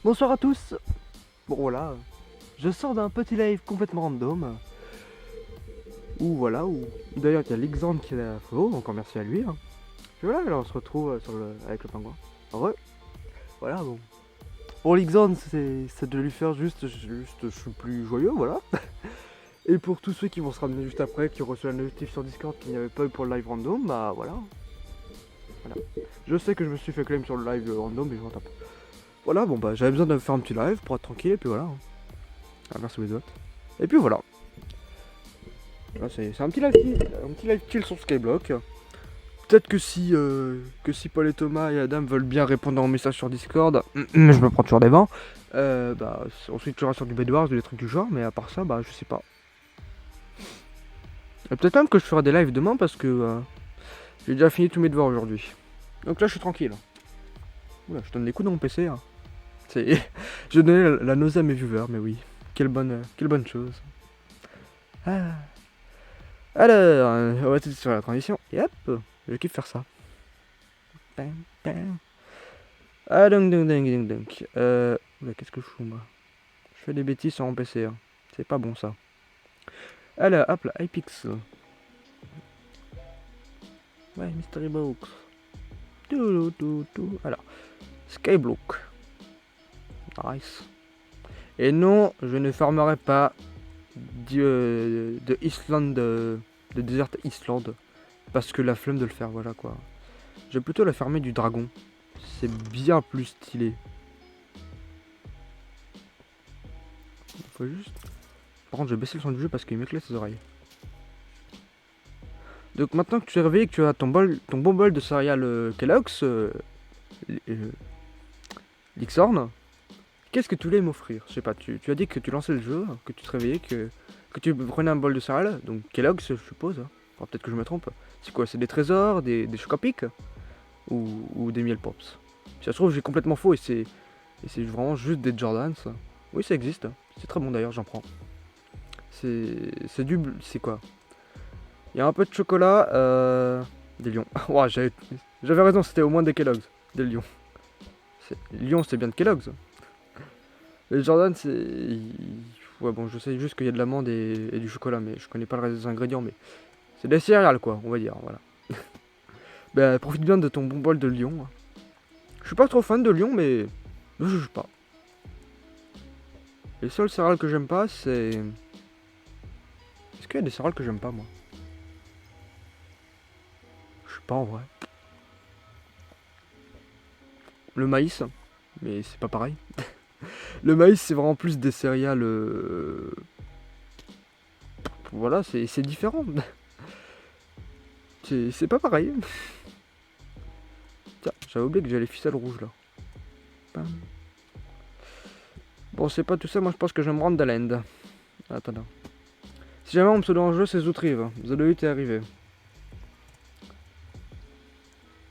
Bonsoir à tous. Bon voilà, je sors d'un petit live complètement random. Où voilà, où d'ailleurs il y a Lixandre qui est à la follow, encore merci à lui. Hein. Puis voilà, alors on se retrouve avec le pingouin. Voilà bon. Pour Lixandre, c'est de lui faire juste je suis plus joyeux, voilà. Et pour tous ceux qui vont se ramener juste après, qui ont reçu la notif sur Discord qu'il n'y avait pas eu pour le live random, bah voilà. Je sais que je me suis fait claim sur le live random, mais je m'en tape. Voilà, bon bah j'avais besoin de faire un petit live pour être tranquille, et puis voilà. Ah, merci les autres. Et puis voilà. Là, c'est un petit live chill sur Skyblock. Peut-être que si Paul et Thomas et Adam veulent bien répondre en message sur Discord, je me prends toujours des vents. Bah ensuite tu auras sur du Bedwars ou des trucs du genre, mais à part ça, bah je sais pas. Peut-être même que je ferai des lives demain parce que j'ai déjà fini tous mes devoirs aujourd'hui. Donc là je suis tranquille. Oula, je donne des coups dans mon PC. Hein. Je donnais la nausée à mes viewers, mais oui. Quelle bonne chose. Ah. Alors, on va tout de suite sur la transition. Yep, je kiffe faire ça. Bam, bam. Ah, donc. Qu'est-ce que je fous, moi? Je fais des bêtises sur mon PC. Hein. C'est pas bon, ça. Alors, hop là, iPixel. Ouais, Mystery Box. Alors, Skyblock. Nice. Et non, je ne farmerai pas de Island, de Desert Island, parce que la flemme de le faire, voilà quoi. Je vais plutôt la farmer du dragon. C'est bien plus stylé. Faut juste... Par contre, je vais baisser le son du jeu parce qu'il m'éclate les oreilles. Donc maintenant que tu es réveillé et que tu as ton bon bol de céréales Kellogg's, Lixorn, qu'est-ce que tu voulais m'offrir? Je sais pas, tu as dit que tu lançais le jeu, que tu te réveillais, que tu prenais un bol de céréales, donc Kellogg's je suppose. Hein. Enfin, peut-être que je me trompe. C'est quoi? C'est des trésors, des chocapics ou des miel pops? Si ça se trouve j'ai complètement faux et c'est vraiment juste des Jordans. Oui ça existe, c'est très bon d'ailleurs, j'en prends. C'est quoi? Il y a un peu de chocolat, des lions. Ouah, j'avais raison, c'était au moins des Kellogg's, des lions. Lion c'est bien de Kellogg's. Les Jordan c'est... Ouais bon je sais juste qu'il y a de l'amande et du chocolat mais je connais pas le reste des ingrédients mais... C'est des céréales quoi, on va dire, voilà. Bah profite bien de ton bon bol de lion. Je suis pas trop fan de lion mais... Ne juge pas. Les seules céréales que j'aime pas c'est... Est-ce qu'il y a des céréales que j'aime pas moi? Je sais pas en vrai. Le maïs, mais c'est pas pareil. Le maïs c'est vraiment plus des céréales... Voilà, c'est différent. C'est pas pareil. Tiens, j'avais oublié que j'avais les ficelles rouges là. Bam. Bon, c'est pas tout ça, moi je pense que je vais me rendre d'Alend. Attends. Si jamais on me pseudo en jeu, c'est Zoutrive. Zoloït est arrivé.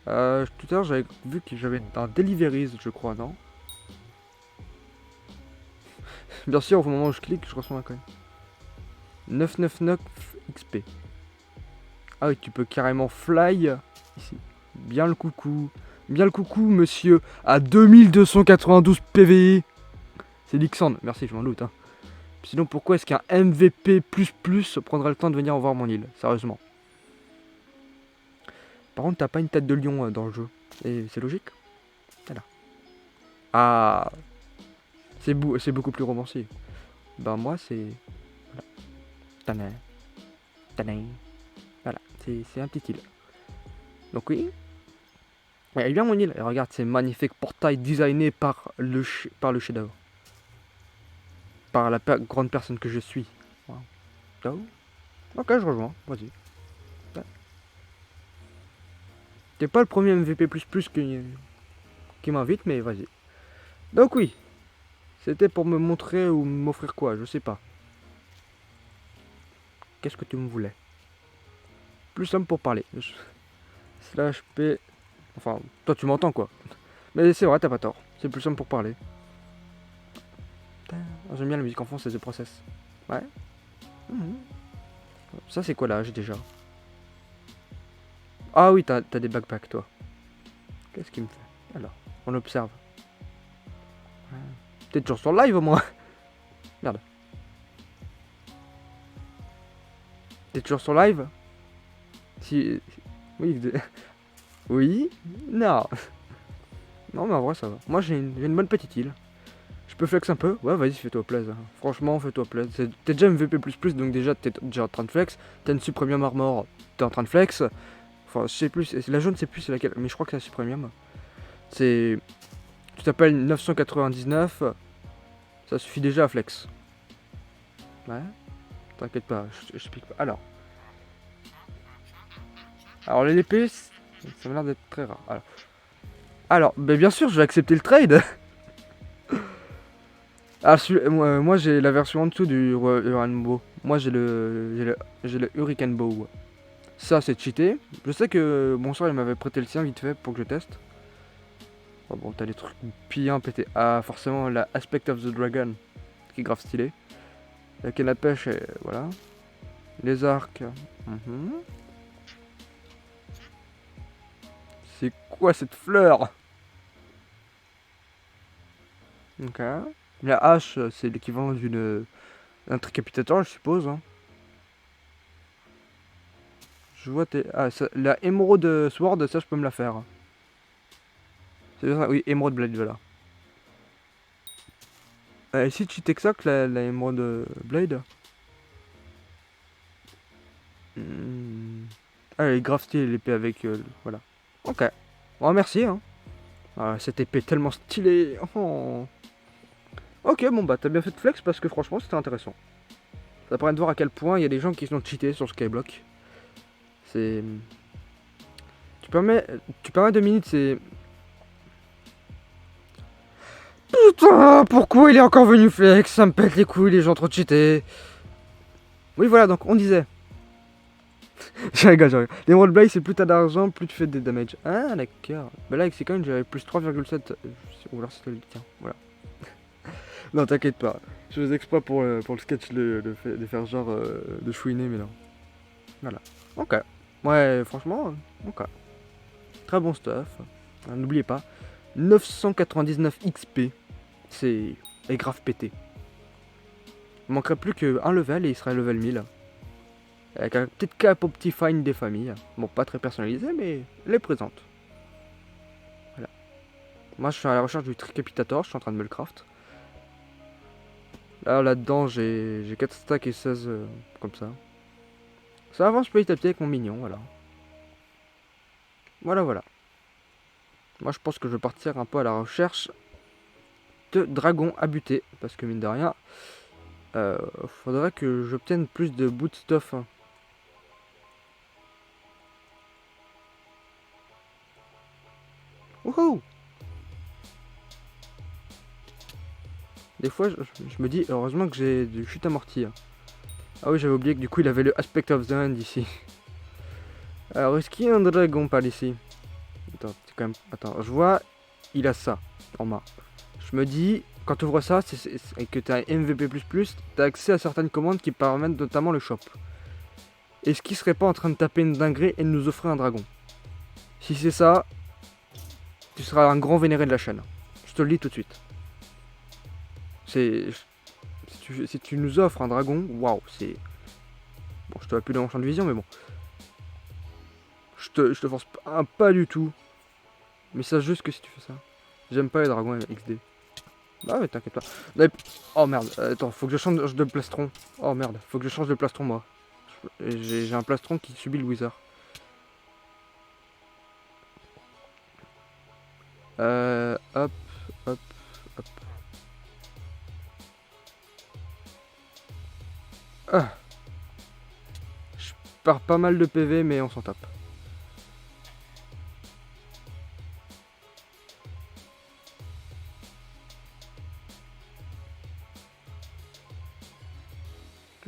Tout à l'heure, j'avais vu que j'avais un Deliveries, je crois, non? Bien sûr, au moment où je clique, je reçois un coin. 999 XP. Ah oui, tu peux carrément fly ici. Bien le coucou, monsieur, à 2292 PV. C'est Lixand, merci, je m'en doute. Hein. Sinon, pourquoi est-ce qu'un MVP++ prendrait le temps de venir voir mon île? Sérieusement. Par contre, t'as pas une tête de lion dans le jeu. Et c'est logique. Voilà. Ah, c'est beaucoup plus romancier. Ben moi, c'est... Voilà. Tanin. Tanin. Voilà, c'est un petit île. Donc oui. Elle est bien mon île. Et regarde, ces magnifiques portails designés par le chef-d'œuvre. Par la grande personne que je suis. Wow. Oh. Ok, je rejoins. Vas-y. Ouais. T'es pas le premier MVP++ qui m'invite, mais vas-y. Donc oui. C'était pour me montrer ou m'offrir quoi, je sais pas. Qu'est-ce que tu me voulais? Plus simple pour parler. Slash P... Enfin, toi tu m'entends quoi. Mais c'est vrai, t'as pas tort. C'est plus simple pour parler. J'aime bien la musique en fond, c'est The Process. Ouais. Ça c'est quoi l'âge déjà? Ah oui, t'as des backpacks toi. Qu'est-ce qu'il me fait? Alors, on observe. T'es toujours sur live au moins. Merde. T'es toujours sur live? Si... Oui. Oui. Non. Non mais en vrai ça va. Moi j'ai une bonne petite île. Je peux flex un peu? Ouais, vas-y, fais-toi plaisir. Franchement, fais-toi plaisir. T'es déjà MVP++, donc déjà, t'es déjà en train de flex. T'as une Supremium Armor, t'es en train de flex. Enfin, je sais plus, la jaune, c'est plus c'est laquelle, mais je crois que c'est la Supremium. C'est... Tu t'appelles 999, ça suffit déjà à flex. Ouais, t'inquiète pas, je pique pas. Alors les LP, ça m'a l'air d'être très rare. Alors, ben bien sûr, je vais accepter le trade. Ah, moi j'ai la version en dessous du Hurricane Bow. Moi j'ai le Hurricane Bow. Ça c'est cheaté. Je sais que Bonsoir il m'avait prêté le sien vite fait pour que je teste. Oh, bon, t'as des trucs bien pétés. Ah, forcément la Aspect of the Dragon qui est grave stylé. La canne à pêche, et voilà. Les arcs. C'est quoi cette fleur? Ok. La hache, c'est l'équivalent d'un tricapitateur, je suppose. Hein. Je vois ah, la Emerald Sword, ça je peux me la faire. C'est ça, oui, Emerald Blade, voilà. Et si tu t'exactes la Emerald Blade. Ah, elle est grave stylée l'épée avec. Voilà. Ok. Bon, merci. Hein. Ah, cette épée est tellement stylée. Oh. Ok, bon bah t'as bien fait de flex parce que franchement c'était intéressant. Ça permet de voir à quel point il y a des gens qui sont cheatés sur Skyblock. C'est... Tu permets 2 minutes, c'est... Putain, pourquoi il est encore venu flex? Ça me pète les couilles, les gens trop cheatés. Oui, voilà, donc on disait. Je rigole. Les roleplays, c'est plus t'as d'argent, plus tu fais des damage. Ah, d'accord. Bah là, avec ces coins, j'avais plus 3,7. Ou alors c'était le tien, voilà. Non, t'inquiète pas. Je faisais exprès pour le sketch de faire genre de chouiner, mais non. Voilà. Ok. Ouais, franchement, ok. Très bon stuff. N'oubliez pas. 999 XP. C'est grave pété. Il manquerait plus qu'un level et il serait level 1000. Avec un petit cap au petit find des familles. Bon, pas très personnalisé, mais elle est présente. Voilà. Moi, je suis à la recherche du tricapitator. Je suis en train de me le craft. Là-dedans, j'ai 4 stacks et 16 comme ça. Ça avance petit à petit avec mon mignon, voilà. Voilà. Moi, je pense que je vais partir un peu à la recherche de dragons à buter. Parce que, mine de rien, faudrait que j'obtienne plus de boot stuff. Hein. Wouhou! Des fois, je me dis, heureusement que j'ai du chute amorti. Ah oui, j'avais oublié que du coup, il avait le Aspect of the Hand ici. Alors, est-ce qu'il y a un dragon par ici? Attends, c'est quand même... Attends, je vois, il a ça en main. Je me dis, quand tu ouvres ça et que tu as MVP++, tu as accès à certaines commandes qui permettent notamment le shop. Est-ce qu'il serait pas en train de taper une dinguerie et de nous offrir un dragon? Si c'est ça, tu seras un grand vénéré de la chaîne. Je te le dis tout de suite. c'est... Si tu nous offres un dragon, waouh, c'est... Bon, je te vois plus dans mon champ de vision, mais bon. Je te force pas du tout. Mais sache juste que si tu fais ça... J'aime pas les dragons XD. Bah ouais, t'inquiète pas. Oh merde, attends, faut que je change de plastron. Oh merde, faut que je change de plastron, moi. J'ai un plastron qui subit le wizard. Hop, hop, hop. Ah. Je perds pas mal de PV, mais on s'en tape.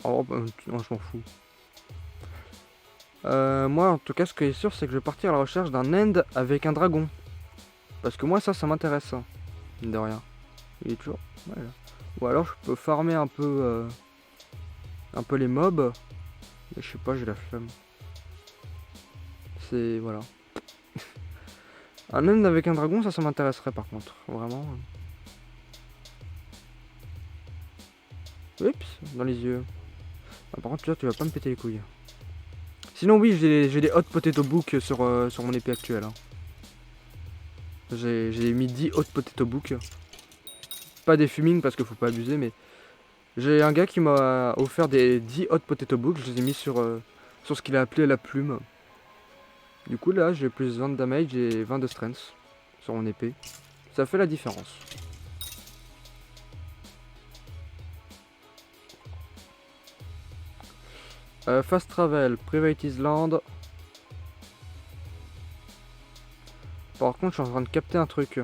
Oh, bah, non, je m'en fous. Moi, en tout cas, ce qui est sûr, c'est que je vais partir à la recherche d'un end avec un dragon. Parce que moi, ça m'intéresse, hein, mine de rien. Il est toujours... Ouais, là. Ou alors, je peux farmer un peu les mobs. Mais je sais pas, j'ai la flemme. C'est... Voilà. Un end avec un dragon, ça m'intéresserait par contre. Vraiment. Oups, dans les yeux. Ah, par contre, tu vas pas me péter les couilles. Sinon, oui, j'ai des hot potato book sur mon épée actuelle. Hein. J'ai mis 10 hot potato book. Pas des fuming parce qu'il faut pas abuser, mais j'ai un gars qui m'a offert des 10 hot potato book. Je les ai mis sur ce qu'il a appelé la plume. Du coup, là, j'ai plus 20 de damage et 20 de strength sur mon épée. Ça fait la différence. Fast travel, private island. Par contre, je suis en train de capter un truc.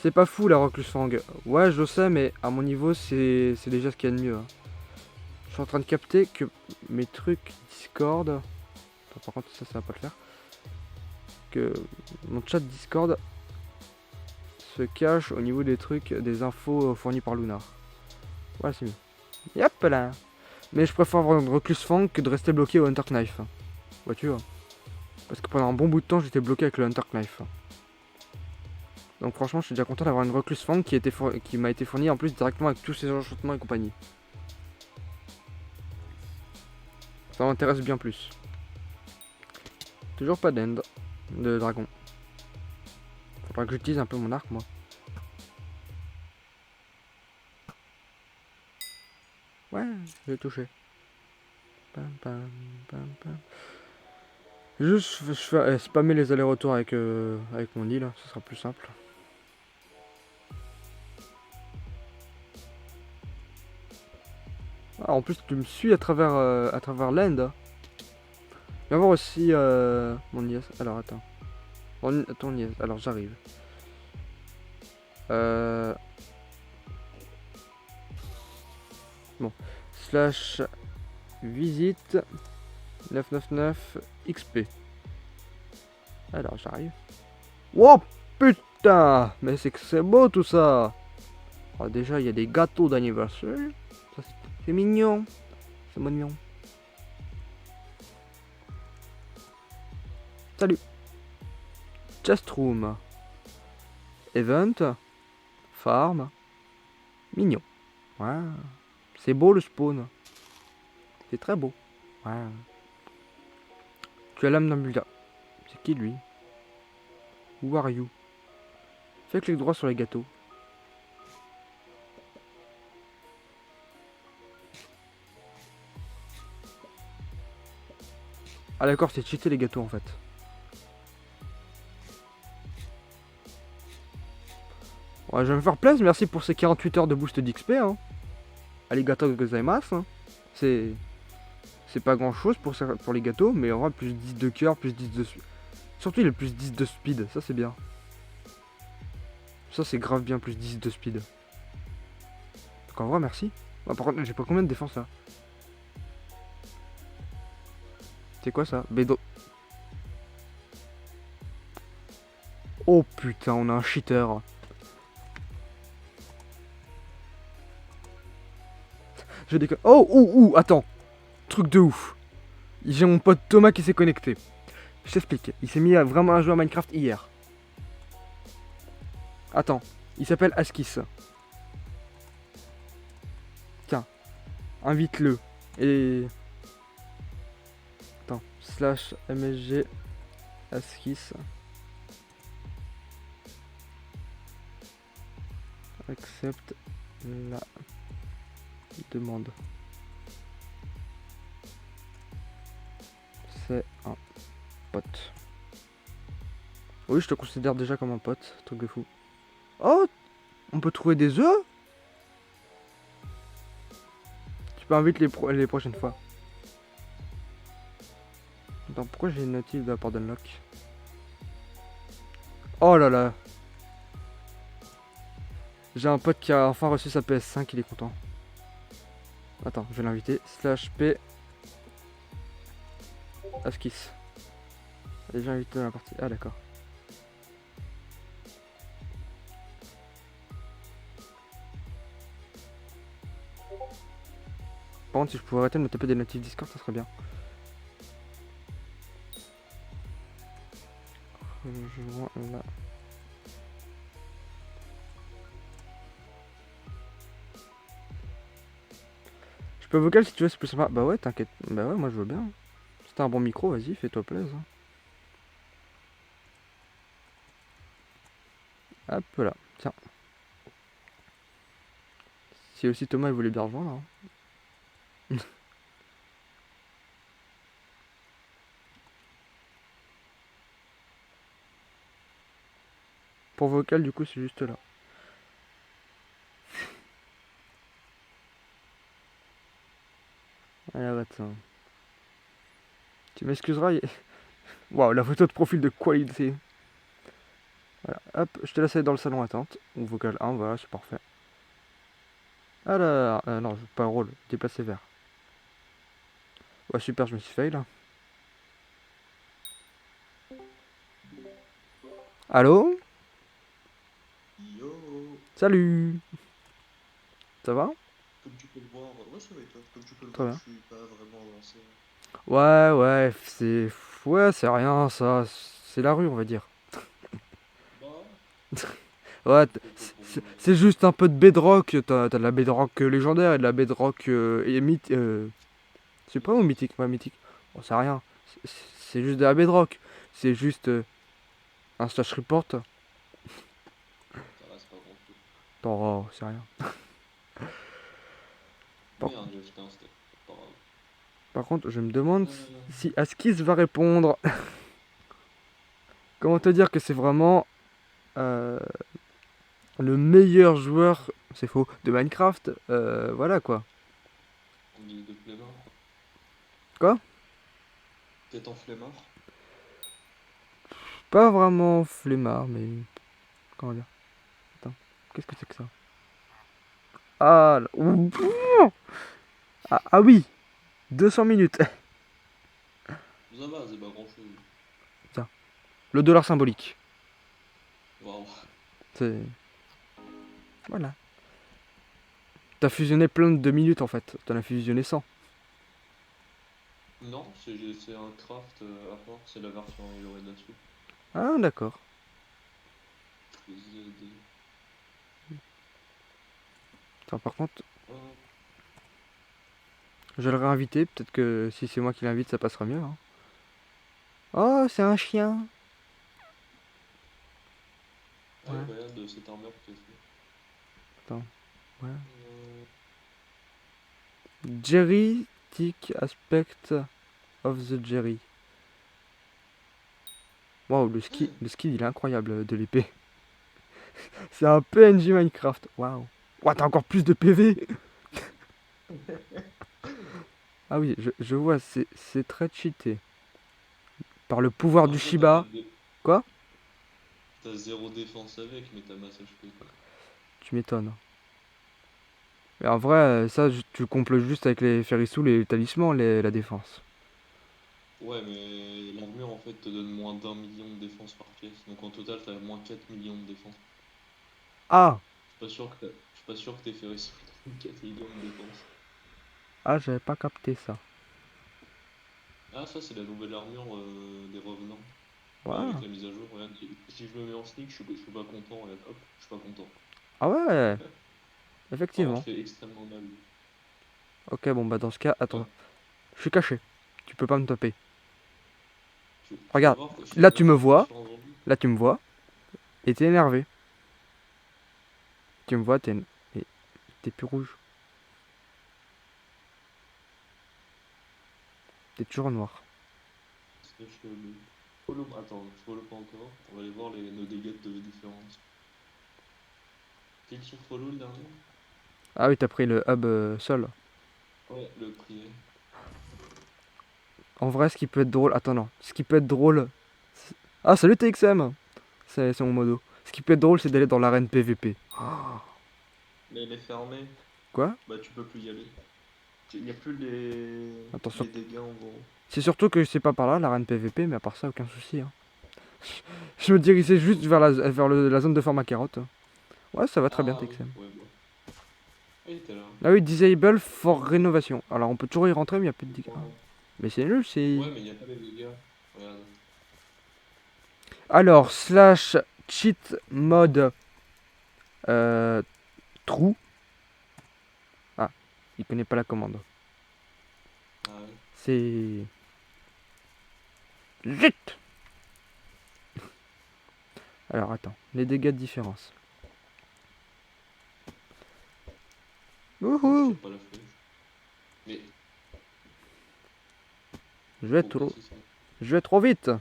C'est pas fou la recluse fang. Ouais, je sais, mais à mon niveau, c'est déjà ce qu'il y a de mieux. Hein. Je suis en train de capter que mes trucs Discord... Attends, par contre, ça va pas le faire. Que mon chat Discord se cache au niveau des trucs, des infos fournies par Lunar. Voilà, c'est mieux. Yep là. Mais je préfère avoir une recluse fang que de rester bloqué au Hunter Knife. Vois-tu? Parce que pendant un bon bout de temps, j'étais bloqué avec le Hunter Knife. Donc franchement, je suis déjà content d'avoir une recluse fang qui m'a été fournie en plus directement avec tous ces enchantements et compagnie. Ça m'intéresse bien plus. Toujours pas d'end de dragon. Faudra que j'utilise un peu mon arc, moi. Ouais, je vais toucher. Pam, pam, pam, pam. Juste, je vais spammer les allers-retours avec mon île, ça sera plus simple. Ah, en plus, tu me suis à travers l'end. Viens voir aussi mon IS. Alors, attends. Ton IS. Alors, j'arrive. Bon. Slash visite 999 XP. Alors, j'arrive. Wow, putain! Mais c'est que c'est beau tout ça! Alors, déjà, il y a des gâteaux d'anniversaire. C'est mignon. C'est mignon. Salut. Chest room. Event. Farm. Mignon. Ouais. C'est beau le spawn. C'est très beau. Ouais. Tu as l'âme d'un bulda. C'est qui lui? Who are you? Fais clic droit sur les gâteaux. Ah d'accord, c'est cheaté les gâteaux en fait. Ouais, je vais me faire plaisir, merci pour ces 48 heures de boost d'XP. Hein. Arigato gozaimasu. Hein. C'est pas grand chose pour les gâteaux, mais en vrai, plus 10 de cœur, plus 10 de... Surtout, il a plus 10 de speed, ça c'est bien. Ça c'est grave bien, plus 10 de speed. Donc en vrai, merci. Ah, par contre, j'ai pas combien de défense là. C'est quoi ça? Bédo. Oh putain, on a un cheater. Je déconne. Oh, attends. Truc de ouf. J'ai mon pote Thomas qui s'est connecté. Je t'explique. Il s'est mis à vraiment jouer à Minecraft hier. Attends. Il s'appelle Askis. invite-le. Et... Attends, slash msg askis. Accepte la demande. C'est un pote. Oui, je te considère déjà comme un pote, truc de fou. Oh, on peut trouver des œufs. Tu peux inviter les prochaines fois. Attends, pourquoi j'ai une notif de la part d'Unlock? Oh là là. J'ai un pote qui a enfin reçu sa PS5, il est content. Attends, je vais l'inviter. Slash P Askis. Déjà invité dans la partie. Ah d'accord. Par contre, si je pouvais arrêter de me taper des notifs Discord, ça serait bien. Rejoins là. Je peux vocal si tu veux, c'est plus sympa. Bah ouais, t'inquiète. Bah ouais, moi je veux bien. Si t'as un bon micro, vas-y, fais-toi plaisir. Hop là, tiens. Si aussi Thomas il voulait bien rejoindre. Hein. Pour vocal, du coup, c'est juste là. Allez, arrête ça. Tu m'excuseras. Waouh, la photo de profil de qualité. Voilà, hop, je te laisse aller dans le salon attente. Ou vocal 1, voilà, c'est parfait. Alors, non, pas un rôle, déplacé vers. Ouais, super, je me suis fail là. Allô? Yo, Salut. Ça va? comme tu peux le voir, ouais ça va et toi, comme tu peux le Très voir, je bien. suis pas vraiment avancé. Ouais, ouais, c'est... Ouais, c'est rien, ça. C'est la rue, on va dire. Bah, Ouais, pour c'est juste un peu de bedrock. T'as de la bedrock légendaire et de la bedrock suprême ou mythique, mythique? Ouais, mythique. Bon, c'est rien. C'est juste de la bedrock. C'est juste un slash report. ça reste pas grand chose. Oh, c'est rien. Par, Merde, j'ai acheté un steak, pas grave. par contre, je me demande Euh, si Askis va répondre. Comment te dire que c'est vraiment euh, le meilleur joueur, c'est faux, de Minecraft. Voilà quoi. en guise de flemmard. Quoi? T'es en flemmard? Pas vraiment flemmard, mais... Comment dire? Attends, qu'est-ce que c'est que ça? Ah, ah oui, 200 minutes. Ça va, c'est pas grand chose. Tiens, le dollar symbolique. Waouh. C'est... Voilà. T'as fusionné plein de minutes en fait. T'en as fusionné 100. Non, c'est un craft à part, c'est la version améliorée là-dessus. Ah, d'accord. ZD. Attends, par contre, Oh, je vais le réinviter. Peut-être que si c'est moi qui l'invite, ça passera mieux. Hein. Oh, c'est un chien. ah, Ouais, regarde cette armure que t'as fait. attends. Ouais. Euh, Jerry Tick Aspect of the Jerry. Waouh, le skill il est incroyable de l'épée. C'est un PNJ Minecraft. Waouh. Ouah, t'as encore plus de PV. Ah oui, je vois, c'est très cheaté. Par le pouvoir En du vrai, Shiba. Quoi? t'as zéro défense avec, mais t'as masse HP quoi. Tu m'étonnes. Mais en vrai, ça, tu complètes juste avec les Ferrisous, les talismans, la défense. Ouais, mais l'armure en fait te donne moins d'1 million de défense par pièce. Donc en total, t'as moins 4 millions de défense. Ah! Je suis pas sûr que t'aies fait réussir 4 millions de défense. Ah, j'avais pas capté ça. Ah, ça, c'est la nouvelle armure des revenants. Bah, avec Waouh. la mise à jour, regarde, si je me mets en sneak, je suis pas content. Regarde, hop, je suis pas content. Ah ouais, Par contre, effectivement. je fais extrêmement mal. Ok, bon, bah dans ce cas, Ouais. attends. Je suis caché. Tu peux pas me taper. Tu vas Regarde, voir que je fais là tu me n'importe quoi vois. sur un zombie. Là tu me vois. Et t'es énervé. Tu me vois, et t'es plus rouge. T'es toujours noir. C'est chelou. Attends, je follow pas encore. On va aller voir nos dégâts de différence. Clique sur follow le dernier. Ah oui, t'as pris le hub sol. Ouais, le prier. En vrai, ce qui peut être drôle. Attends, non. Ce qui peut être drôle. Ah, salut TXM! C'est mon modo. Ce qui peut être drôle, c'est d'aller dans l'arène PVP. Mais elle est fermée. Quoi? Bah tu peux plus y aller. Il n'y a plus les Attention. dégâts en gros. C'est surtout que c'est pas par là, l'arène PVP, mais à part ça, aucun souci. Hein. Je me dirigeais juste vers la zone de format carotte. Ouais, ça va très bien, Ah oui, TXM. ouais, bah. Ah, il était là. Ah oui, disable for rénovation. Alors, on peut toujours y rentrer, mais il n'y a plus de dégâts. Ah. Pourquoi? Mais c'est nul, c'est. Ouais, mais il n'y a pas les dégâts. Regarde. Alors, slash cheat mode euh, trou. Ah, il connaît pas la commande. Ah ouais. C'est. Zut! Alors, attends. Les dégâts de différence. Moi je Wouhou! tire pas la flèche. Mais Je vais pourquoi trop. c'est ça? Je vais trop vite!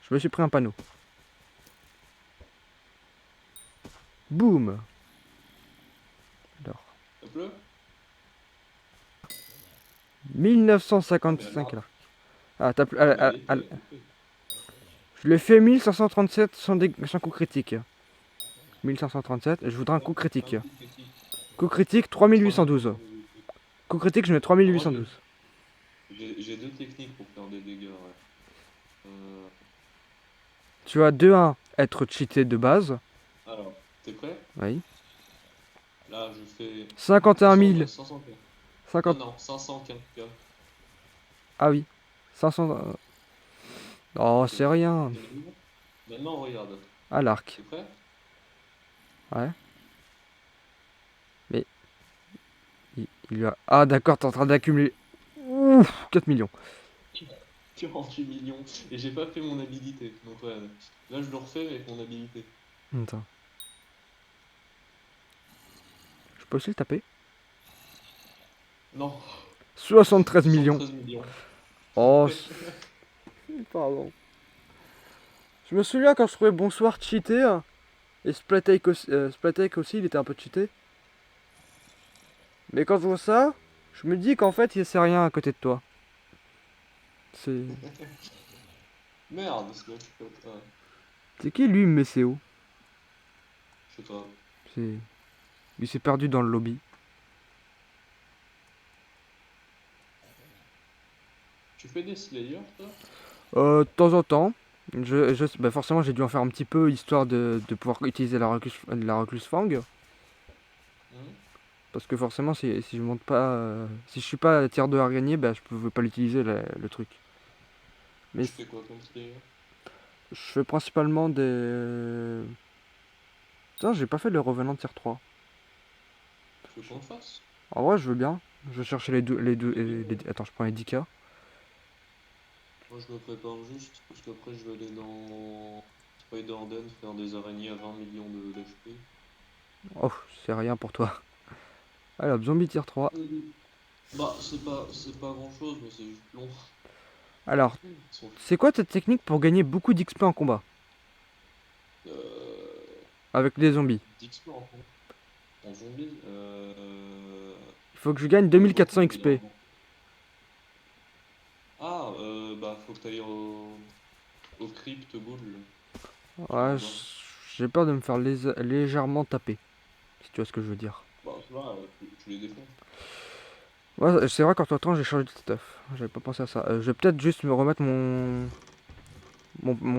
Je me suis pris un panneau. Boum! Alors. Ça pleut? Ah mais 1955 alors. alors. Ah, t'as plus. Ah mais elle est coupée. Je l'ai fait 1537 sans coup critique. 1537, je voudrais un Ouais, coup un critique. coup critique. Coup critique 3812. 3818. Coup critique, je mets Ah, moi 3812. j'ai deux techniques pour faire des dégâts, ouais. Euh, Tu as 2-1 être cheaté de base. alors, t'es prêt? Oui. Là je fais 51 000. 500K. Non, 50. non, 515K. Ah oui. 500. Oh, c'est rien. Et maintenant, regarde. À l'arc. T'es prêt? Ouais. Mais il lui a. Ah, d'accord, t'es en train d'accumuler. Ouf, 4 millions. 48 millions. Et j'ai pas fait mon habilité. Donc ouais, là je le refais avec mon habilité. Attends. Je peux aussi le taper. Non, 73 millions. 73 millions. Oh. Pardon. Je me souviens quand je trouvais Bonsoir cheaté. Et Splatake aussi, il était un peu cheaté. Mais quand je vois ça, je me dis qu'en fait, c'est rien à côté de toi. C'est. Merde, c'est pas ça. C'est qui lui, Messéo? Je sais pas. C'est. Il s'est perdu dans le lobby. Tu fais des Slayers, toi? De temps en temps. Bah forcément, j'ai dû en faire un petit peu histoire de pouvoir utiliser la recluse Fang. Hmm. Parce que forcément, si je monte pas. Si je suis pas tier 2 à gagner, bah je pouvais pas l'utiliser le truc. Mais Tu fais quoi comme Slayer? je fais principalement des. Putain, j'ai pas fait le revenant tier 3. Tu veux qu'on le fasse? En vrai, je veux bien. Je vais chercher les deux. Mais oui, Attends, je prends les 10K. moi je me prépare juste parce qu'après je vais aller dans Spider-Den faire des araignées à 20 millions d'HP. Oh, c'est rien pour toi. Alors, zombie tier 3. Bah, c'est pas grand chose, mais c'est juste long. Alors, Ils sont c'est quoi ta technique pour gagner beaucoup d'XP en combat? euh, Avec les zombies. d'XP en zombie. Il faut que je gagne Bah, toi, 2400 XP. Ah, bah, faut que t'ailles au crypt ghoul qui est Ouais, en bas. j'ai peur de me faire légèrement taper. Si tu vois ce que je veux dire. Bah, ça va, tu les défonces. Ouais, c'est vrai qu'entre temps j'ai changé de stuff. J'avais pas pensé à ça. Je vais peut-être juste me remettre mon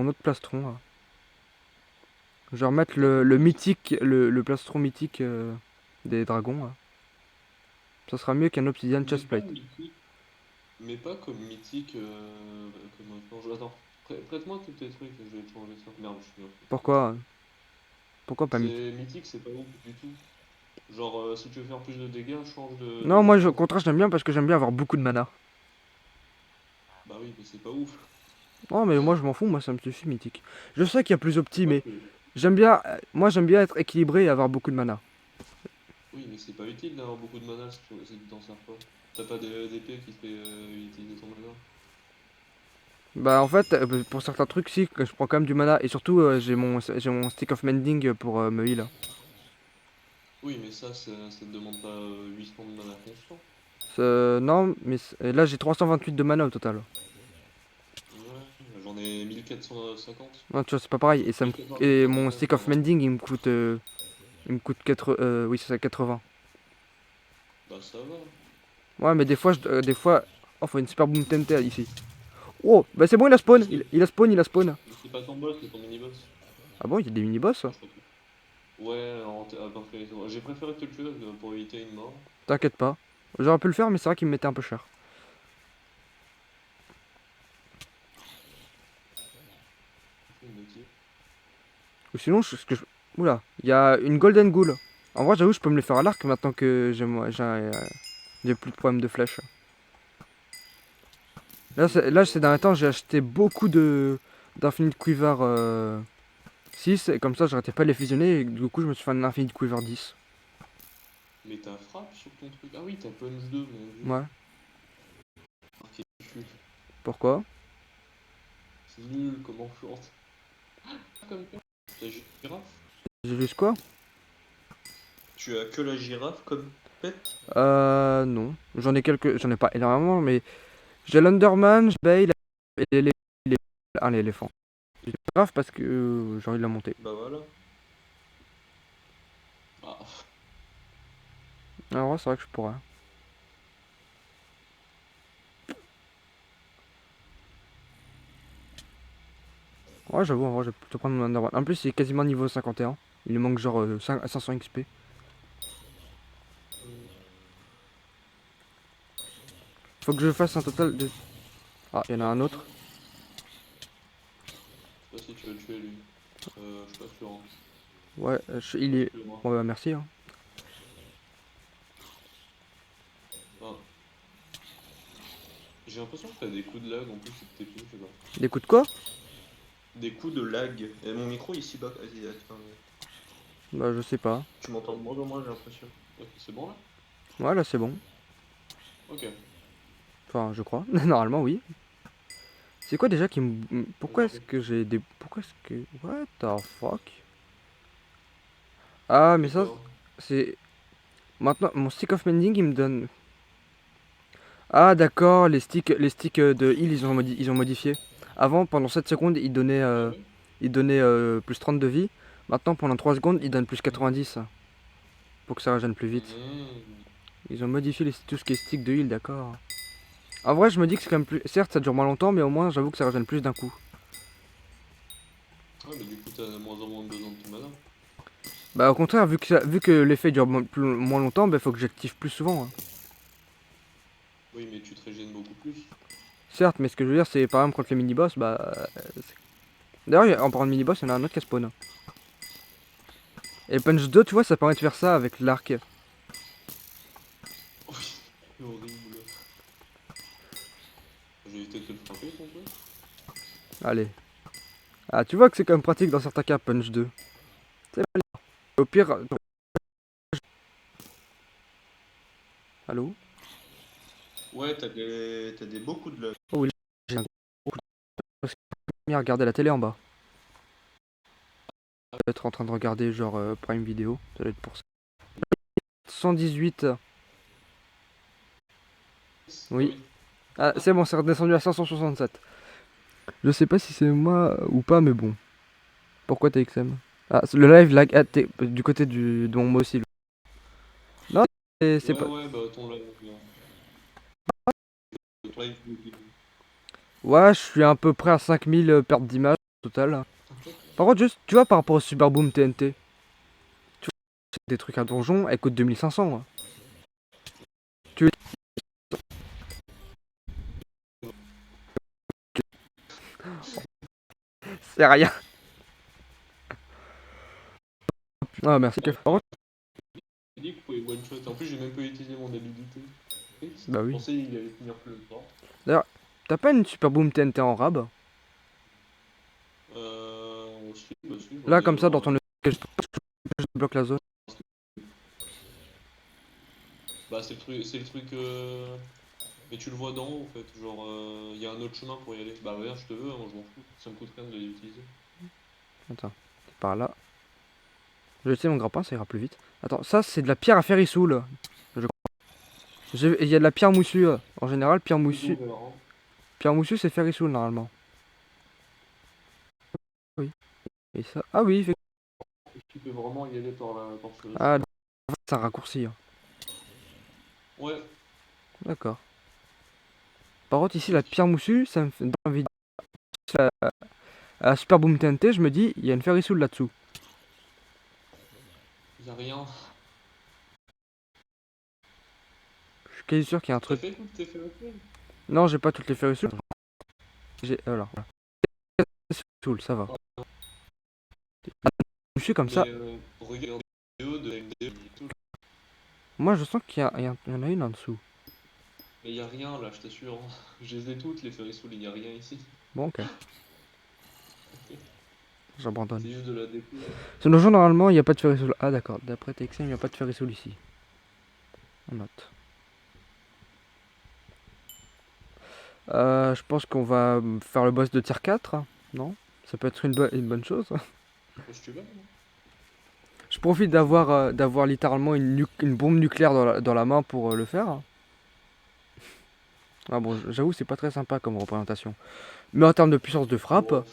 autre plastron là. Je vais remettre Bah, le écoute, mythique, le plastron mythique des dragons là. Ça sera mieux qu'un obsidian mais pas chestplate. mythique, mais pas comme mythique, comme autre chose. Attends, prête-moi tous tes trucs, je vais te changer ça. Merde, je suis bien. Pourquoi? Pourquoi pas mythique? C'est mythique, c'est pas ouf du tout. Genre, si tu veux faire plus de dégâts, change de Non, moi, au puissance. contraire, j'aime bien parce que j'aime bien avoir beaucoup de mana. Bah oui, mais c'est pas ouf. Non, mais moi, je m'en fous, moi, ça me suffit, mythique. Je sais qu'il y a plus opti, mais Quoique. j'aime bien, moi, j'aime bien être équilibré et avoir beaucoup de mana. Oui, mais c'est pas utile d'avoir beaucoup de mana si tu t'en sers pas. T'as pas d'épée qui fait utiliser ton mana. Bah, en fait, pour certains trucs, si, que je prends quand même du mana. Et surtout, j'ai mon stick of mending pour me heal. Oui, mais ça te demande pas 800 de mana constant. Non, mais là, j'ai 328 de mana au total. Ouais, j'en ai 1450. Non, tu vois, c'est pas pareil. Et mon 1450, stick of pardon. mending, il me coûte 4, oui, c'est ça, 80. Bah ça va. Ouais, mais des fois, des fois, oh, faut une super boom TNT ici. Oh, bah c'est bon, il a spawn, Est-ce que. il a spawn, il a spawn. Mais c'est pas ton boss, c'est ton mini-boss. Ah bon, il y a des mini-boss? Enfin, je crois que. Ouais, à Pinfrey, j'ai préféré te le tuer pour éviter une mort. T'inquiète pas. J'aurais pu le faire, mais c'est vrai qu'il me mettait un peu cher. Une notif. Ou sinon, oula, il y a une golden ghoul. En vrai, j'avoue, je peux me le faire à l'arc maintenant que j'ai plus de problème de flèche. Là, ces derniers temps, j'ai acheté beaucoup d'Infinite Quiver 6, et comme ça, j'arrêtais pas de les fusionner, et du coup, je me suis fait un Infinite Quiver 10. Mais t'as frappe sur ton truc. Ah oui, t'as Punch 2, mon dieu. Ouais, Ok, nul. pourquoi? C'est nul comme enflante. Comme pet. La girafe? J'ai juste quoi? Tu as que la girafe comme pet? Non. J'en ai pas énormément, mais j'ai l'Underman, j'ai Bale, et l'éléphant. J'ai grave parce que j'ai envie de la monter. Bah voilà. Ah, Alors, ouais, c'est vrai que je pourrais. Ouais, j'avoue, en vrai, je vais plutôt prendre mon Underman. En plus, il est quasiment niveau 51. Il lui manque genre 500 XP. Faut que je fasse un total de. Ah, il y en a un autre. je sais pas si tu vas le tuer lui. Je suis pas sûr, hein. Ouais, Je suis il pas est. sûr, hein. Bon, bah, merci. Hein. Ah, j'ai l'impression que t'as des coups de lag en plus, c'est que t'es fini, je sais pas. Des coups de quoi? Des coups de lag. Et mon micro ici bas. Vas-y, attends. Bah, je sais pas. Tu m'entends de moins en moins, j'ai l'impression. Ok, c'est bon là? Ouais, là, c'est bon. Ok. Enfin, je crois. Normalement, oui. C'est quoi déjà qui me. Pourquoi est-ce Regardez. que j'ai des. Pourquoi est-ce que. What the fuck? Ah, mais Et ça, quoi? c'est. Maintenant, mon stick of mending, il me donne. Ah, d'accord, les sticks de heal, ils ont modifié. Avant, pendant 7 secondes, Ah ouais? il donnait plus 30 de vie. Maintenant, pendant 3 secondes, il donne plus 90 pour que ça régène plus vite. Mhm. Ils ont modifié tout ce qui est stick de heal, d'accord. En vrai, je me dis que c'est quand même plus. Certes, ça dure moins longtemps, mais au moins, j'avoue que ça régène plus d'un coup. Ouais, mais du coup, t'as de moins en moins besoin de ton mana. Bah, au contraire, vu que l'effet dure moins longtemps, bah, faut que j'active plus souvent. Hein. Oui, mais tu te régènes beaucoup plus. Certes, mais ce que je veux dire, c'est par exemple contre les mini-boss, bah. D'ailleurs, en parlant de mini-boss, il y en a un autre qui a spawn. Et Punch 2, tu vois, ça permet de faire ça avec l'arc. Oui, c'est horrible. J'ai évité de te le frapper, ton truc. Allez. Ah, tu vois que c'est quand même pratique dans certains cas, Punch 2. C'est mal. Au pire. Allô. Ouais, t'as des beaucoup de lag. Oh oui, j'ai un gros coup de à regarder la télé en bas. Je vais être en train de regarder genre Prime Video. Ça doit être pour ça. 118. Ah Oui. oui. Ah, c'est bon, c'est redescendu à 567. Je sais pas si c'est moi ou pas, mais bon. Pourquoi TXM? Ah, le live lag. Ah, du côté de mon mot aussi. Non, c'est Ouais, pas. ouais, bah ton live. Ton live. Ouais, je suis à peu près à 5000 pertes d'image au total. Par contre, juste, tu vois, par rapport au Super Boom TNT, tu vois, c'est des trucs à donjon, elles coûtent 2500. Hein. Tu c'est rien. Ah, merci. Par contre, dit que vous pouvez one shot. En plus, j'ai même pas utilisé mon habilité. Bah Je oui. pensais qu'il allait tenir plus longtemps. D'ailleurs, t'as pas une super boom TNT en rab? Si, bah si, j'en Là, ai comme ça, un. dans ton je bloque la zone. Bah, c'est le truc. Mais tu le vois d'en haut en fait. Genre, il y a un autre chemin pour y aller. Bah, regarde, je te veux, hein, moi je m'en fous. Ça me coûte rien de l'utiliser. Attends, c'est par là. Je vais essayer mon grappin, ça ira plus vite. Attends, ça, c'est de la pierre à faire issoule. Je Il y a de la pierre moussue. En général, Plutôt ouvert, hein. pierre moussue, c'est faire issoule normalement. Oui. Et ça. Ah oui, Tu peux vraiment y aller par ce ah, chemin. c'est un raccourci. Ouais, D'accord. Par contre, ici, la pierre moussue, ça me fait dans la vidéo. À Super Boom TNT, je me dis, il y a une fer issoule là-dessous. y a rien. Je suis quasi sûr qu'il y a un T'as truc. fait toutes tes feux? Non, j'ai pas toutes les fer issoule. J'ai. Alors, voilà. Issoule, ça va. Moussue comme ça. Mais regarde la vidéo de MD et tout. Moi, je sens qu'il y en a une en dessous. Mais y a rien là, je t'assure, hein. Je les ai toutes les Ferris Wheel, y a rien ici. Bon, ok. J'abandonne. C'est juste de la déco. Sur nos jeux, normalement, il n'y a pas de fer issoule. Ah, d'accord. D'après TXM, il n'y a pas de fer issoule ici. On note. Je pense qu'on va faire le boss de tier 4. Non? Ça peut être une bonne chose. Si tu veux, hein. Je profite d'avoir littéralement une bombe nucléaire dans la main pour le faire. Ah bon, j'avoue, c'est pas très sympa comme représentation. Mais en termes de puissance de frappe, Bon,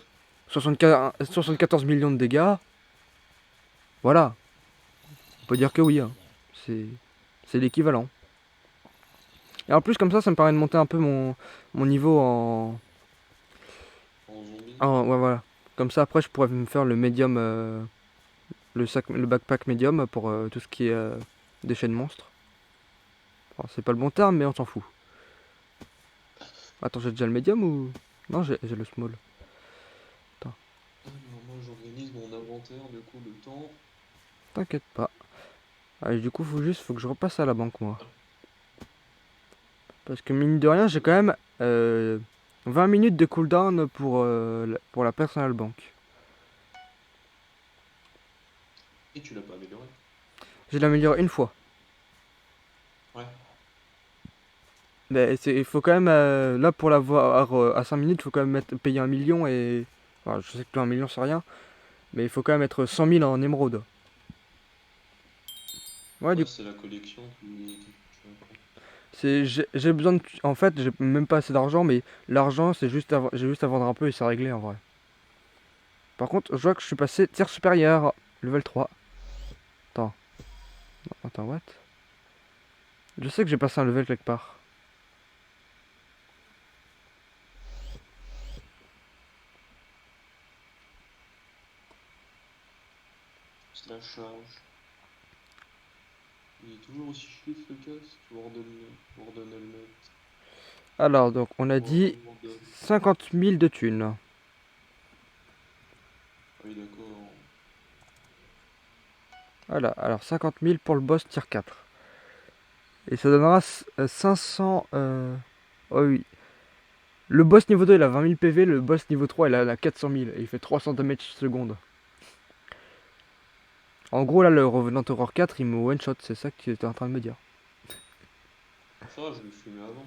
74 millions de dégâts, voilà. On peut dire que oui, hein. C'est c'est l'équivalent. Et en plus, comme ça me permet de monter un peu mon niveau en zombie. ouais, voilà. Comme ça, après, je pourrais me faire le médium, le backpack médium pour tout ce qui est déchets de monstres. Enfin, c'est pas le bon terme, mais on s'en fout. Attends, j'ai déjà le médium ou... Non, j'ai le small. Attends, Alors moi j'organise mon inventaire, du coup le temps. t'inquiète pas. Allez, du coup, faut que je repasse à la banque, moi. Parce que mine de rien, j'ai quand même 20 minutes de cooldown pour la personal bank. Et tu l'as pas amélioré. J'ai l'amélioré une fois. Ouais. Mais il faut quand même, là pour l'avoir à 5 minutes, il faut quand même payer 1 million et... Enfin, je sais que 1 million c'est rien, mais il faut quand même être 100 000 en émeraude. Ouais, Ouais, c'est la collection qui tu vas prendre. j'ai besoin de... En fait, j'ai même pas assez d'argent, mais l'argent, j'ai juste à vendre un peu et c'est réglé en vrai. Par contre, je vois que je suis passé tiers supérieur, level 3. Attends, attends, what? Je sais que j'ai passé un level quelque part. C'est la charge. Il est toujours aussi chier ce casque. Warden Helmet. Alors, donc, on a dit Warden. 50 000 de thunes. Ah oui, d'accord. Voilà, alors 50 000 pour le boss tier 4. Et ça donnera 500... Oh oui. Le boss niveau 2 il a 20 000 PV, le boss niveau 3 il a 400 000 et il fait 300 damage seconde. En gros là le Revenant Horror 4 il me one shot, c'est ça que tu étais en train de me dire. Ça, je le fumais avant.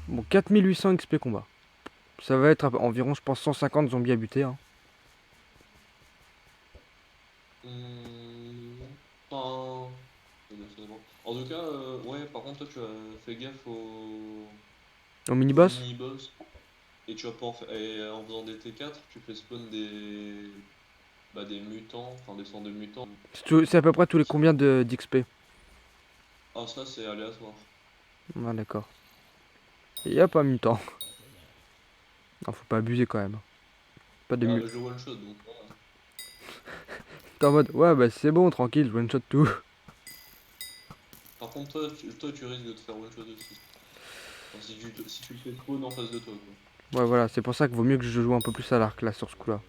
Bon 4800 XP combat. Ça va être environ je pense 150 zombies à buter. Hein. Enfin, ça dépend. En tout cas, ouais, par contre, toi, tu as fait gaffe Au au mini-boss. mini-boss. Et tu vas pas et en faisant des T4, tu fais spawn des mutants, enfin des sortes de mutants. C'est à peu près tous les combien d'XP. Ah, ça, c'est aléatoire. Ah d'accord. Et hop un mutant. Non faut pas abuser quand même. Pas de Ah, mutants. bah, je one shot donc voilà. T'es en mode ouais bah c'est bon tranquille je one shot tout. Par contre, toi, tu risques de te faire one shot aussi. Enfin, si tu le fais trop en face de toi, quoi. Ouais voilà c'est pour ça qu'il vaut mieux que je joue un peu plus à l'arc là sur ce coup là.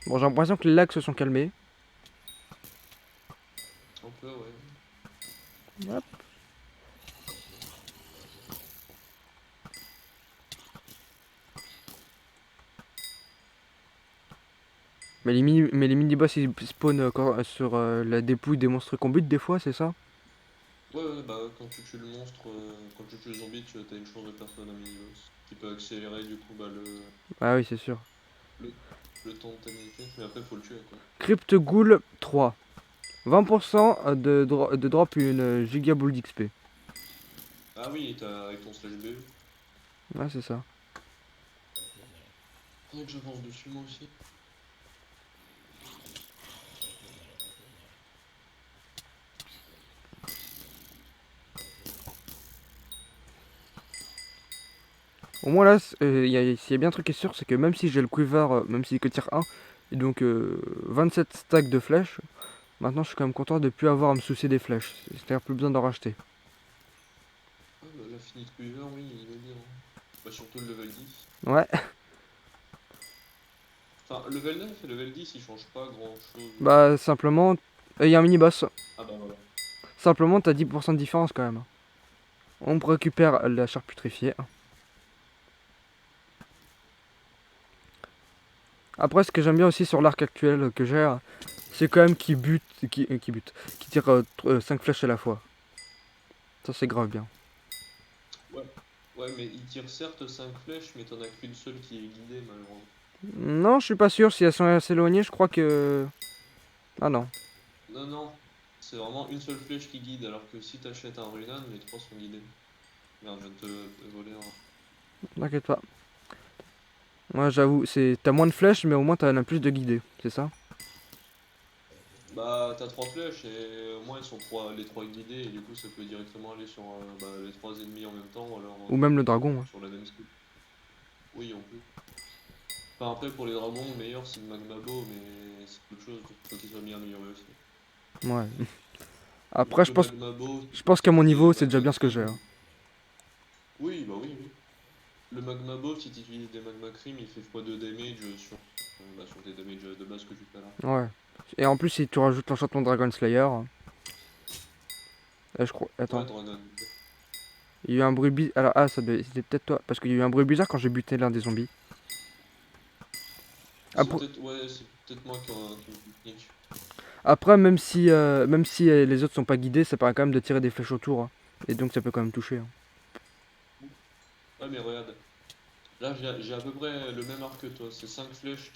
Bon j'ai l'impression que les lags se sont calmés. Un peu, ouais. Hop. Mais les mini-boss ils spawnent sur la dépouille des monstres qu'on bute des fois, c'est ça? Ouais, ouais, bah quand tu tues le monstre, quand tu tues le zombie, tu as une chance de faire un mini-boss. Qui peut accélérer du coup bah, Ah oui, c'est sûr. le, le temps de ta mini-quête, mais après faut le tuer quoi. Crypt Ghoul 3. 20% de drop une giga boule d'XP. Ah oui, et t'as avec ton slash BE. Ouais, c'est ça. Faudrait que j'avance dessus moi aussi. Au moins là, s'il y a bien un truc qui est sûr, c'est que même si j'ai le quiver, même s'il que tire 1, et donc 27 stacks de flèches, maintenant je suis quand même content de plus avoir à me soucier des flèches. C'est-à-dire plus besoin d'en racheter. Ah bah la Finite Quiver, oui, il est bien. Bah surtout le level 10. Ouais, Enfin, level 9 et level 10, ils changent pas grand chose. bah simplement, il y a un mini-boss. Ah bah voilà. Simplement, t'as 10% de différence quand même. On récupère la chair putrifiée. Après, ce que j'aime bien aussi sur l'arc actuel que j'ai, c'est quand même qui tire 5 flèches à la fois. Ça, c'est grave bien. Ouais. Ouais, mais il tire certes 5 flèches, mais t'en as qu'une seule qui est guidée malheureusement. Non, je suis pas sûr si elles sont assez éloignées, je crois que... Ah non, Non, non, c'est vraiment une seule flèche qui guide, alors que si t'achètes un Runan, les trois sont guidés. Merde, je viens de te voler un. t'inquiète pas. Moi, j'avoue, t'as moins de flèches, mais au moins t'en as plus de guidées, c'est ça? Bah, t'as trois flèches et au moins elles sont les trois guidées, et du coup ça peut directement aller sur bah, les trois ennemis en même temps, ou alors Ou même le dragon, hein. sur la même skill. Oui, on peut. Enfin, après, pour les dragons, le meilleur c'est le magma bow, mais c'est autre chose, faut qu'il soit bien amélioré aussi. Ouais. Vu Après, que le magma bow, je pense qu'à mon utiliser niveau, le c'est déjà magma bien ce que j'ai, cream. hein. Oui, bah oui, oui. Le magma bow, si tu utilises des magma cream, il fait x2 damage sur tes damages de base que tu fais là. Ouais. Et en plus, si tu rajoutes l'enchantement Dragon Slayer, je crois... Ouais, Attends. Dragon. Il y a eu un bruit bizarre. Alors, ah, c'était peut-être toi. Parce qu'il y a eu un bruit bizarre quand j'ai buté l'un des zombies. C'est Après, peut-être ouais, c'est peut-être moi qui me pique. après même si les autres sont pas guidés, ça paraît quand même de tirer des flèches autour, hein. Et donc ça peut quand même toucher, hein. Ouais, mais regarde. Là, j'ai à peu près le même arc que toi. C'est 5 flèches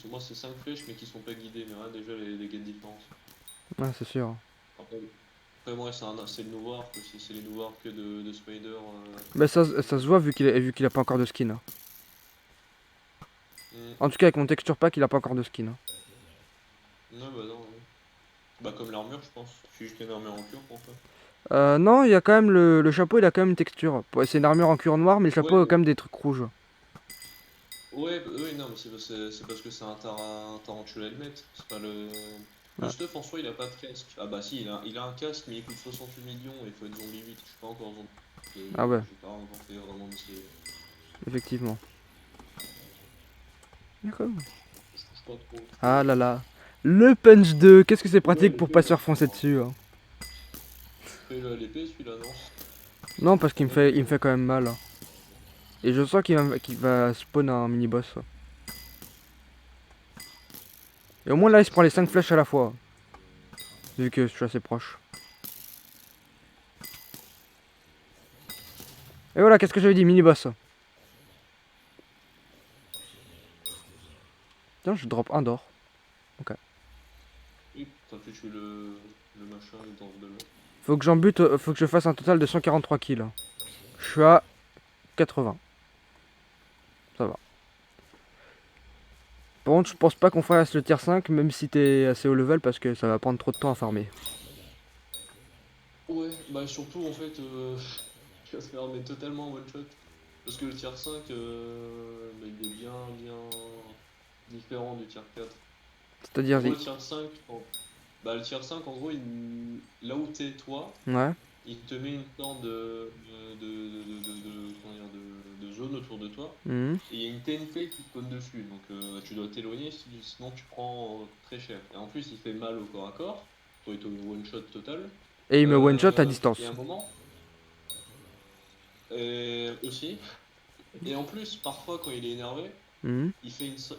moi, c'est 5 flèches, mais qui sont pas guidées. Mais regarde déjà les dégâts de différence. Ouais, c'est sûr. Après, après moi, c'est le nouveau arc aussi. C'est les nouveaux arcs de Spider. Mais ça se voit vu qu'il a pas encore de skin, hein. Hmm. En tout cas, avec mon texture pack, il a pas encore de skin, hein. Ouais, bah non, ouais. Bah, comme l'armure, je pense. Je suis juste une armure en cuir pour ça. Non, il y a quand même le chapeau, il a quand même une texture. Ouais, c'est une armure en cuir noir, mais le chapeau a Ouais, quand même des trucs rouges. ouais, oui, non, mais c'est parce que c'est un tarentula helmet. C'est pas le. Le Ouais. stuff en soi, il a pas de casque. Ah bah si, il a un casque, mais il coûte 68 millions et il faut être zombie 8. Je suis pas encore zombie. Ah ouais, J'ai pas encore fait vraiment d'essayer. effectivement. D'accord. Je touche pas trop, Ah trop. là là. Le punch 2, qu'est-ce que c'est Ouais, pratique pour pas l'épée se là. faire foncer dessus, hein. Fais-le à l'épée celui-là, non? Non, parce qu'il Ouais, il me fait quand même mal, hein. Et je sens qu'il va spawn un mini-boss. Et au moins là, il se prend les 5 flèches à la fois. Vu que je suis assez proche. Et voilà, qu'est-ce que j'avais dit, mini-boss. Tiens, je drop un d'or. Ok. oui, t'as pu tuer le machin dans de l'autre. Faut que je fasse un total de 143 kills. Je suis à 80. Ça va. Par contre, je pense pas qu'on fasse le tier 5, même si t'es assez haut level, parce que ça va prendre trop de temps à farmer. Ouais, bah surtout en fait, tu vas se faire mais totalement one shot. Parce que le tier 5, bah, il est bien différent du tier 4. En C'est-à-dire, gros, le tier 5, bah, le tier 5, en gros, là où t'es toi, ouais. il te met une sorte comment dire, de zone autour de toi. Mhm. Et il y a une TNT qui spawn dessus. Donc tu dois t'éloigner, sinon tu prends très cher. Et en plus, il fait mal au corps à corps. quand il te one-shot total. Et il me one-shot à Et distance. à un moment, et aussi, et en plus, parfois quand il est énervé, Mhm. il fait il se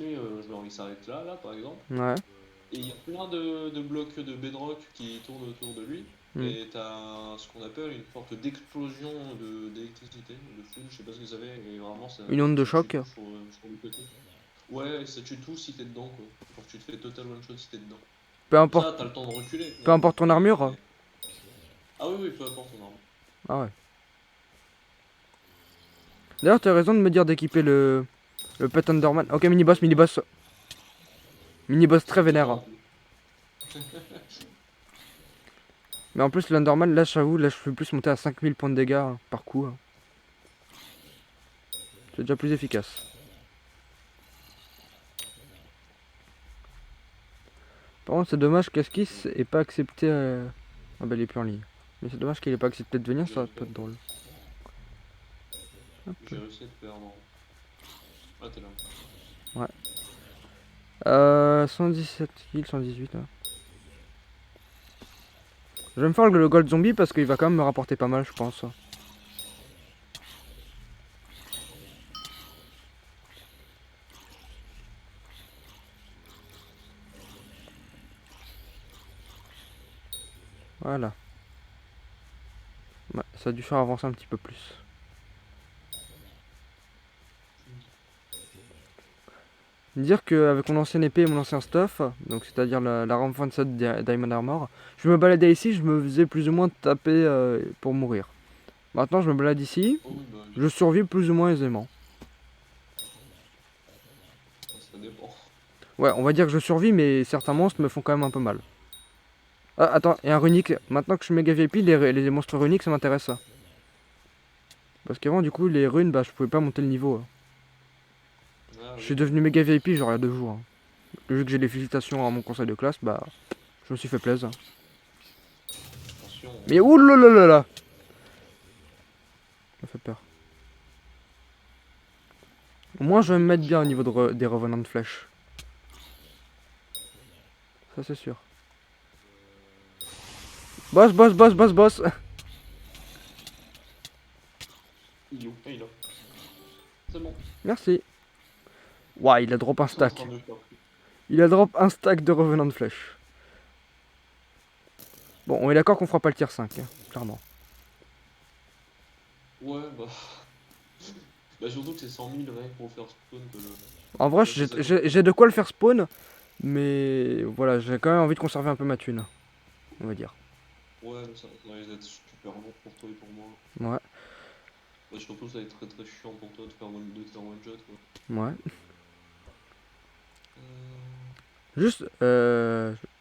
met, genre il s'arrête là, par exemple, Ouais. et il y a plein de blocs de bedrock qui tournent autour de lui, Mhm. et t'as ce qu'on appelle une sorte d'explosion d'électricité, de foudre, je sais pas ce que ça fait, et vraiment Une onde de ça tue choc. tout sur le côté. Ouais, ça tue tout si t'es dedans, quoi. Genre tu te fais total one shot si t'es dedans. Peu importe, Ça, t'as le temps de reculer, peu importe ton armure. mais... Ah oui, oui, peu importe ton arme. Ah ouais. D'ailleurs, tu as raison de me dire d'équiper le Pet Underman. Ok, mini-boss, mini-boss. Mini-boss très C'est vénère. pas plus. Mais en plus, l'Underman, là, j'avoue, là, je peux plus monter à 5000 points de dégâts par coup. C'est déjà plus efficace. Par contre, c'est dommage qu'Askis ait pas accepté. Ah bah, il est plus en ligne. Mais c'est dommage qu'il ait pas accepté de venir, ça peut être drôle. Hop. J'ai réussi à te faire, non. Ah, t'es là. Ouais. 117 kills, 118 là. Je vais me faire le gold zombie parce qu'il va quand même me rapporter pas mal, je pense. Voilà. Ouais, ça a dû faire avancer un petit peu plus. Dire qu'avec mon ancienne épée et mon ancien stuff, donc c'est-à-dire la Ramphon Set Diamond Armor, je me baladais ici, je me faisais plus ou moins taper pour mourir. Maintenant, je me balade ici, Oh oui, bah oui. je survis plus ou moins aisément. Ça dépend. Ouais, on va dire que je survis, mais certains monstres me font quand même un peu mal. Ah, attends, et un runique. Maintenant que je suis méga VIP, les monstres runiques, ça m'intéresse ça. Parce qu'avant, du coup, les runes, bah, je pouvais pas monter le niveau. Ah Je oui. suis devenu méga VIP genre il y a 2 jours. Vu que j'ai les félicitations à mon conseil de classe, bah, je me suis fait plaisir. Attention. Mais oulalalala, ça fait peur. Au moins, je vais me mettre bien au niveau des revenants de flèches. Ça, c'est sûr. Boss, boss, boss, boss, boss. Il est où? Ah, il est là. C'est bon. Merci. Ouah, il a drop un C'est en train stack. de faire. Il a drop un stack de revenants de flèches. Bon, on est d'accord qu'on fera pas le tier 5, hein, clairement. Ouais, bah. Bah, surtout que c'est 100 000 rien que pour faire spawn que le. En vrai, Là, c'est ça qui est cool. j'ai de quoi le faire spawn, mais voilà, j'ai quand même envie de conserver un peu ma thune, on va dire. Ouais, mais ça va être super long pour toi et pour moi. Ouais, Bah, surtout, ça va être très très chiant pour toi de faire de te faire one shot, quoi. ouais. Euh, Juste,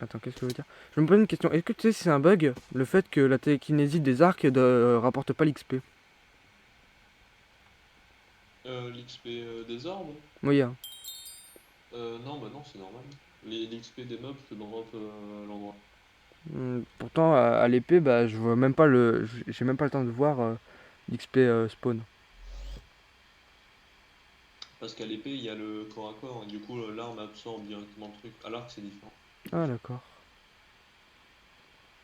attends, qu'est-ce que je veux dire? Je me pose une question. Est-ce que tu sais si c'est un bug, le fait que la télékinésie des arcs ne rapporte pas l'XP? L'XP des arbres? Oui, hein. Non, bah non, c'est normal. L'XP des mobs te drop à l'endroit. Pourtant, à l'épée, bah, je vois même pas j'ai même pas le temps de voir l'XP spawn. Parce qu'à l'épée, il y a le corps à corps, et du coup, l'arme absorbe directement le truc. À l'arc, c'est différent. Ah, d'accord.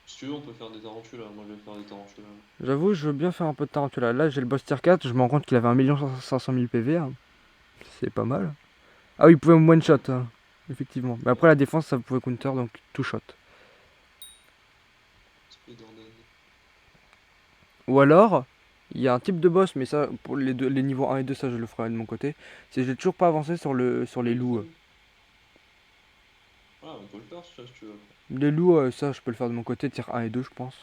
Si tu veux, on peut faire des tarentulas. Moi, je vais faire des tarentulas. J'avoue, je veux bien faire un peu de tarantula. Là, j'ai le boss tier 4, je me rends compte qu'il avait 1 500 000 PV, hein. C'est pas mal. Ah oui, il pouvait me one shot, hein, effectivement. Mais après, la défense, ça pouvait counter, donc tout shot. Spider-Man. Ou alors, il y a un type de boss, mais ça, pour les niveaux 1 et 2, ça je le ferai de mon côté. C'est que j'ai toujours pas avancé sur les loups. Ah, on peut le faire si tu veux. Les loups, ça je peux le faire de mon côté, tier 1 et 2, je pense.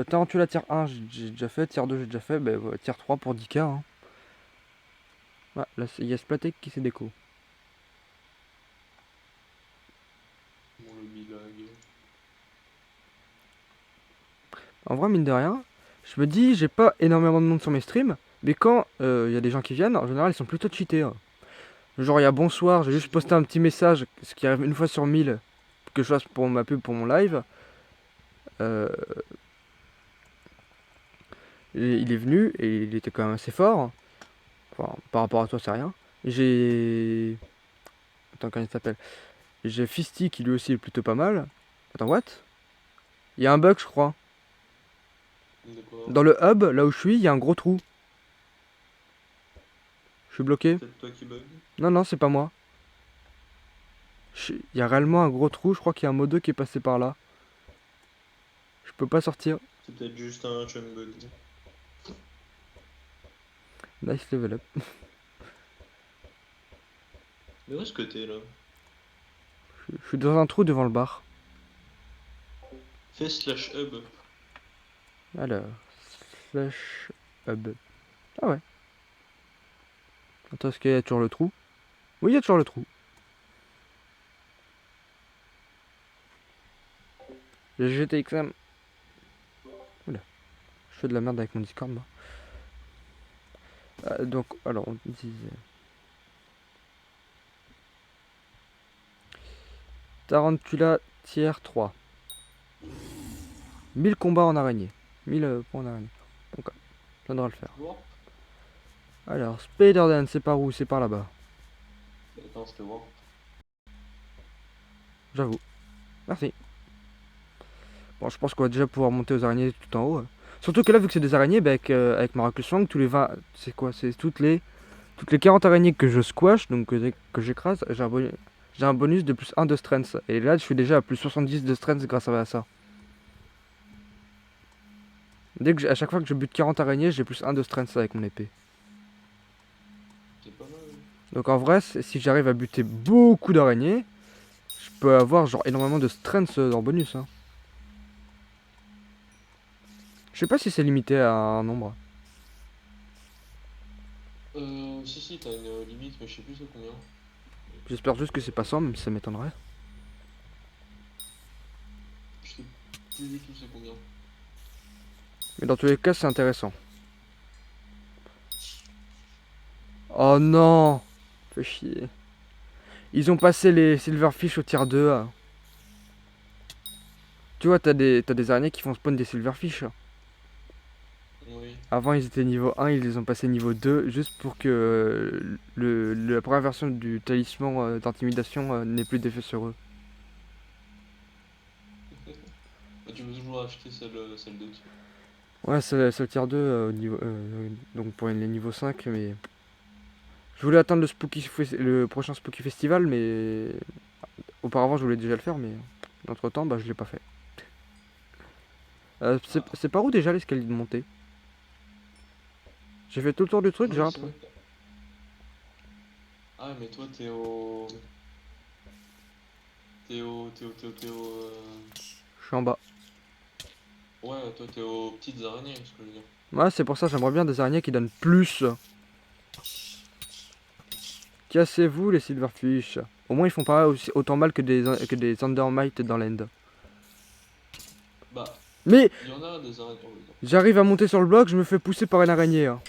Tarantula tier 1, j'ai déjà fait, tier 2, j'ai déjà fait, bah, ouais, tier 3 pour 10k. Hein. Ouais, là, il y a Splatek qui s'est déco. Mon lobby lag. En vrai, mine de rien, je me dis, j'ai pas énormément de monde sur mes streams, mais quand il y a des gens qui viennent, en général, ils sont plutôt cheatés. Hein. Genre, il y a bonsoir, j'ai juste posté un petit message, ce qui arrive une fois sur 1000, que je fasse pour ma pub pour mon live. Euh, il est venu et il était quand même assez fort. Enfin, par rapport à toi, c'est rien. J'ai. Attends, comment il s'appelle? J'ai Fisty qui lui aussi est plutôt pas mal. Attends, what? Il y a un bug, je crois. De quoi? Dans le hub, là où je suis, il y a un gros trou. Je suis bloqué. Peut-être toi qui bug. Non, non, c'est pas moi. Il y a réellement un gros trou. Je crois qu'il y a un modo qui est passé par là. Je peux pas sortir. C'est peut-être juste un chunk bug. Nice level up. Mais où est-ce que t'es là? Je suis dans un trou devant le bar. Fais slash hub. Alors, slash hub. Ah ouais. Attends, est-ce qu'il y a toujours le trou? Oui, il y a toujours le trou. J'ai GTXM. Oula. Je fais de la merde avec mon Discord, moi. Donc, alors, on disait... Tarantula tiers 3. 1000 combats en araignée. 1000 points en araignée. Donc, ça devrait le faire. Warp? Alors, Spider-Dan, c'est par où? C'est par là-bas. Attends, c'était Warp. J'avoue. Merci. Bon, je pense qu'on va déjà pouvoir monter aux araignées tout en haut. Surtout que là, vu que c'est des araignées, bah, avec Miraculous Fang, tous les 20... C'est quoi? C'est toutes les 40 araignées que je squash, donc que j'écrase, j'ai un bonus de plus 1 de strength. Et là, je suis déjà à plus 70 de strength grâce à ça. À chaque fois que je bute 40 araignées, j'ai plus 1 de strength avec mon épée. C'est pas mal. Donc en vrai, si j'arrive à buter beaucoup d'araignées, je peux avoir genre énormément de strength en bonus. Hein. Je sais pas si c'est limité à un nombre. Si, t'as une limite, mais je sais plus c'est combien. J'espère juste que c'est pas 100, même si ça m'étonnerait. Je sais plus du tout c'est combien. Mais dans tous les cas, c'est intéressant. Oh non! Fais chier. Ils ont passé les Silverfish au tier 2. Ah. Tu vois, t'as des araignées qui font spawn des Silverfish. Oui. Avant, ils étaient niveau 1, ils les ont passés niveau 2, juste pour que la première version du talisman d'intimidation n'ait plus d'effet sur eux. Bah, tu peux toujours acheter celle de dessus. Ouais, c'est le tier 2 donc pour les niveaux 5, mais... Je voulais attendre le prochain Spooky Festival, mais... Auparavant, je voulais déjà le faire, mais... Entre temps, bah, je l'ai pas fait. C'est par où déjà l'escalier de montée? J'ai fait tout le tour du truc, Oui, j'ai un c'est truc. vrai. Ah, mais toi, t'es au. Je suis en bas. Ouais, toi, t'es aux petites araignées, ce que je veux dire. Ouais, c'est pour ça, j'aimerais bien des araignées qui donnent plus. Cassez-vous les Silverfish. Au moins, ils font pas autant mal que des Undermite dans l'end. Bah, Mais il y en a des araignées. Oh, non. j'arrive à monter sur le bloc, je me fais pousser par une araignée. Hein.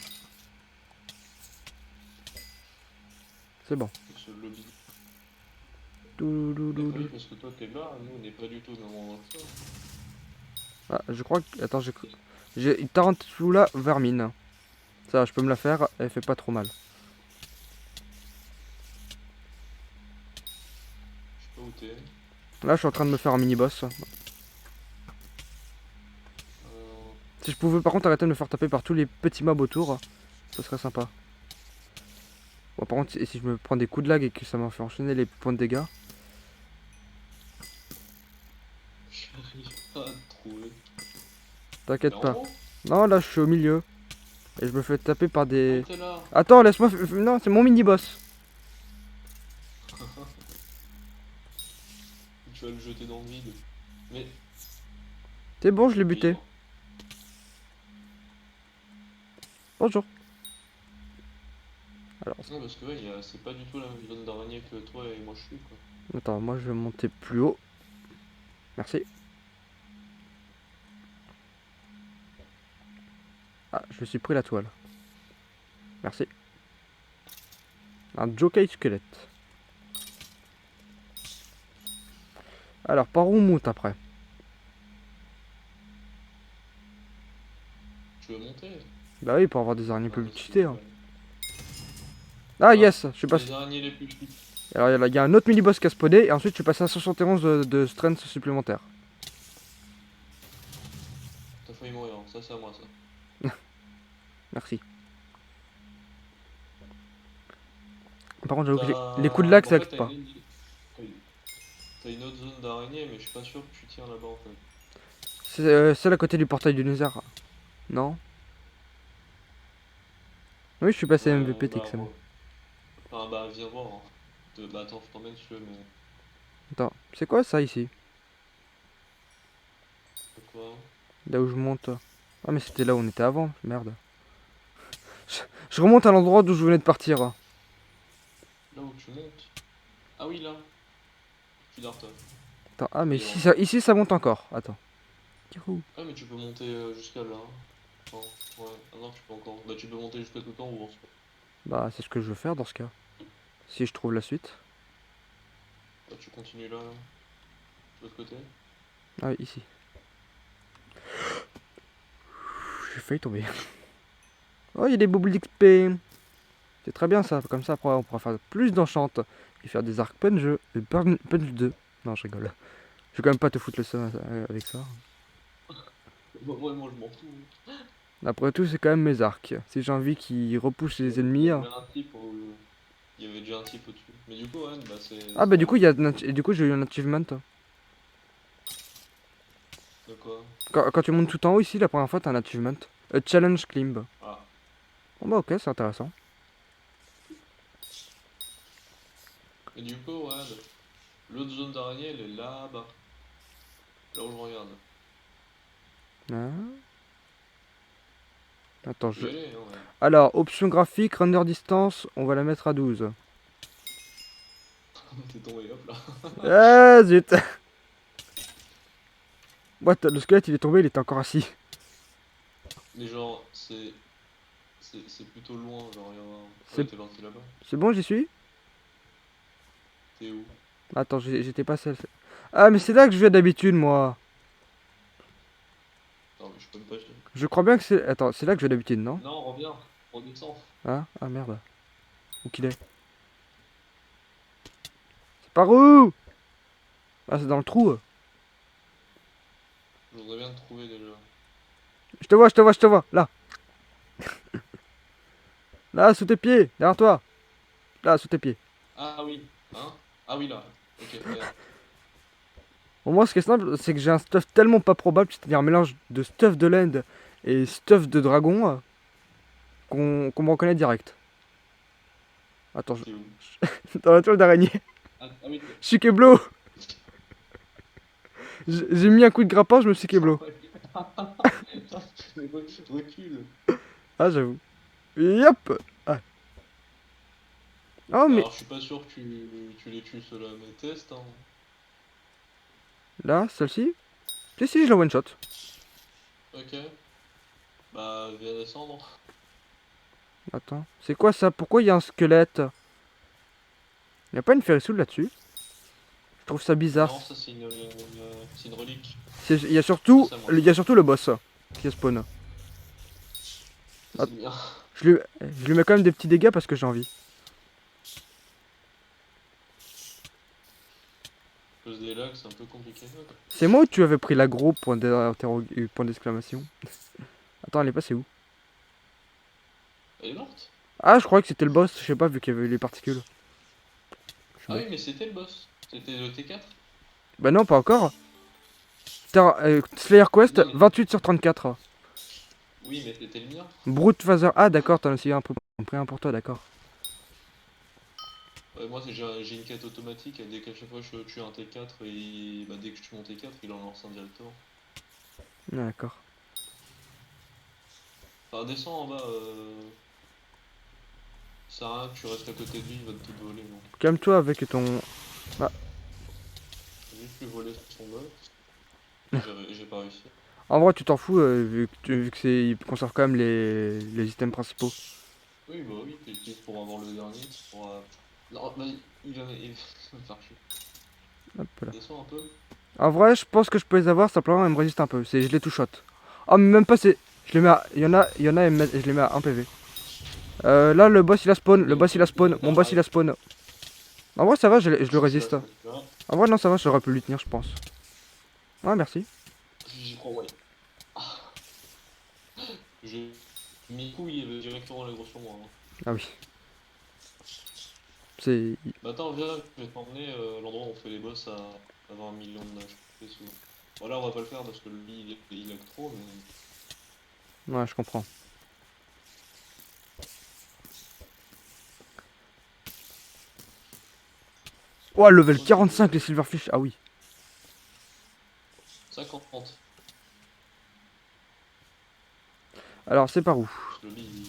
C'est bon. Ce lobby. Douloulou. Oui, parce que toi, t'es bas, nous, on n'est pas du tout dans mon ça. Ah, je crois que... Attends, j'ai une Tarantula vermine. Ça, je peux me la faire, elle fait pas trop mal. Je sais pas où t'es. Là, je suis en train de me faire un mini-boss. Si je pouvais par contre arrêter de me faire taper par tous les petits mobs autour, ça serait sympa. Bon, par contre, si je me prends des coups de lag et que ça m'a fait enchaîner les points de dégâts... J'arrive pas à te trouver. T'inquiète pas. En haut? Non, là, je suis au milieu. Et je me fais taper par des... Ah, t'es là. Attends, laisse-moi... Non, c'est mon mini-boss. Tu vas le jeter dans le vide. Mais. C'est bon, je l'ai buté. Bonjour. Alors, Non, parce que ouais, c'est pas du tout la même zone d'araignée que toi et moi je suis quoi. attends, moi je vais monter plus haut. Merci. Ah, je me suis pris la toile. Merci. Un Jockey squelette. Alors, par où on monte après? Tu veux monter? Bah oui, pour avoir des araignées Ah, plus parce que cheatées. tu Hein. vas- Ah yes, je sais pas Les araignées les plus petites. Alors il y a un autre mini-boss qui a spawné et ensuite je suis passé à 71 de strength supplémentaire. T'as failli mourir, hein. Ça c'est à moi ça. Merci. Par contre j'avoue que les coups de lag En ça fait, acte pas. T'as une autre zone d'araignée, mais je suis pas sûr que tu tiens là-bas en fait. C'est celle à côté du portail du Nether. Non? Oui je suis passé Ouais, MVP bah, TXM. enfin, bah viens voir, hein. Bah attends, je t'emmène si tu veux, mais... Attends, c'est quoi ça ici? Quoi? Là où je monte. Ah mais c'était là où on était avant, merde. Je remonte à l'endroit d'où je venais de partir. Là où tu montes? Ah oui, là. Je suis d'Arton. Attends, ah mais Et ici ça monte encore. Attends. Kirou. Ah mais tu peux monter jusqu'à là. Non, ouais. Ah non, tu peux encore. Bah tu peux monter jusqu'à tout en haut en soi. Bah c'est ce que je veux faire dans ce cas. Si je trouve la suite. Bah tu continues là, de l'autre côté. Ah oui, ici. J'ai failli tomber. Oh, il y a des boubles d'XP. C'est très bien ça. Comme ça, après, on pourra faire plus d'enchantes. Et faire des arcs punch, punch 2. Non, je rigole. Je vais quand même pas te foutre le seum avec ça. Moi je m'en fous. Après tout, c'est quand même mes arcs. Si j'ai envie qu'ils repoussent les ennemis. Il y avait un type il y avait déjà un type au-dessus. Mais du coup, ouais, bah c'est... Ah bah du coup, du coup j'ai eu un achievement. De quoi? Quand tu montes tout en haut ici, la première fois, t'as un achievement. A challenge climb. Ah. Bon bah ok, c'est intéressant. Et du coup, ouais, bah, l'autre zone d'araignée, elle est là-bas. Là où je regarde. Ah. Attends, Tu peux y aller, hein, ouais. Alors, option graphique, render distance, on va la mettre à 12. T'es tombé, hop là. Ah zut. What, le squelette il est tombé, il était encore assis. Mais genre, c'est plutôt loin, genre, il y a un... C'est Ouais, t'es parti là-bas. c'est bon, j'y suis? T'es où? Attends, j'étais pas seul. Ah mais c'est là que je vais d'habitude moi. Non, mais je peux pas... Je crois bien que c'est... Attends, c'est là que je vais d'habitude, non? Non, reviens, redescends. Ah, ah merde. Où qu'il est? C'est par où? Ah c'est dans le trou. Je voudrais bien te trouver déjà. Je te vois, je te vois, je te vois. Là. Là, sous tes pieds, derrière toi. Là, sous tes pieds. Ah oui, hein? Ah oui, là. Ok, regarde. Au moins, ce qui est simple, c'est que j'ai un stuff tellement pas probable, c'est-à-dire un mélange de stuff de land et stuff de dragon, qu'on me reconnaît direct. Attends, T'es où? dans la toile d'araignée. Ah oui, Je suis Keblo. J'ai mis un coup de grappin, je me suis Keblo. Mais recule. Ah, j'avoue. Yop. Ah. Oh, mais Alors, je suis pas sûr que tu les tues ceux-là, mais teste, hein. là, celle-ci. Si, je la one shot. Ok. Bah, viens descendre. Attends, c'est quoi ça? Pourquoi il y a un squelette? Il n'y a pas une ferrissoule là-dessus? Je trouve ça bizarre. Non, ça c'est une relique. Il y a surtout, Ça, c'est à moi. il y a surtout le boss qui spawn. Ça, c'est bien. Je lui mets quand même des petits dégâts parce que j'ai envie. Cause des lags, c'est un peu compliqué. C'est moi ou tu avais pris l'aggro point d'exclamation? Attends, elle est passée où? Elle est morte? Ah, je croyais que c'était le boss, je sais pas, vu qu'il y avait les particules. Je suis Ah bête. oui, mais c'était le boss. C'était le T4? Bah non, pas encore. Slayer Quest, Non, mais... 28 sur 34. Oui, mais c'était le mien. Brute Phaser. Ah, d'accord, t'en as essayé un peu. Pris un pour toi, d'accord. Ouais, moi, j'ai une quête automatique. Et dès qu'à chaque fois je tue un T4, et bah, dès que je tue mon T4, il en lance un directement. Ah, d'accord. Enfin, descends en bas. Ça sert à rien que tu restes à côté de lui, il va te tout voler. Non. Calme-toi avec ton... Ah. J'ai juste pu voler son bol. J'ai pas réussi. En vrai, tu t'en fous, vu que c'est... Il conserve quand même les items principaux. Oui, bah oui, tu l'utilises pour avoir le dernier. Pour, Non, vas-y, il va me faire chier. Hop là. Descends un peu. En vrai, je pense que je peux les avoir, simplement, elle me résiste un peu. Je les two shot. Oh, mais même pas, c'est... Je les mets à... Il y en a, je les mets à 1 PV. Là, le boss, il a spawn. Le boss, il a spawn. Mon boss, il a spawn. En vrai, ça va, je le Ça, résiste. je récupère. En vrai, non, ça va, j'aurais pu lui tenir, je pense. Ouais, merci. J'y crois, ouais. Je... Miku, il avait directement la grosse sur moi, hein. Ah oui. C'est. Bah attends, viens, je vais t'emmener l'endroit où on fait les boss à 20 millions de HP souvent. Voilà, on va pas le faire parce que lui, il a que trop, mais... Ouais, je comprends. Oh, level Ok, 45, les Silverfish. Ah oui. 50. Alors, c'est par où? Parce que lui, il...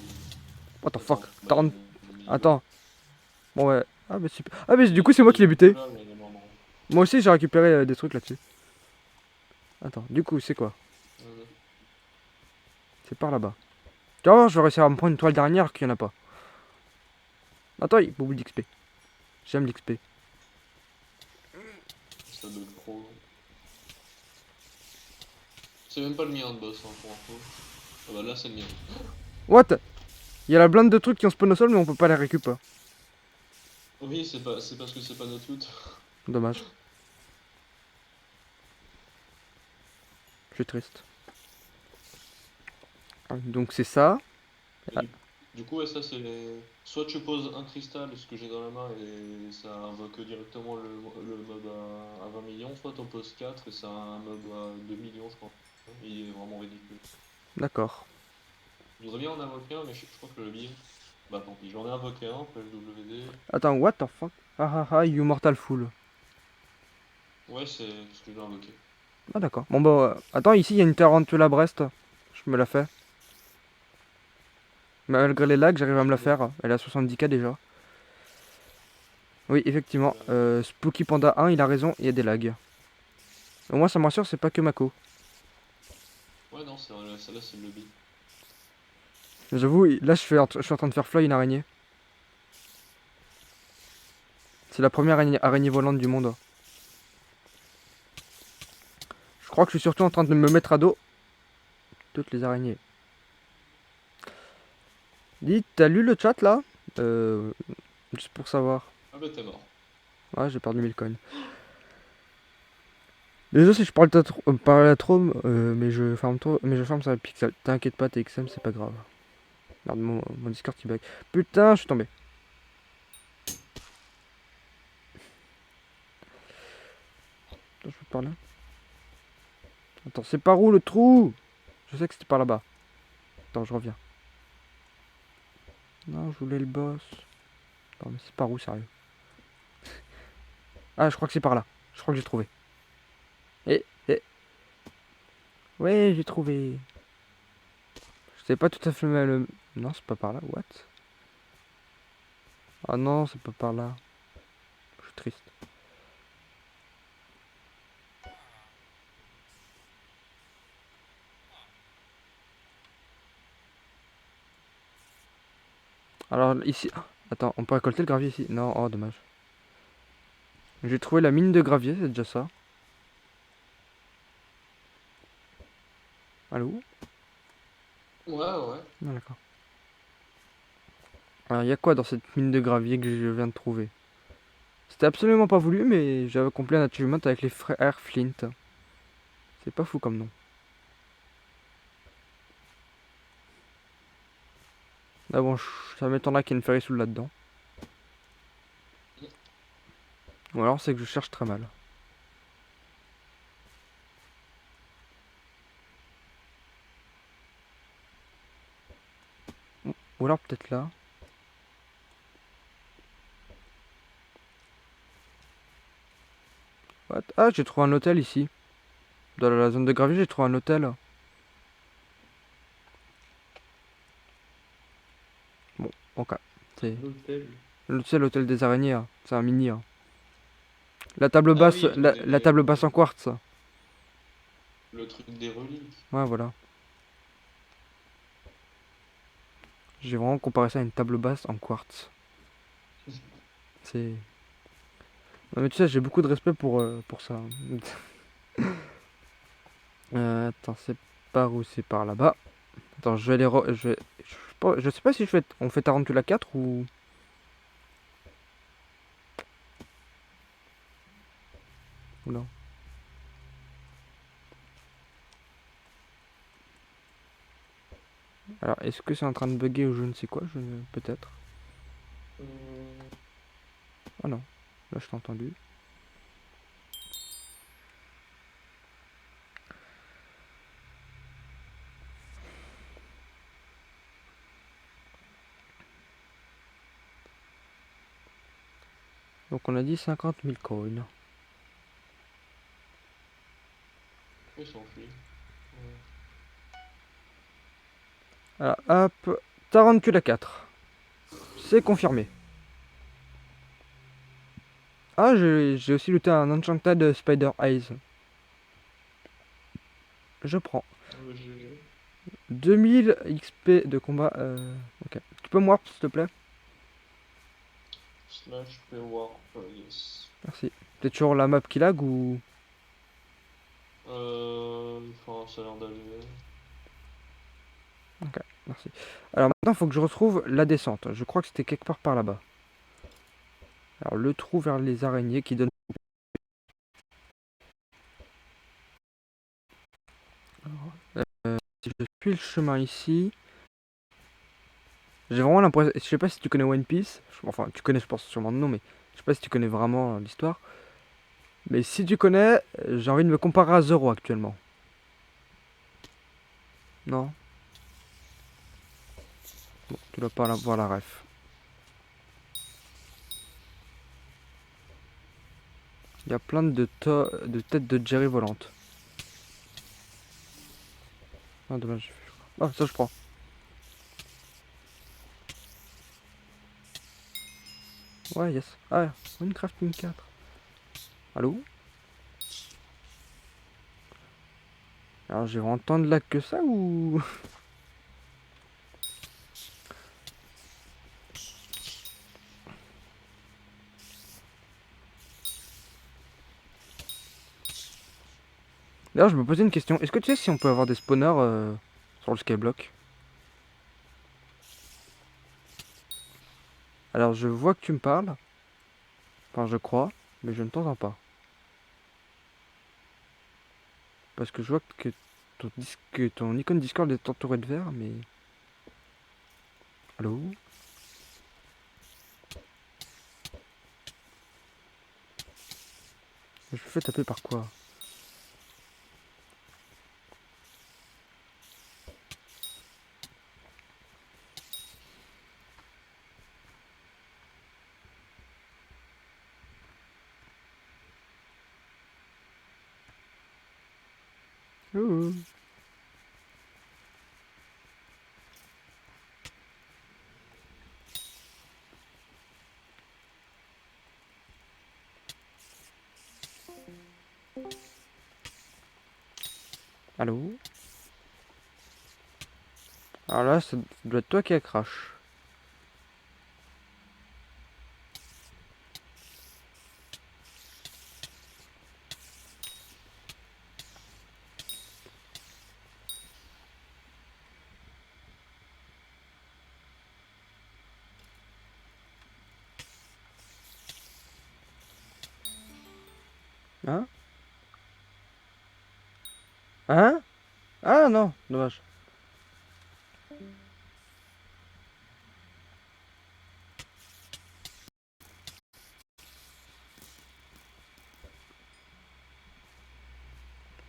What the fuck? Attends, bah il y a 40. mon mini-boss. Attends. Bon, ouais. Ah, mais super. Ah, mais du coup, c'est moi Il qui l'ai est plus buté. là, mais il est mort. Moi aussi, j'ai récupéré des trucs là-dessus. Attends, du coup, c'est quoi? Euh, C'est par là-bas. Tu vas voir, je vais réussir à me prendre une toile d'araignée alors qu'il n'y en a pas. Attends, il beaucoup d'XP. J'aime l'XP. Ça bug trop. C'est même pas le mien de boss, hein, pour info. Ah bah là, c'est le mien. What? Il y a la blinde de trucs qui ont spawn au sol, mais on peut pas les récupérer. Oui, c'est parce que c'est pas notre loot. Dommage. Je suis triste. Ah, donc c'est ça. Mais Ah, du coup, ouais, ça c'est les... Soit tu poses un cristal, ce que j'ai dans la main, et ça invoque directement le mob à 20 millions, soit t'en poses 4 et ça a un mob à 2 millions, je crois. Il est vraiment ridicule. d'accord. Je voudrais bien en invoquer un, mais je crois que le billet... Bah tant pis, j'en ai invoqué un, PLWD. Attends, what the fuck? Ah ah ah, you mortal fool. Ouais, c'est ce que j'ai invoqué. Ah d'accord. Bon bah, attends, ici il y a une tarentule à Brest. Je me la fais. Malgré les lags, j'arrive à me la faire. Elle est à 70k déjà. Oui, effectivement. Spooky Panda 1, il a raison, il y a des lags. Au moins, ça me rassure, c'est pas que Mako. Ouais, non, c'est vrai, celle-là c'est le lobby. J'avoue, là, je suis en train de faire fly une araignée. C'est la première araignée volante du monde. Je crois que je suis surtout en train de me mettre à dos toutes les araignées. Dis, t'as lu le chat là? Juste pour savoir. Ah bah t'es mort. Ouais, j'ai perdu 1000 coins. Désolé si je parle trop, mais je ferme ça avec Pixel. T'inquiète pas, TXM, c'est pas grave. Merde, mon Discord qui bug. Putain, je suis tombé. Attends, je peux par là. Attends, c'est par où le trou? Je sais que c'était par là-bas. Attends, je reviens. Non, je voulais le boss. Non, mais c'est par où, sérieux? Ah, je crois que c'est par là. Je crois que j'ai trouvé. Eh. Ouais, j'ai trouvé. Je sais pas tout à fait le... Non, c'est pas par là. What? Ah non, c'est pas par là. Je suis triste. Alors, ici... Ah, attends, on peut récolter le gravier ici? Non, oh, dommage. J'ai trouvé la mine de gravier, c'est déjà ça. Allô? Ouais, ouais. Ah, d'accord. Alors, il y a quoi dans cette mine de gravier que je viens de trouver? C'était absolument pas voulu, mais j'avais accompli un achievement avec les frères Flint. C'est pas fou comme nom. Ah bon, ça m'étonnerait qu'il y ait une ferry soul là-dedans. Ou alors c'est que je cherche très mal. Ou alors peut-être là. What? Ah, j'ai trouvé un hôtel ici. Dans la zone de gravier, j'ai trouvé un hôtel. Bon, ok. C'est L'hôtel. l'hôtel des araignées, hein. C'est un mini, hein. La table Ah basse, oui, la table basse en quartz. le truc des reliques. Ouais, voilà. J'ai vraiment comparé ça à une table basse en quartz. C'est... Non mais tu sais, j'ai beaucoup de respect pour ça. Attends, c'est par où? C'est par là-bas. Attends, je vais aller... je sais pas si on fait Tarantula 4 ou... Oula. Alors, est-ce que c'est en train de bugger ou je ne sais quoi? Peut-être. Ah non, là je t'ai entendu. Donc on a dit 50 000 coins. Il s'enfuit. Ouais. Alors hop, Tarantula à 4. C'est confirmé. Ah, j'ai aussi looté un Enchanted Spider Eyes. Je prends. GG. 2000 XP de combat. Ok. Tu peux me warp s'il te plaît? Slash P warp, yes. Merci. T'es toujours la map qui lag ou... Enfin, ça a l'air d'aller. Ok, merci. Alors maintenant, il faut que je retrouve la descente. Je crois que c'était quelque part par là-bas. Alors le trou vers les araignées qui donne... Si je suis le chemin ici... J'ai vraiment l'impression... Je sais pas si tu connais One Piece. Enfin, tu connais, je pense sûrement de nom, mais... Je sais pas si tu connais vraiment l'histoire. Mais si tu connais, j'ai envie de me comparer à Zoro actuellement. Non? Bon, tu dois pas voir la ref. Il y a plein de têtes de Jerry volantes. Ah, dommage. Ah, ça je prends. Ouais, yes. Ah, Minecraft Wing 4. Allô? Alors j'ai vraiment tant de lag que ça ou... D'ailleurs, je me posais une question. Est-ce que tu sais si on peut avoir des spawners sur le skyblock? Alors je vois que tu me parles. Enfin, je crois. Mais je ne t'entends pas. Parce que je vois que ton icône Discord est entouré de vert, mais... Allô? Je me fais taper par quoi? Ouh. Allô? Alors là, ça doit être toi qui a crash. Hein? Hein? Ah non, dommage.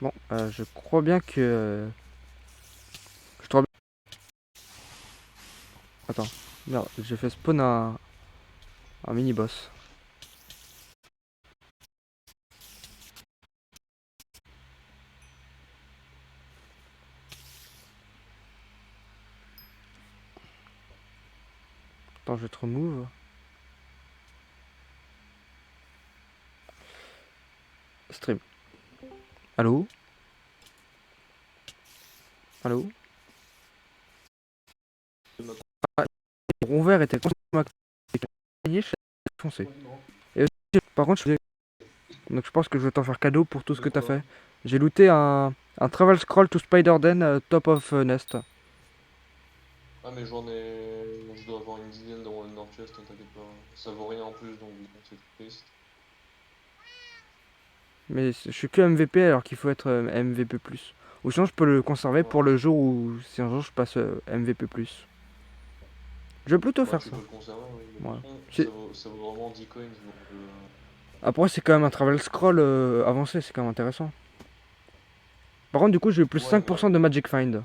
Bon, je crois bien que... je te Attends, merde, j'ai fait spawn un mini-boss. Attends, je vais te remove. Stream. Allô? Allô? Ah, le rond vert était constamment activé, je foncé. Ouais, non. Et aussi, par contre, donc je pense que je vais t'en faire cadeau pour tout ce De que t'as quoi? fait. J'ai looté un Travel Scroll to Spider-Den Top of Nest. Ah, mais j'en ai. Je dois avoir une dizaine dans le Nord Chest, hein, t'inquiète pas. Ça vaut rien en plus, donc bon, c'est triste. Mais je suis que MVP alors qu'il faut être MVP+. Ou sinon je peux le conserver Ouais, pour le jour où si un jour je passe MVP+. Je vais plutôt ouais, faire tu ça. peux le conserver, oui. Mais Ouais. par contre, C'est- ça vaut vraiment 10 coins. Donc, Après c'est quand même un travel scroll avancé, c'est quand même intéressant. Par contre du coup j'ai eu plus ouais, 5% de mais Magic Find.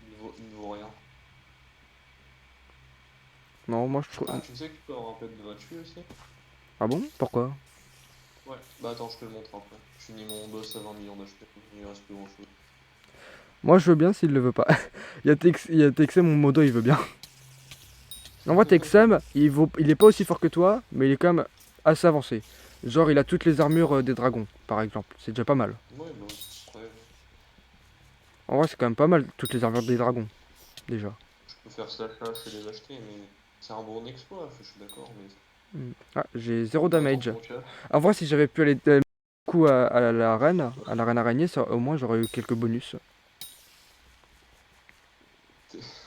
il ne vaut rien. Non, moi je trouve... Ah, tu sais que tu peux avoir un pet gratuit aussi? Ah bon? Pourquoi? Ouais. Bah attends, je te le montre après. Je finis mon boss à 20 millions d'HP. Il reste plus grand chose. Moi je veux bien s'il le veut pas. Il y a TXM, mon modo il veut bien. En vrai TXM, il est pas aussi fort que toi, mais il est quand même assez avancé. Genre il a toutes les armures des dragons, par exemple. C'est déjà pas mal. Ouais, bah après, En vrai c'est quand même pas mal, toutes les armures des dragons, déjà. je peux faire slash et les acheter, mais c'est un bon exploit, je suis d'accord, mais Ah, j'ai faut zéro pas attendre damage. ton cash. En vrai si j'avais pu aller coup à la reine araignée, au moins j'aurais eu quelques bonus.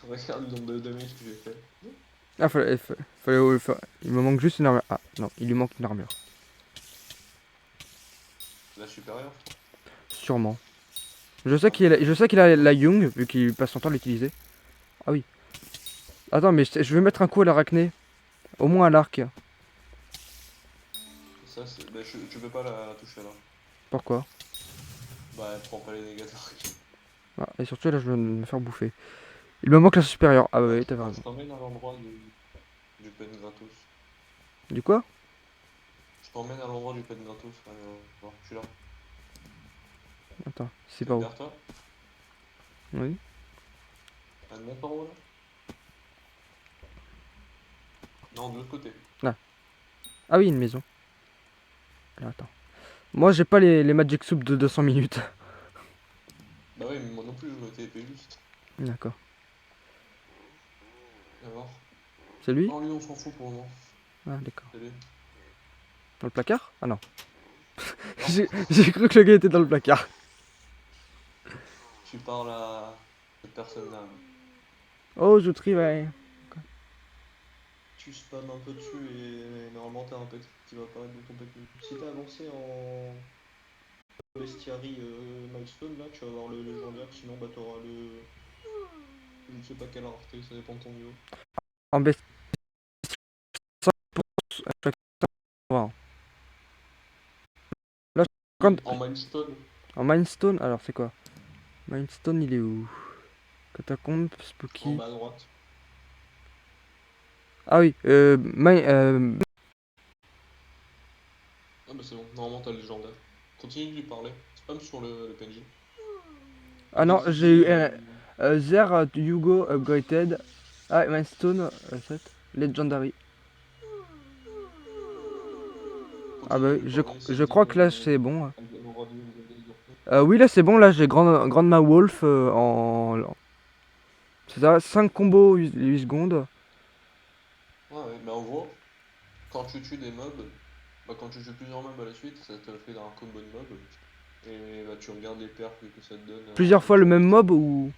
Regarde le nombre de damage que j'ai fait. Ah, il me manque juste une armure. Ah, non, il lui manque une armure. La supérieure, je crois. Sûrement. Ah, Je sais qu'il a la Young, vu qu'il passe son temps à l'utiliser. Ah oui. Attends, mais je vais mettre un coup à l'arachné. Au moins à l'arc. ça, c'est. Bah, tu peux pas la toucher là. Pourquoi? Bah, elle prend pas les dégâts d'arc. Ah, et surtout là, je vais me faire bouffer. Il me manque la supérieure. Ah bah Bah, oui, t'avais je raison. t'emmène à l'endroit du pen gratos. Du quoi? Je t'emmène à l'endroit du pen gratos. Voir, je suis là. Attends, c'est C'est par où? derrière toi. Oui. Elle monte en haut là. Non, de l'autre côté. Ah. Ah oui, une maison. Alors, attends. Moi, j'ai pas les Magic Soup de 200 minutes. Bah, ouais, mais moi non plus, je m'étais épais juste. D'accord. Viens voir. C'est lui? Non, lui, on s'en fout pour le moment. Ah, d'accord. C'est lui. Dans le placard? Ah non. Non, J'ai cru que le gars était dans le placard. tu parles à cette personne-là. Oh, je trie, ouais. Tu spams un peu dessus et normalement t'as un pet qui va apparaître dans ton pet. Si t'as avancé en bestiary milestone, là tu vas avoir le légendaire, sinon bah t'auras le. Je ne sais pas quelle rareté, ça dépend de ton niveau. En best. À chaque fois. Là, quand... En milestone, En Mindstone, alors c'est quoi? Mindstone, il est où? Catacombe, en Spooky. bas à droite. Ah oui, Ah bah c'est bon, normalement t'as le légendaire. Continue de lui parler. Spam sur le PNJ. Ah non, Dès qu'il j'ai eu dit. There, Hugo, Upgraded. Ah, Mindstone, 7. Legendary. Ah bah Continue de oui, lui parler, s'il je dit. crois que là c'est bon. Elle aura dit une usurpée. Oui, là c'est bon, là j'ai Grandma Wolf C'est ça, 5 combos 8 secondes. Ouais, mais en gros, quand tu tues des mobs, bah quand tu tues plusieurs mobs à la suite, ça te fait un combo de mobs. Et bah tu regardes les perfs que ça te donne Plusieurs fois le sur même Bestiary. mob ou...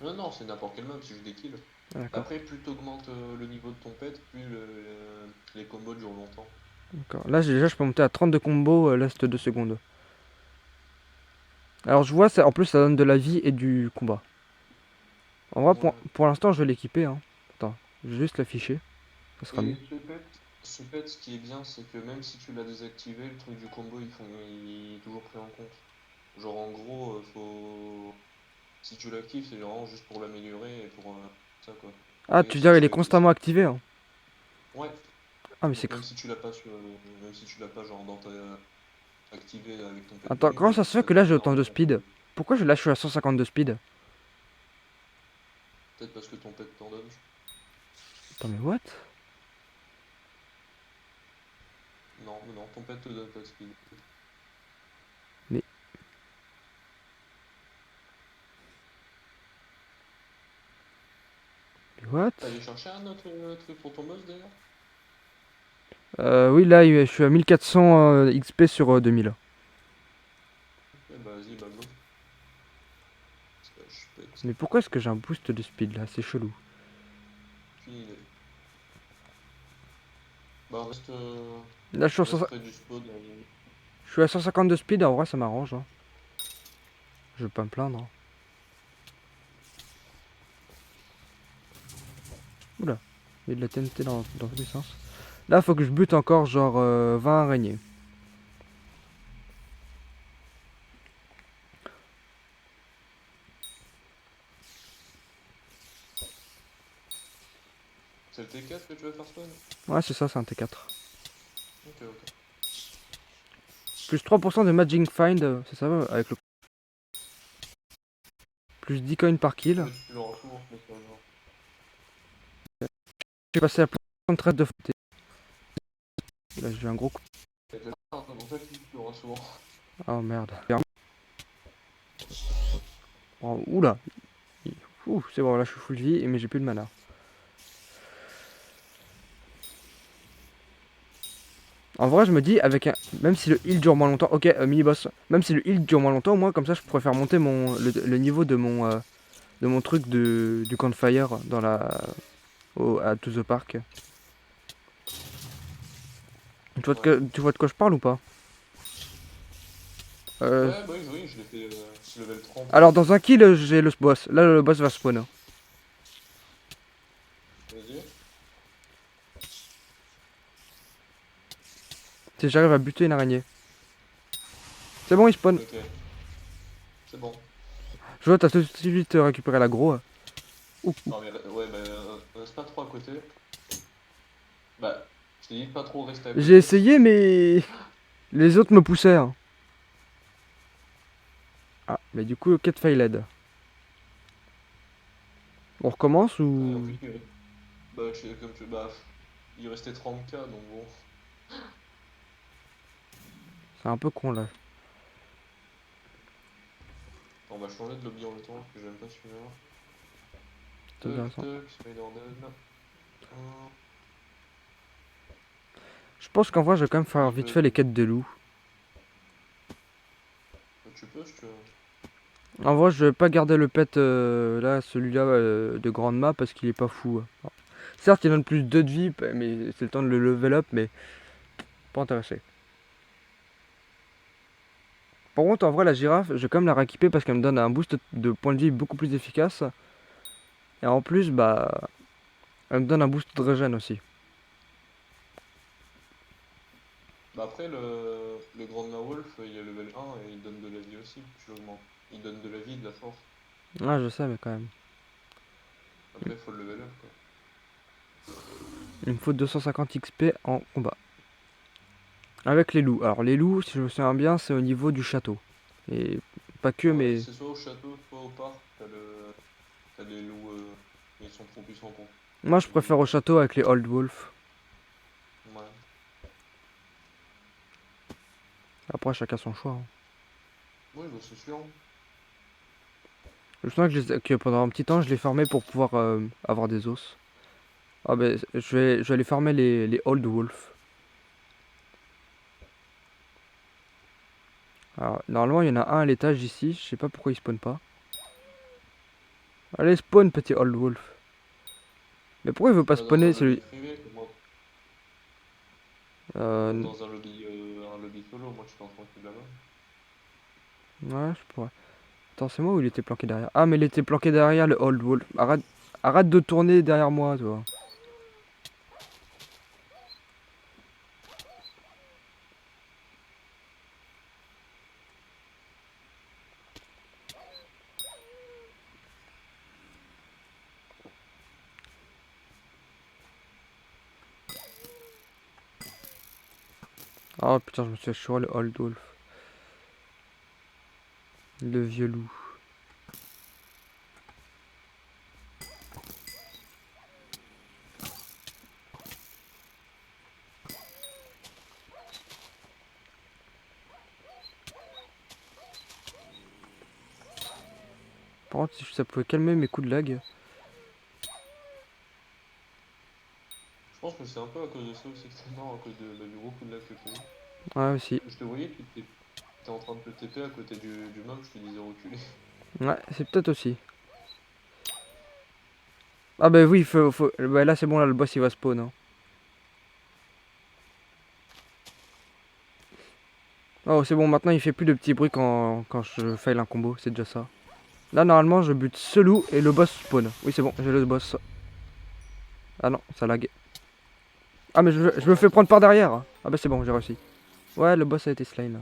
Non, non, c'est n'importe quel mob, c'est juste des kills. Ah, d'accord, Après, plus t'augmentes le niveau de ton pet, plus les combos durent longtemps. d'accord. Là déjà je peux monter à 32 combos, là c'était 2 secondes. Alors je vois, en plus ça donne de la vie et du combat. En vrai, Ouais. pour l'instant, je vais l'équiper. Hein. Attends, je vais juste l'afficher. Ça sera mieux. Et ce pet, ce qui est bien, c'est que même si tu l'as désactivé, le truc du combo, il est toujours pris en compte. Genre en gros, faut. Si tu l'actives, c'est vraiment juste pour l'améliorer et pour ça quoi. Ah, Et tu veux si dire, il tu est l'actives. constamment activé. Hein. Ouais, Ah, mais donc c'est... même si tu l'as pas même si tu l'as pas genre dans ta activé avec ton pet Attends, menu, comment bah ça se fait ça que là j'ai t'améliore autant de speed? Pourquoi je lâche à 150 de speed? peut-être parce que ton pet t'en donne. Attends, mais what? Non, mais non, ton pet te donne pas de speed. Mais... What? T'as allé chercher un autre truc pour ton boss d'ailleurs? Oui, là, je suis à 1400 XP sur 2000. Eh bah vas-y, bah go. Slash pet. Mais pourquoi est-ce que j'ai un boost de speed là? C'est chelou. Aucune idée. Bah reste, Là, reste près du spawn. Je suis à 150 de speed, en vrai ça m'arrange. Hein. Je vais pas me plaindre. Oula, il y a de la TNT dans tous les sens. Là, faut que je bute encore genre 20 araignées. C'est le T4 que tu vas faire spawn? Ouais, c'est ça, c'est un T4. Ok, ok. Plus 3% de Magic Find, c'est ça, avec le... Plus 10 coins par kill. Mais tu l'auras souvent, mais c'est pas grave. J'ai passé à 73 de fauté. Là, j'ai un gros coup. C'est pour ça que tu l'auras souvent. Oh merde. Oh, oula. Ouh, c'est bon, là je suis full vie, mais j'ai plus de mana. En vrai, je me dis, avec un... même si le heal dure moins longtemps, ok, mini-boss, même si le heal dure moins longtemps, moi, comme ça, je pourrais faire monter le niveau de mon truc du campfire dans à To The Park. Tu vois de quoi je parle ou pas? Ouais, bah oui, je l'ai fait level 30. Alors, dans un kill, j'ai le boss. Là, le boss va spawn. Vas-y. Si j'arrive à buter une araignée. C'est bon, il spawn. Ok. C'est bon. Je vois, t'as tout de suite récupéré l'aggro. Ouh. Non, mais ouais, bah, reste pas trop à côté. Bah, je t'ai dit de pas trop rester à côté. J'ai essayé, mais les autres me poussaient. Hein. Ah, mais du coup, quête failed. On recommence Ouais, en ou... plus, bah, comme tu. Bah, il restait 30K, donc bon. C'est un peu con là. On va changer de lobby en même temps, parce que j'aime pas celui-là. C'est bien ça. Spider-Man. Je pense qu'en vrai, je vais quand même faire vite fait les quêtes de loup. Tu peux, si tu veux. En vrai, je vais pas garder le pet là, celui-là de grande map parce qu'il est pas fou. Hein. Certes, il donne plus 2 de vie, mais c'est le temps de le level up, mais pas intéressé. Par contre, en vrai, la girafe, je vais quand même la rééquiper parce qu'elle me donne un boost de points de vie beaucoup plus efficace. Et en plus, bah, elle me donne un boost de régène aussi. Bah après, le Grand Wolf, il est level 1 et il donne de la vie aussi, tu l'augmentes. Il donne de la vie et de la force. Ah, je sais, mais quand même. Après, il faut le level up, quoi. Il me faut 250 XP en combat. Avec les loups. Alors, les loups, si je me souviens bien, c'est au niveau du château. Et pas que, Ouais, mais... c'est soit au château, soit au parc, t'as des loups, ils sont trop puissants pour. Moi, je préfère au château avec les Old Wolf. Ouais. Après, chacun son choix. Hein. Oui, bah c'est sûr. Je me souviens que pendant un petit temps, je les farmais pour pouvoir avoir des os. Ah ben, je vais aller farmer les Old Wolf. Alors, normalement, il y en a un à l'étage ici. Je sais pas pourquoi il spawn pas. Allez, spawn, petit Old Wolf. Mais pourquoi il veut Tu pas vas dans un spawner lobby celui... privé, moi. Euh... Dans un lobby solo, moi je suis en tranquille là-bas. Ouais, je pourrais... Attends, c'est moi ou il était planqué derrière? Ah, mais il était planqué derrière le Old Wolf. Arrête de tourner derrière moi, toi. Oh putain, je me suis fait chourer le Old Wolf. Le vieux loup. Par contre, si ça pouvait calmer mes coups de lag. Je pense que c'est un peu à cause de ça aussi que c'est mort, à cause du gros coup de lac que t'as eu. Ouais, aussi. Je te voyais, tu étais en train de te TP à côté du mob, je te disais reculer. Ouais, c'est peut-être aussi. Ah bah oui, bah là c'est bon, là le boss il va spawn. Hein. Oh, c'est bon, maintenant il fait plus de petits bruits quand je fail un combo, c'est déjà ça. Là, normalement, je bute ce loup et le boss spawn. Oui, c'est bon, j'ai le boss. Ah non, ça lag. Ah, mais je me fais prendre par derrière. Ah bah c'est bon, j'ai réussi. Ouais, le boss a été slain.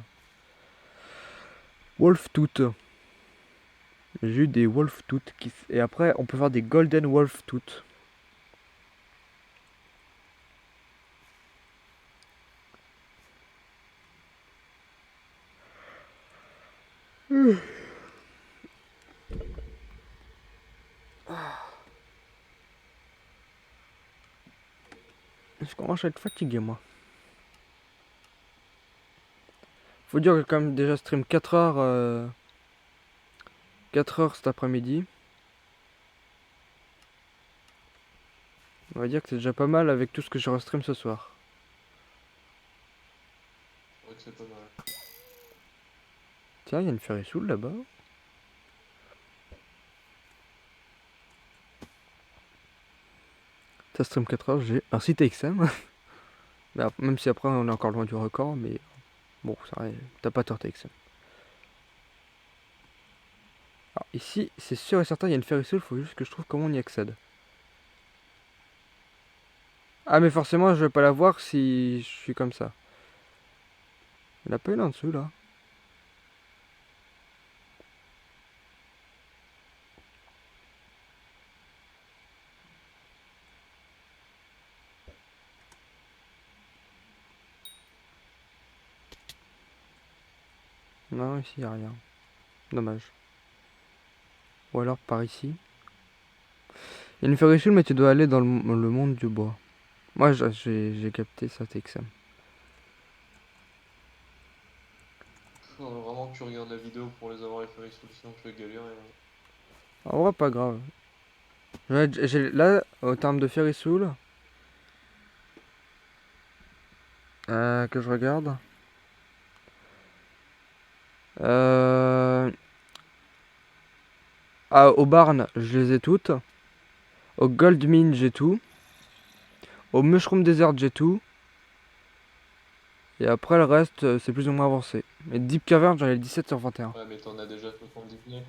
Wolf Tooth. J'ai eu des Wolf Tooth. Et après, on peut faire des Golden Wolf Tooth. Je commence à être fatigué, moi. Faut dire que quand même déjà stream 4 heures, 4 heures cet après-midi. On va dire que c'est déjà pas mal avec tout ce que je restream ce soir. C'est vrai que c'est pas mal. Tiens, il y a une Fairy Soul là-bas. Ça stream 4 heures, j'ai un site TXM. Mais même si après on est encore loin du record, mais bon, ça t'as pas tort TXM. Alors ici, c'est sûr et certain, il y a une Fairy Soul, faut juste que je trouve comment on y accède. Ah mais forcément, je vais pas la voir si je suis comme ça. Il n'y en a pas une en dessous là. Non, ici il n'y a rien. Dommage. Ou alors par ici. Il y a une Fairy Soul, mais tu dois aller dans le monde du bois. Moi, j'ai capté ça, TXM. Faudrait vraiment que tu regardes la vidéo pour les avoir les Fairy Souls, sinon tu vas galérer. Hein. En vrai, pas grave. Là, au terme de Fairy Soul, que je regarde. Au Barn, je les ai toutes. Au Gold Mine, j'ai tout. Au Mushroom Desert, j'ai tout. Et après, le reste, c'est plus ou moins avancé. Mais Deep Cavern, j'en ai le 17 sur 21. Ouais, mais t'en as déjà 79.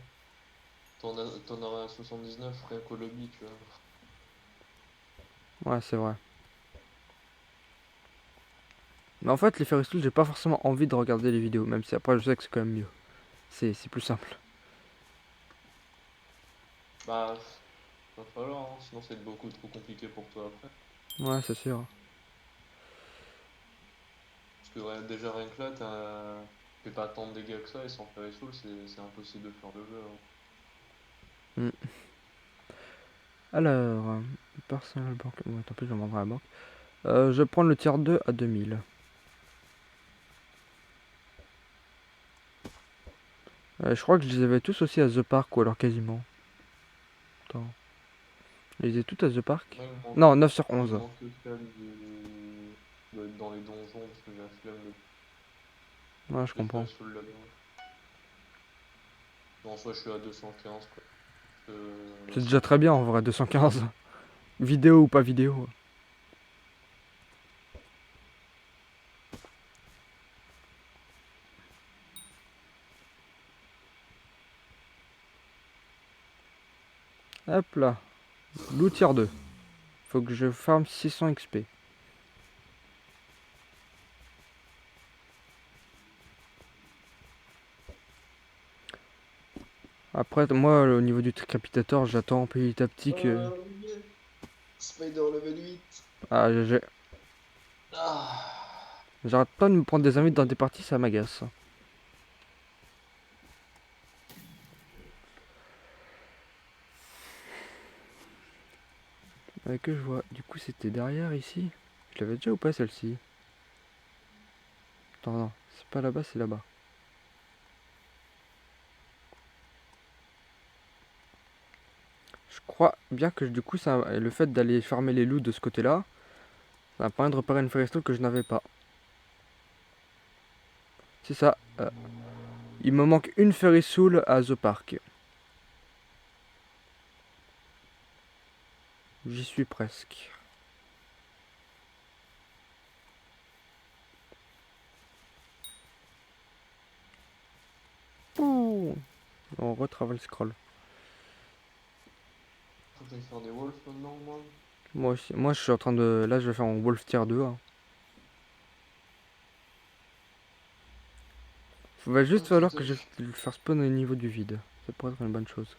T'en auras 79 rien qu'au lobby, tu vois. Ouais, c'est vrai. Mais en fait, les Fairy Souls, j'ai pas forcément envie de regarder les vidéos. Même si après, je sais que c'est quand même mieux. C'est plus simple. Bah, va falloir, hein, sinon c'est beaucoup trop compliqué pour toi après. Ouais, c'est sûr. Parce que ouais, déjà rien que là, tu fais pas tant de dégâts que ça, et sans Fairy Soul, c'est impossible de faire le jeu. Hein. Hmm. Alors, Personal Bank. Ouais, tant pis, je vendrai à la banque. Je vais prendre le tier 2 à 2000. Je crois que je les avais tous aussi à The Park, ou alors quasiment. Attends. Je les ai tous à The Park. Moi, Non, 9 sur il me 11. manque que celle qui doit être dans les donjons, parce que j'ai la flemme Ouais, je de Fairy comprends. Soul là-dedans. Non, soit je suis à 215, quoi. C'est Laisse déjà tomber. très bien en vrai, 215. Vidéo ou pas vidéo. Hop là. Loup tier 2. Faut que je farm 600 XP. Après, moi, au niveau du décapitateur, j'attends petit à petit que. Yeah. Spider level 8. Ah, GG. Ah. J'arrête pas de me prendre des invites dans des parties, ça m'agace. Que je vois. Du coup, c'était derrière ici. Je l'avais déjà ou pas celle-ci? Attends, non. C'est pas là-bas, c'est là-bas. Je crois bien que du coup, le fait d'aller farmer les loups de ce côté-là, ça m'a permis de repérer une forestale que je n'avais pas. C'est ça. Il me manque une Fairy Soul à The Park. J'y suis presque. On retravaille le scroll. Faut que j'aille faire des wolves maintenant, moi. Moi aussi. Moi, je suis en train de. Là, je vais faire en Wolf tier 2. Hein. Il va juste Ok, falloir que top. je le faire spawn au niveau du vide. Ça pourrait être une bonne chose.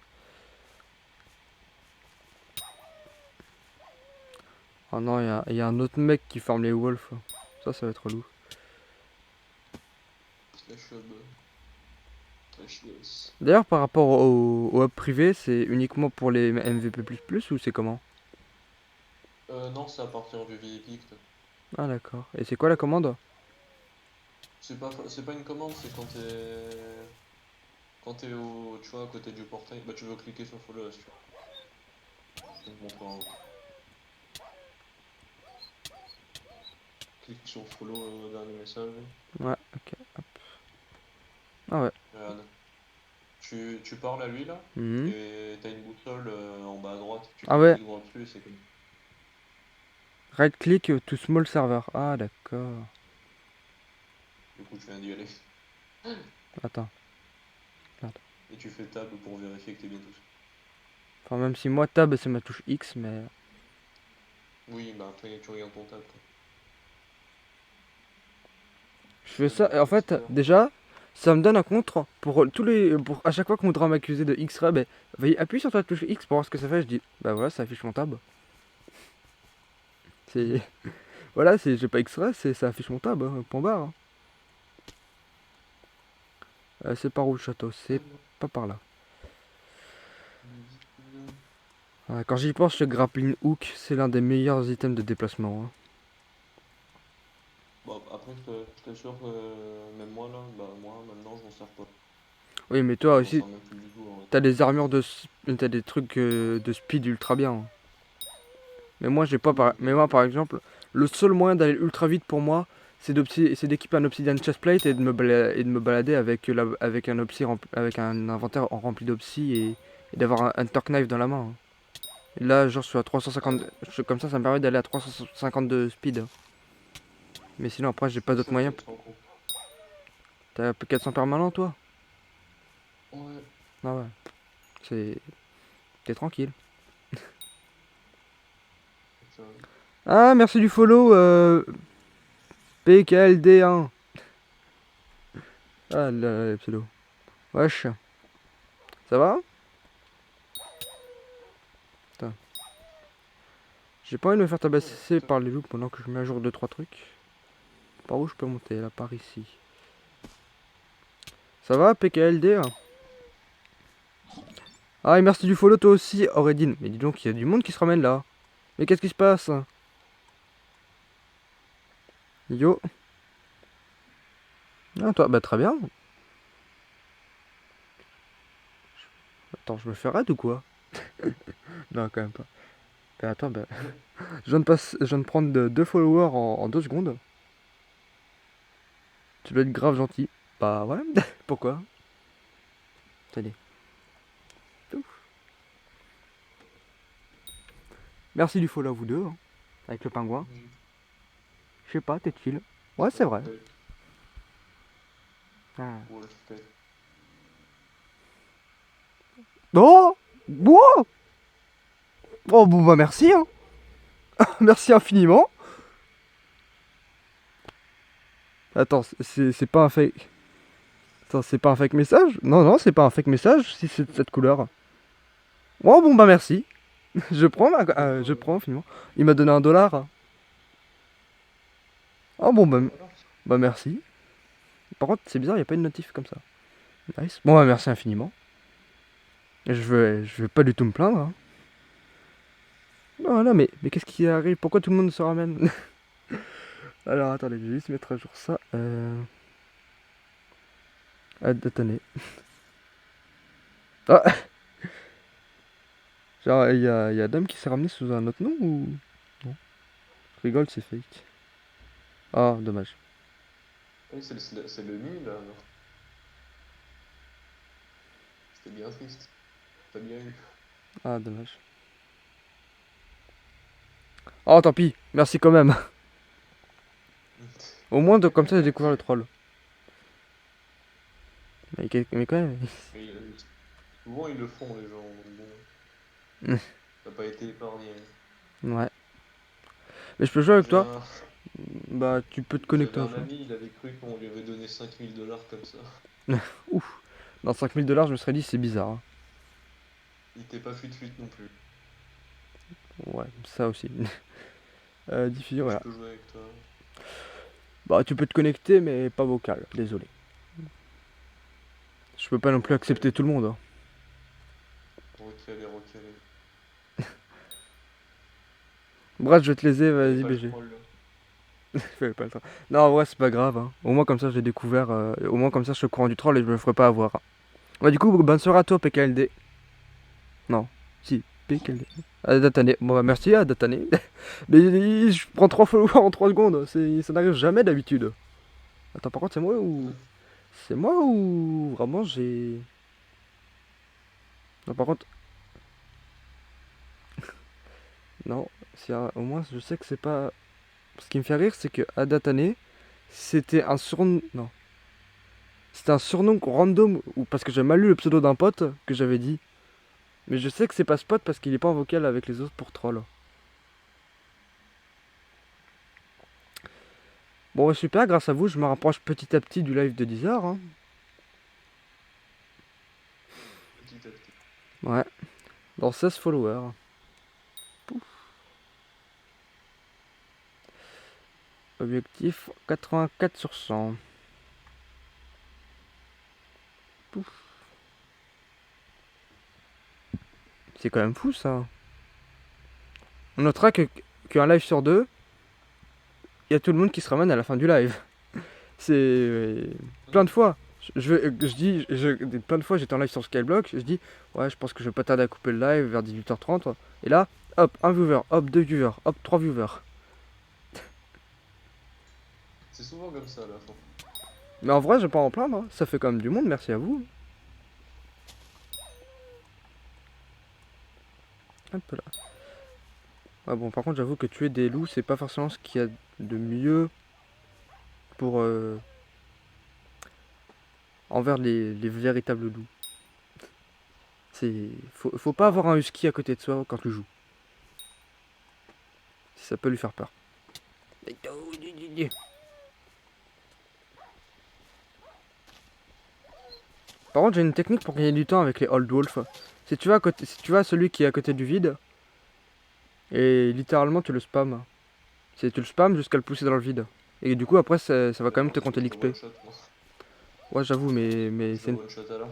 Oh non, il y a un autre mec qui farme les wolves. Ça va être relou. Slash hub. Slash yes. D'ailleurs, par rapport au hub privé, c'est uniquement pour les MVP ou c'est comment? Non, c'est à partir du VIP. Ah, d'accord. Et c'est quoi la commande? C'est pas une commande, c'est quand t'es au, tu vois, à côté du portail, bah tu veux cliquer sur follow, tu vois. Je vais te montrer en haut. Clique sur follow, dernier message. Ouais, ok. Hop. Ah ouais. Regarde. Tu parles à lui là, Mhm. et t'as une boussole en bas à droite. Tu Ah fais ouais. clic droit dessus et c'est comme. Right click to small server. Ah, d'accord. Du coup, tu viens d'y aller. Attends. Merde. Et tu fais tab pour vérifier que t'es bien tout seul. Enfin, même si moi, tab, c'est ma touche X, mais. Oui, bah après, tu regardes ton tab, quoi. Je fais ça, et en fait, déjà, ça me donne un contre pour tous les. Pour à chaque fois qu'on voudra m'accuser de X-ray, ben, veuillez appuyer sur ta touche X pour voir ce que ça fait. Je dis, bah voilà, ça affiche mon tab. C'est. Voilà, c'est j'ai pas X-ray, ça affiche mon tab, hein, point barre. Hein. C'est par où le château? C'est pas par là. Quand j'y pense, le grappling hook, c'est l'un des meilleurs items de déplacement. Hein. Bon, après, je t'assure que même moi là, bah moi maintenant je m'en sers pas. Oui, mais toi Je m'en aussi, sers même plus du tout en vrai. t'as des armures t'as des trucs de speed ultra bien. Hein. Mais moi, j'ai pas. Oui, Mais moi, par exemple, le seul moyen d'aller ultra vite pour moi, c'est d'équiper un obsidian chestplate et et de me balader avec, avec avec un inventaire rempli d'obsi et d'avoir un Hunter Knife dans la main. Hein. Et là, genre, je suis à 350. Comme ça me permet d'aller à 350 de speed. Hein. Mais sinon, après, j'ai pas d'autres c'est moyens. 400 compte. T'as 400 permanent, toi? Ouais, Ah ouais. C'est. T'es tranquille. ça. Ah, merci du follow, PKLD1. Ah, le pseudo. Wesh. Ça va? Putain. J'ai pas envie de me faire tabasser par les loups pendant que je mets à jour 2-3 trucs. Par où je peux monter? Là, par ici. Ça va, PKLD? Ah, et merci du follow, toi aussi, Auredine. Mais dis donc, il y a du monde qui se ramène là. Mais qu'est-ce qui se passe? Yo. Ah, toi, bah très bien. Attends, je me fais raid ou quoi? Non, quand même pas. Bah attends, bah. Je viens de prendre 2 followers en 2 secondes. Tu dois être grave gentil. Bah ouais. Pourquoi? Allez. Merci du follow à vous deux. Hein, avec le pingouin. Je sais pas, t'es chill. Ouais, c'est vrai. Ah. Oh! Wow! Oh bon bah merci hein. Merci infiniment. Attends, c'est pas un fake. Attends, c'est pas un fake message? Non, non, c'est pas un fake message si c'est de cette couleur. Oh bon bah merci. Je prends infiniment. Il m'a donné $1. Oh bon bah merci. Par contre, c'est bizarre, il a pas une notif comme ça. Nice. Bon bah merci infiniment. Je vais pas du tout me plaindre. Hein. Non, non, mais qu'est-ce qui arrive? Pourquoi tout le monde se ramène? Alors attendez, je vais juste mettre à jour ça. Attendez. Ah, genre, il y a Dame qui s'est ramené sous un autre nom ou. Non. Je rigole, c'est fake. Ah, dommage. Oui, c'est le nid là. C'était bien triste. T'as bien eu. Ah, dommage. Oh, tant pis. Merci quand même. Au moins, comme ça, j'ai découvert le troll. Mais quand même. Oui, Souvent, ils le font, les gens, donc bon, t'as pas été épargné. Ouais. Mais je peux jouer avec J'ai toi? un... Bah, tu peux te connecter J'avais en un soi. ami, il avait cru qu'on lui avait donné 5 000 $ comme ça. Ouf. Dans 5 000 $, je me serais dit, c'est bizarre, hein. Il était pas fuite non plus. Ouais, ça aussi. Diffusion, Mais je voilà. peux jouer avec toi. Bah, tu peux te connecter, mais pas vocal, désolé. Je peux pas non plus Ok. accepter tout le monde, hein. Recalé, recalé. Bref, je vais te léser, Fallait vas-y, pas le BG. troll. Fais pas le temps. Non, en vrai, c'est pas grave, hein. Au moins, comme ça, j'ai découvert. Au moins, comme ça, je suis au courant du troll et je me ferai pas avoir, hein. Bah, du coup, bonne soirée à toi, PKLD. Non, si, PKLD. Ah, Datane. Bon, bah, merci à Datane. Mais je prends 3 followers en 3 secondes. Ça n'arrive jamais d'habitude. Attends, par contre, c'est moi ou. C'est moi ou. Vraiment, j'ai. Non, par contre. Non, au moins, je sais que c'est pas. Ce qui me fait rire, c'est que Adatane, c'était un surnom. Non. C'était un surnom random, ou parce que j'ai mal lu le pseudo d'un pote que j'avais dit. Mais je sais que c'est pas Spot parce qu'il est pas en vocal avec les autres pour troll. Bon, bah, super, grâce à vous, je me rapproche petit à petit du live de 10h, hein. Petit à petit. Ouais, dans 16 followers. Pouf. Objectif 84 sur 100. Pouf. C'est quand même fou ça. On notera qu'un live sur deux, il y a tout le monde qui se ramène à la fin du live. C'est plein de fois. Plein de fois j'étais en live sur Skyblock, je dis ouais je pense que je vais pas tarder à couper le live vers 18h30. Et là, hop, un viewer, hop, deux viewers, hop, trois viewers. C'est souvent comme ça à la fin. Mais en vrai, je vais pas en plaindre, hein. Ça fait quand même du monde, merci à vous. Hop là. Ah bon, par contre, j'avoue que tuer des loups, c'est pas forcément ce qu'il y a de mieux pour envers les véritables loups. Faut pas avoir un husky à côté de soi quand tu joues. Ça peut lui faire peur. Par contre, j'ai une technique pour gagner du temps avec les Old Wolf. Si tu vas celui qui est à côté du vide, et littéralement tu le spams. Tu le spams jusqu'à le pousser dans le vide. Et du coup, après, ça va quand même te Parce que compter je le l'XP. one shot, moi. Ouais, j'avoue, mais Je c'est le une... one shot à la.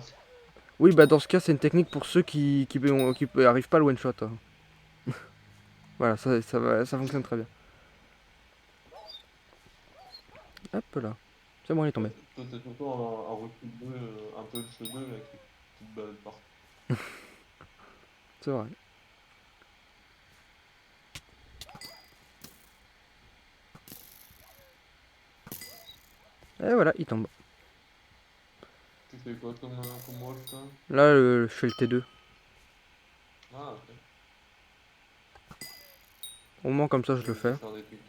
Oui, bah dans ce cas, c'est une technique pour ceux qui arrivent pas à le one shot, hein. Voilà, ça fonctionne très bien. Hop là. C'est bon, il est tombé. Toi, t'as tout le temps un recul 2, un peu de 2 là, qui te balade partout. C'est vrai. Et voilà, il tombe. Tu fais quoi comme wolf, toi? Là, je fais le T2. Ah, ok. Au moins, comme ça, je Je le vais fais. faire des pick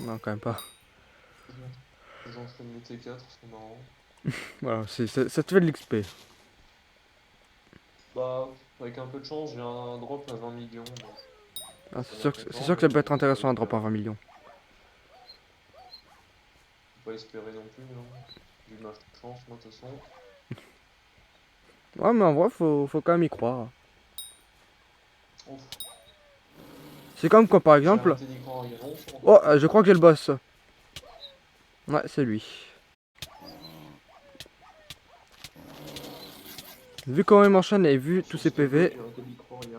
Non, quand même pas. Les entraînements T4, c'est marrant. Voilà, ça te fait de l'XP. Bah, avec un peu de chance, j'ai un drop à 20 millions. Donc Ah, ça c'est m'inquiète, sûr que ça peut être mais faut pas intéressant un drop à espérer. 20 millions. Faut pas espérer non plus, hein. J'ai eu ma chance, moi, de toute façon. Ouais, mais en vrai, faut quand même y croire. Ouf, C'est comme quand, par j'ai exemple... arrêté d'y croire il y a longtemps. Oh, je crois que j'ai le boss. Ouais, c'est lui. Vu comment il m'enchaîne et vu tous Sur ses Skyblock, PV... j'ai arrêté d'y croire il y a...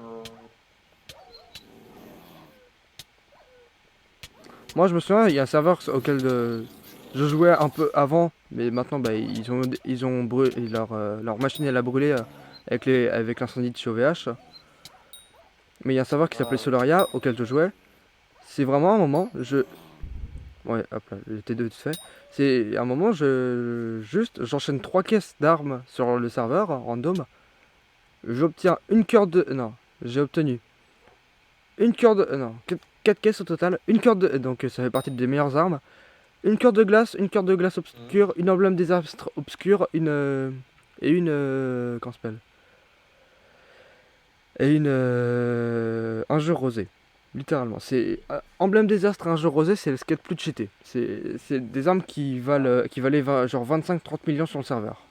Moi, je me souviens, il y a un serveur auquel je jouais un peu avant, mais maintenant, bah, ils ont brûlé... Leur machine, elle a brûlé avec l'incendie de chez OVH. Mais il y a un serveur qui s'appelait Ah, Solaria, auquel je jouais. C'est vraiment un moment, Ouais, hop là, le T2 est fait. C'est un moment, j'enchaîne 3 caisses d'armes sur le serveur, random. J'obtiens une cœur de... Non, j'ai obtenu une cœur de... Non, 4 caisses au total. Une cœur de... Donc ça fait partie des meilleures armes. Une cœur de glace Mhm. obscure, une emblème des astres obscur, et une comment ça s'appelle? Et un jeu rosé. Littéralement, c'est emblème des astres, un jeu rosé, c'est ce qu'il y a de plus cheaté. C'est des armes Ah, qui valaient genre 25-30 millions sur le serveur.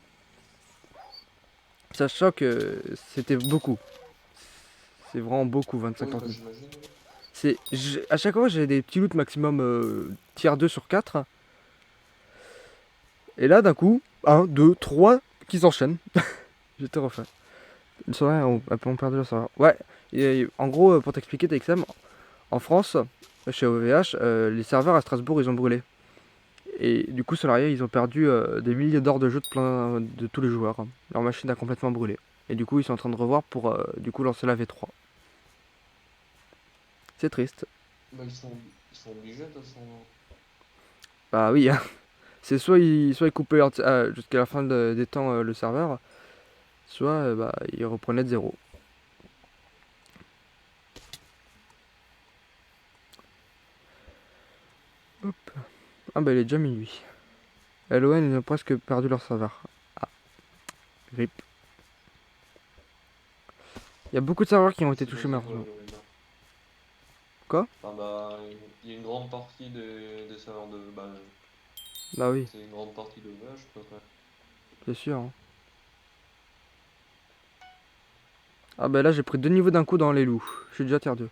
Sachant que c'était beaucoup. C'est vraiment beaucoup, oui, 25-30 bah millions. j'imagine. À chaque fois, j'ai des petits loots maximum tier 2 sur 4. Et là, d'un coup, un 2 3 qui s'enchaînent. J'étais refait. Une soirée, on perdu le serveur. Ouais, et en gros, pour t'expliquer, TXM, en France, chez OVH, les serveurs à Strasbourg, ils ont brûlé. Et du coup, Solaria, ils ont perdu des milliers d'heures de jeu de tous les joueurs. Leur machine a complètement brûlé. Et du coup, ils sont en train de revoir pour du coup lancer la V3. C'est triste. Bah ils sont obligés de toute façon. Bah oui, hein. C'est soit ils coupaient jusqu'à la fin des temps le serveur, soit bah, ils reprenaient de zéro. Hop. Ah bah il est déjà minuit. LON, ils ont presque perdu leur serveur. Ah, rip. Il y a beaucoup de serveurs qui ont été C'est touchés basé quoi malheureusement. le Lorena? Quoi? Enfin, bah, il y a une grande partie des serveurs de. Bah, Bah oui, c'est une grande partie de VH, quoi, quand même. c'est sûr, hein. Ah bah là j'ai pris 2 niveaux d'un coup dans les loups. Je suis déjà tier 2.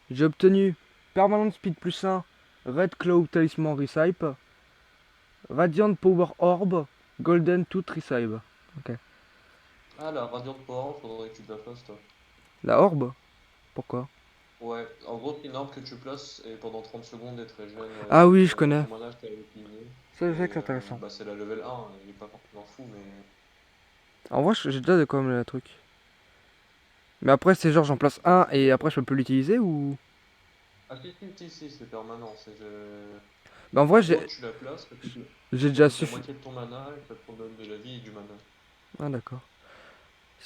J'ai obtenu Permanent Speed plus 1, Red Claw Talisman Recipe, Radiant Power Orb, Golden Tooth Recipe. Ok. Ah, la Radiant Power, faudrait que tu te la fasses, toi. La orbe? Pourquoi? Ouais, en gros, c'est une arme que tu places et pendant 30 secondes, elle te régène Ah oui, je connais. ton mana que tu as utilisé. Ça, je sais que Et c'est intéressant. bah, c'est la level 1, il est pas forcément fou, mais. En vrai, j'ai déjà quand même le truc. Mais après, c'est genre j'en place un et après je peux plus l'utiliser ou. Ah, si, c'est permanent. Bah en vrai, En gros, tu la places, j'ai ça déjà coûte la suffi. moitié de ton mana et ça te redonne de la vie et du mana. Ah d'accord.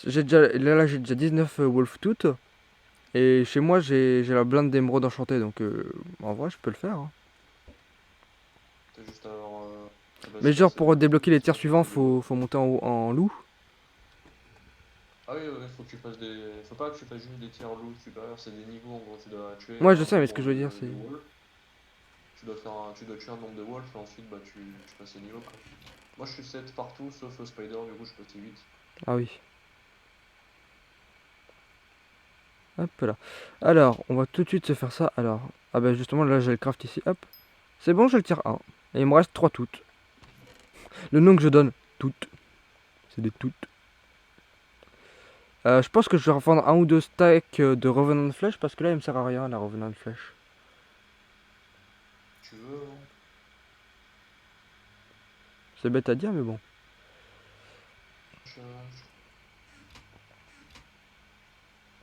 Là, j'ai déjà 19 Wolf Tooth. Et chez moi, j'ai la blinde d'émeraude enchantée. Donc en vrai, je peux le faire, hein. T'as juste à avoir. Bah, Mais sinon, genre c'est pour beaucoup débloquer plus les tiers simple suivants, de. faut monter en loup. Ah oui, ouais, faut que tu fasses des. Faut pas que tu fasses juste des tiers loups supérieurs, c'est des niveaux en gros. Tu dois tuer Moi je un sais, mais ce que nombre je veux dire, c'est. de wolves. Tu dois tuer un nombre de wolves et ensuite bah, tu passes les niveaux quoi. Moi je suis 7 partout sauf le spider, du coup je passe 8. Ah oui. Hop là. Alors, on va tout de suite se faire ça. Alors, ah bah justement, là j'ai le craft ici. Hop. C'est bon, je le tire un. Et il me reste 3 toutes. Le nom que je donne, toutes. C'est des toutes. Je pense que je vais revendre un ou deux stacks de Revenant de Flèche parce que là il me sert à rien la Revenant de Flèche. Tu veux, hein. C'est bête à dire, mais bon. Je-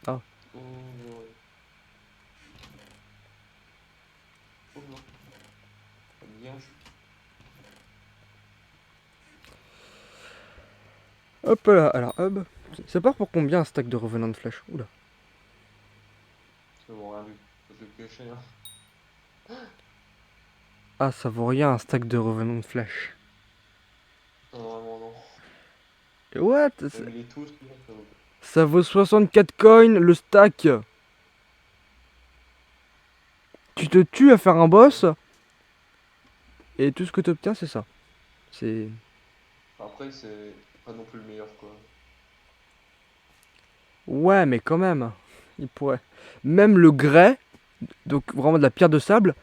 Ah. Oh, ouais. Oh non, bien. Hop là, alors hub. Ça part pour combien un stack de Revenant de Flèche? Oula. Ça vaut rien du tout. Ça fait que cher. Ah, ça vaut rien un stack de Revenant de Flèche. Non, vraiment non. Et what? Même les tous, non, ça vaut pas. Ça vaut 64 coins le stack. Tu te tues à faire un boss et tout ce que tu obtiens c'est ça. C'est. Après, c'est pas non plus le meilleur quoi. Ouais, mais quand même. Il pourrait. Même le grès, donc vraiment de la pierre de sable,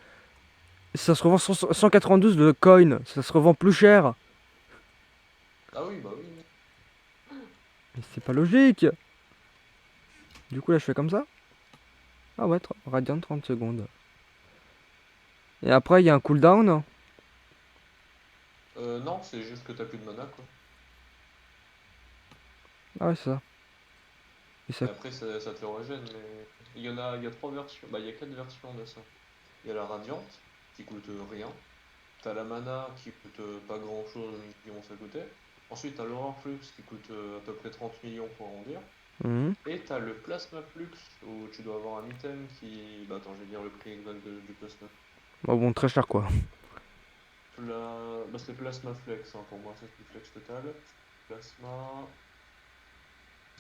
ça se revend 192 de coin. Ça se revend plus cher. Ah oui, bah oui. Mais c'est pas logique. Du coup là je fais comme ça. Ah ouais, Radiant 30 secondes. Et après il y a un cooldown. Non, c'est juste que t'as plus de mana quoi. Ah ouais, c'est ça. Et ça. Et après, ça te le régène, mais il y a trois versions, bah il y a quatre versions de ça. Il y a la radiante qui coûte rien. T'as la mana qui coûte pas grand chose, qui vont ça coûter. Ensuite, t'as l'Aurore Flux qui coûte à peu près 30 millions pour arrondir. Mhm. Et t'as le Plasma Flux où tu dois avoir un item qui. Bah attends, je vais dire le prix exact du plasma. Bah bon, très cher quoi. Bah, c'est Plasma Flex, hein, pour moi, c'est le Flex total. Plasma,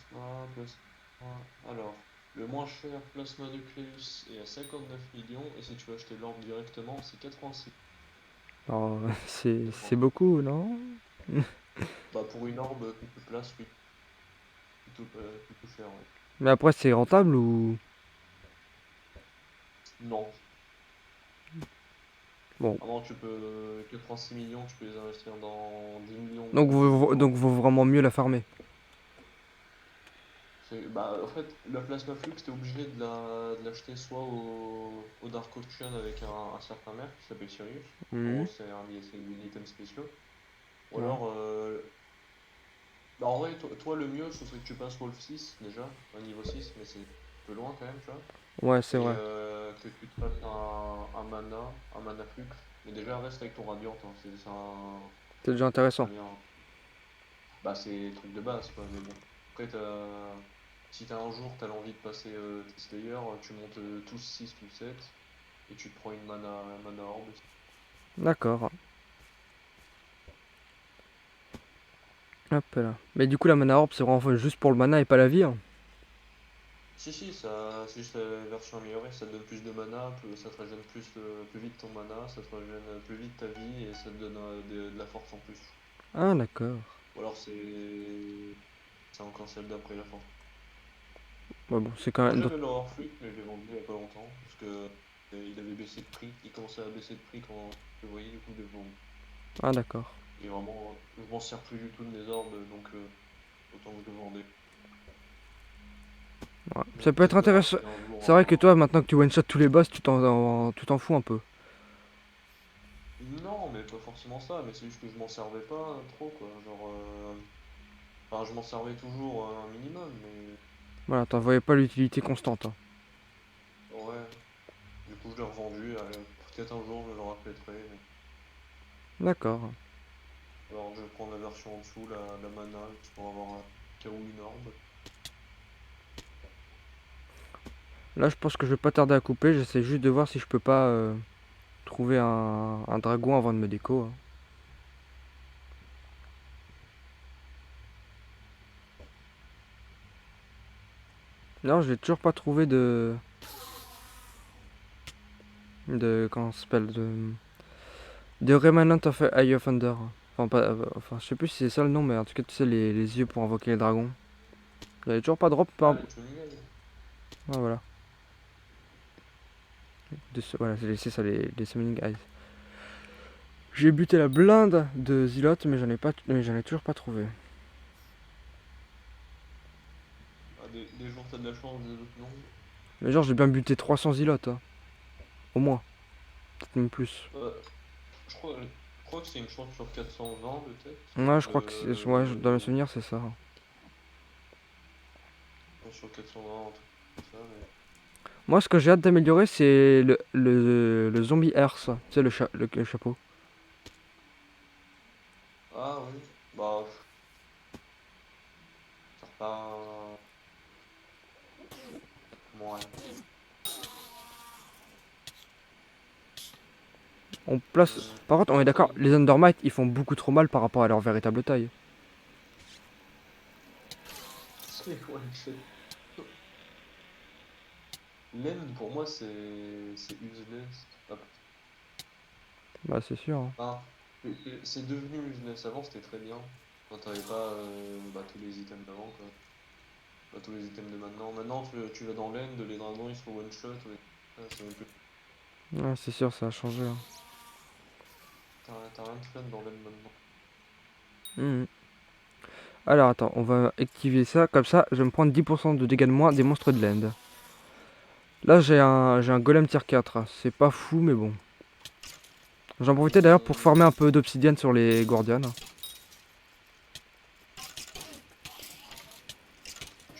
Plasma. Alors, le moins cher, Plasma Nucleus, est à 59 millions, et si tu veux acheter l'orbe directement, c'est 86. Alors, c'est 86. beaucoup, non? Bah, pour une orbe qui te place, oui, plutôt cher, ouais. Mais après, c'est rentable ou... Non. Bon. Avant, 86 millions, tu peux les investir dans 10 millions Donc d'orbes. vaut vraiment mieux la farmer. Bah, en fait, la Plasma Flux, t'es obligé de l'acheter soit au Dark Auction avec un certain maire qui s'appelle Sirius. En Mhm. gros, c'est des items spéciaux. Ou Ouais. alors, bah, en vrai, toi, le mieux, ce serait que tu passes Wolf 6 déjà, au niveau 6, mais c'est un peu loin quand même, tu vois. Ouais, c'est Et vrai. que tu te fasses un mana Flux. Mais déjà, reste avec ton Radiant, hein, C'est déjà ça intéressant. vient. Bah, c'est le truc de base, quoi, mais bon. Après, si t'as un jour, t'as l'envie de passer T-Slayer, tu montes tous 6 ou 7 et tu te prends une mana orbe. D'accord. Hop là. Mais du coup, la mana orb, c'est vraiment juste pour le mana et pas la vie, hein. Si, c'est juste la version améliorée, ça te donne plus de mana, ça te régène plus vite ton mana, ça te régène plus vite ta vie et ça te donne de la force en plus. Ah, d'accord. Ou alors c'est encore celle d'après la force. Ouais, bon, c'est quand Moi même... j'avais l'Horror Flux, mais je l'ai vendu il y a pas longtemps parce que il avait baissé de prix, il commençait à baisser de prix quand je le voyais, du coup je l'ai vendu. Ah, d'accord. Et vraiment, je m'en sers plus du tout de mes orbes, donc autant que je le vendais. Ouais. Mais Ça peut être peut-être le intéressant. racheter un jour. C'est vrai que toi, maintenant que tu one-shot tous les boss, tu t'en fous un peu. Non, mais pas forcément ça, mais c'est juste que je m'en servais pas trop, quoi. Genre, enfin, je m'en servais toujours un minimum, mais Voilà, t'en voyais pas l'utilité constante, hein. ouais. Du coup, je l'ai revendu. Peut-être un jour, je le rachèterai. D'accord. Alors, je vais prendre la version en dessous, la mana, juste pour avoir un cas où une orbe. Là, je pense que je vais pas tarder à couper. J'essaie juste de voir si je peux pas trouver un dragon avant de me déco, hein. Non, j'ai toujours pas trouvé de comment ça s'appelle de Remnant of Eye of Thunder. Enfin, pas, enfin, je sais plus si c'est ça le nom, mais en tout cas, tu sais, les yeux pour invoquer les dragons. J'avais toujours pas drop Ah, par. les Tuning Eyes. Ah, voilà. Voilà, c'est ça, les Summoning Eyes. J'ai buté la blinde de Zilot, mais j'en ai toujours pas trouvé. Ah, des jours, t'as de la chance, des autres non. Mais genre, j'ai bien buté 300 Zilot, hein. Au moins. Peut-être même plus. Je crois que c'est une chance sur 420, peut-être. Ouais, je crois que ouais, dans mes souvenirs, c'est ça. Sur 420, un truc comme ça, mais. Moi, ce que j'ai hâte d'améliorer, c'est le zombie Earth. Tu sais, le chapeau. Ah oui, bah, ça repart. Ouais. On place. Par contre, on est d'accord, Après, les Undermites, ils font beaucoup trop mal par rapport à leur véritable taille. c'est quoi le fait? L'aine, pour moi, c'est useless. Bah, c'est sûr, hein. Enfin, c'est devenu useless. Avant, c'était très bien. Quand t'avais pas bah, tous les items d'avant, quoi. Pas tous les items de maintenant. Maintenant, tu vas dans l'aine, les dragons, ils sont one-shot. Ouais. Ah, c'est même plus. Ouais, c'est sûr, ça a changé, hein. T'as rien de fun dans l'aine maintenant. Mhm. Alors, attends, on va activer ça. Comme ça, je vais me prendre 10% de dégâts de moins des monstres de l'end. Là, j'ai un golem tier 4. C'est pas fou, mais bon. J'en profitais d'ailleurs pour Hum, farmer un peu d'obsidienne sur les guardians.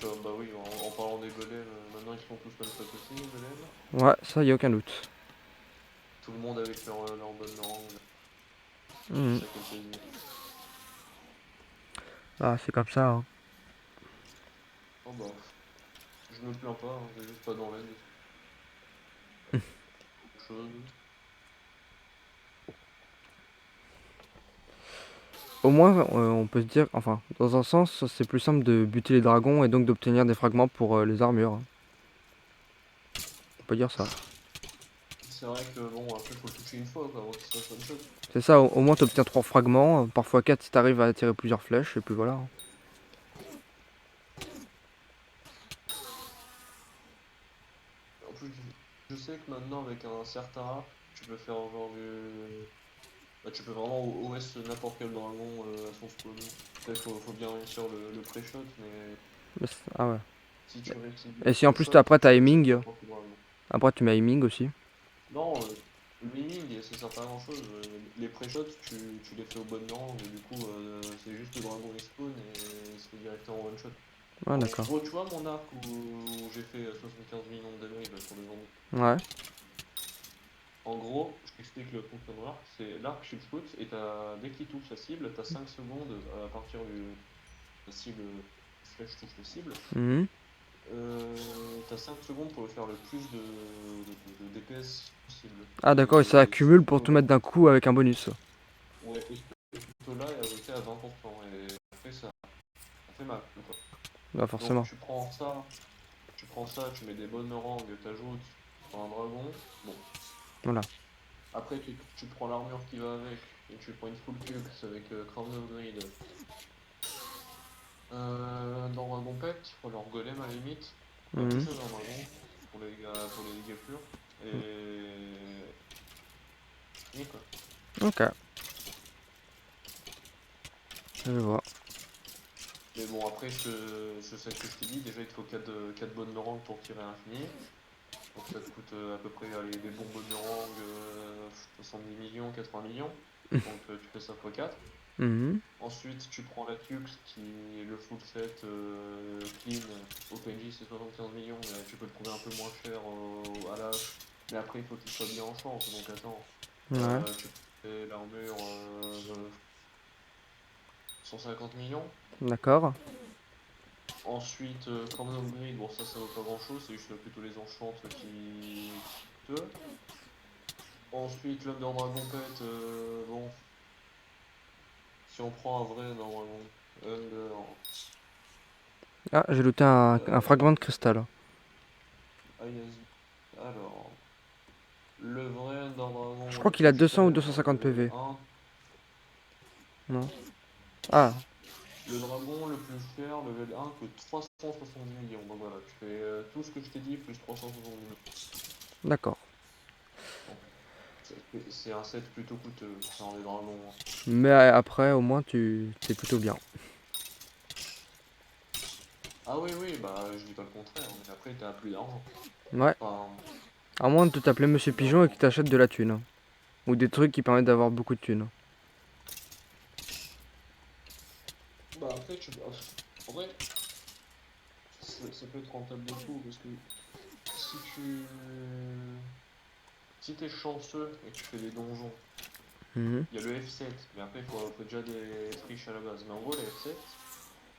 bah oui, en parlant des golems, maintenant ils sont tous one-shot aussi, les golems. Ouais, ça, y a aucun doute. Tout le monde avec leur bonne langue. Mhm. Ça, quel plaisir. Ah, c'est comme ça, hein. Oh bah, je me plains pas, hein, j'ai juste pas dans l'aide. Autre chose. au moins, on peut se dire, enfin, dans un sens, c'est plus simple de buter les dragons et donc d'obtenir des fragments pour les armures. On peut dire ça. C'est vrai que bon, après, faut le toucher une fois, quoi, avant qu'il se fasse one shot. C'est ça, au moins tu obtiens 3 fragments, parfois 4 si tu arrives à tirer plusieurs flèches, et puis voilà. En plus, je sais que maintenant, avec un certain arc, tu peux faire genre du. Bah, tu peux vraiment OS n'importe quel dragon à son spawn. Peut-être faut bien réussir le pré-shot, mais Ah ouais. si tu réussis bien Et le si en plus pré-shot, après tu t'as peux tuer aiming, n'importe quel dragon. après tu mets aiming aussi. Non, le aiming, ça sert pas à grand chose. Les pré-shots, tu les fais au bon rang, et du coup, c'est juste le dragon respawn et il se fait directement one shot. Ah En d'accord. gros, tu vois mon arc où j'ai fait 75 millions de damage là, sur les zombies. Ouais. En gros, je t'explique le fonctionnement de l'arc, c'est l'arc shield foot et dès qu'il touche sa cible, t'as 5 secondes à partir du la cible flèche touche la cible. Mhm. T'as 5 secondes pour faire le plus de DPS possible. Ah d'accord, et ça Et ce accumule pour tout taux-là, mettre d'un coup avec un bonus. ouais, et ce taux-là est arrêté à 20%. Et après, ça fait mal, quoi. Bah Donc forcément. tu prends ça, tu mets des bonnes oranges, t'ajoutes un dragon. Bon, Voilà. après tu prends l'armure qui va avec, et tu prends une full cube avec Crown of Grid. Dans Dragon Pet, faut leur golem à la limite. Pas plus Mhm. chose un dragon pour les dégâts purs. Et quoi. Ok, je vois. Mais bon, après, celle que je t'ai dit, déjà il te faut 4 bonnes meringues pour tirer à l'infini. Donc ça te coûte à peu près allez, des bons bonnes meringues 70 millions, 80 millions. Donc tu fais ça x 4. Mhm. Ensuite, tu prends la Tux qui est le full set clean. Au PNJ, c'est 75 millions, mais tu peux le trouver un peu moins cher à l'âge. Mais après, il faut qu'il soit bien en chance. Donc attends, Ouais, tu fais l'armure 150 millions. d'accord. Ensuite, Crown of Grid, bon, ça vaut pas grand chose, c'est juste plutôt les enchantes qui coûtent. Ensuite, l'homme dans Dragon Pet, bon, si on prend un vrai dans Dragon Under. Ah, j'ai looté un fragment de cristal. Alors, le vrai Under Je Dragon crois le qu'il a plus 200 ou cher, 250 level PV. 1. Non. Ah, Le dragon le plus cher, level 1, coûte 370 millions. Donc voilà, tu fais tout ce que je t'ai dit, plus 370 millions. d'accord. Donc, c'est un set plutôt coûteux concernant les dragons, hein. Mais après, au moins, t'es plutôt bien. Ah oui, oui, bah je dis pas le contraire, mais après t'as plus d'argent. Ouais. Enfin, À moins de te t'appeler Monsieur plus Pigeon et d'argent. qu'il t'achète de la thune. Ou des trucs qui permettent d'avoir beaucoup de thunes. Bah après, en vrai, ça peut être rentable de fou, parce que si tu... Si t'es chanceux et que tu fais des donjons, Mhm. il y a le F7, mais après faut déjà être riche à la base. Mais en gros, le F7,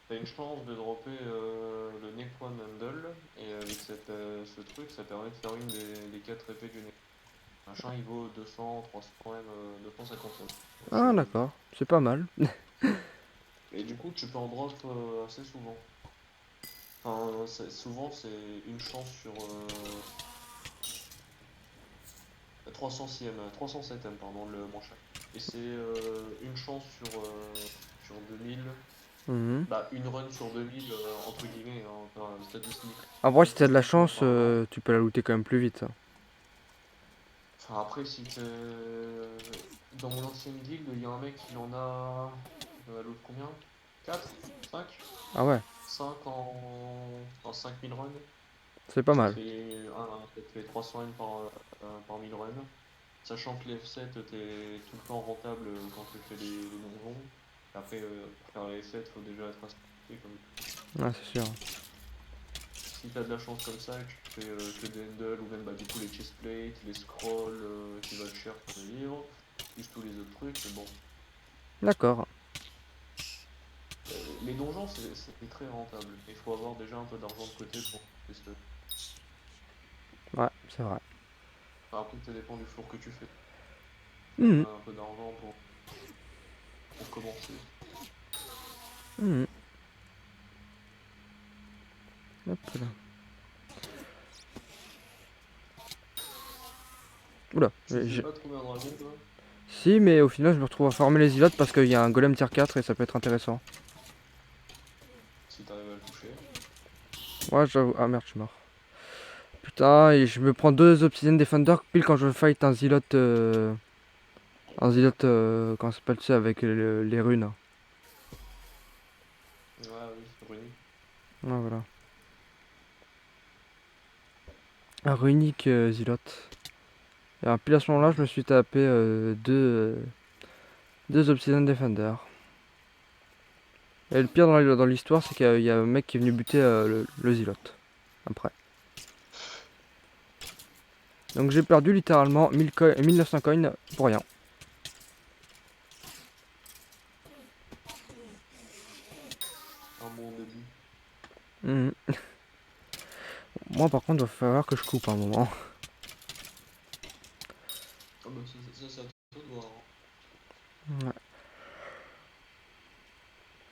t'as une chance de dropper le Necron Handle, et avec ce truc, ça permet de faire une des 4 épées du Necron. Machin, il vaut 200, 300, même 250 chez Ah, les autres. d'accord. C'est pas mal. Et du coup, tu peux en drop assez souvent. Enfin, souvent, c'est une chance sur 300e, 307e, pardon, le moins cher. Et c'est une chance sur 2000. Mhm. Bah, une run sur 2000, entre guillemets, hein, enfin, En vrai, si t'as de la statistiquement chance, parlant. tu peux la looter quand même plus vite. Enfin, après, si t'es. Dans mon ancienne guilde, il y a un mec qui en a. L'autre combien? 4, 5, Ah ouais, 5 en 5000 runs. c'est pas Ça te mal. fait, ça te fait 300 N par 1000 runs. Sachant que les F7, t'es tout le temps rentable quand tu fais les donjons. Après, pour faire les F7, faut déjà être assez comme. Ah, c'est sûr. Si t'as de la chance comme ça, et que tu fais que des handles ou même bah, du coup les chestplates, les scrolls qui valent cher pour les livres, plus tous les autres trucs, mais bon. D'accord. Les donjons, c'est très rentable. Il faut avoir déjà un peu d'argent de côté pour tester. Ouais, c'est vrai. Enfin, après, ça dépend du floor que tu fais. Faut quand Mhm. même un peu d'argent pour. pour commencer. Mhm. Hop là. Oula, Tu faisais pas trouver un dragon, toi? si, mais au final, je me retrouve à farmer les îlots parce qu'il y a un golem tier 4 et ça peut être intéressant. Si t'arrives à le toucher. Ouais, j'avoue. Ah merde, je suis mort. Putain, et je me prends 2 Obsidian Defender pile quand je fight un Zilot. Un Zilot, comment ça s'appelle, tu sais, avec les runes. Ah oui, Rune. Ouais, voilà. Un runique Zilot. Et pile à ce moment-là, je me suis tapé deux Obsidian Defender. Et le pire dans l'histoire, c'est qu'il y a un mec qui est venu buter le Zilot. Après. Donc j'ai perdu littéralement 1900 coins pour rien. Un bon début. Mhm. Moi par contre, il va falloir que je coupe un moment. Ah bah ça c'est à toi de voir. Ouais.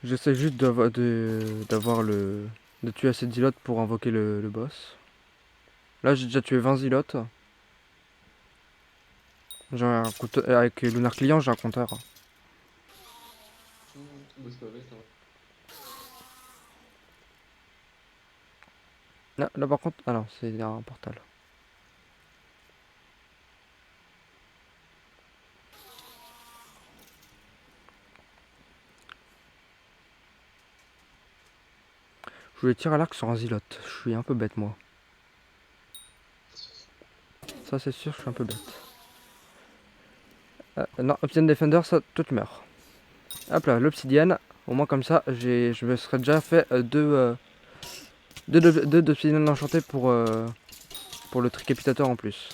J'essaie juste d'avoir de tuer assez de zilotes pour invoquer le boss. Là j'ai déjà tué 20 zilotes. Avec Lunar Client, j'ai un compteur. Bah je peux avec, hein. Là par contre, ah non, c'est un portal. Je voulais tirer à l'arc sur un zilote. Je suis un peu bête moi. Ça c'est sûr, je suis un peu bête. Non, Obsidian Defender, ça, toi tu meurs. Hop là, l'obsidienne. Au moins comme ça, je me serais déjà fait deux d'obsidienne enchantées pour le tricapitateur en plus.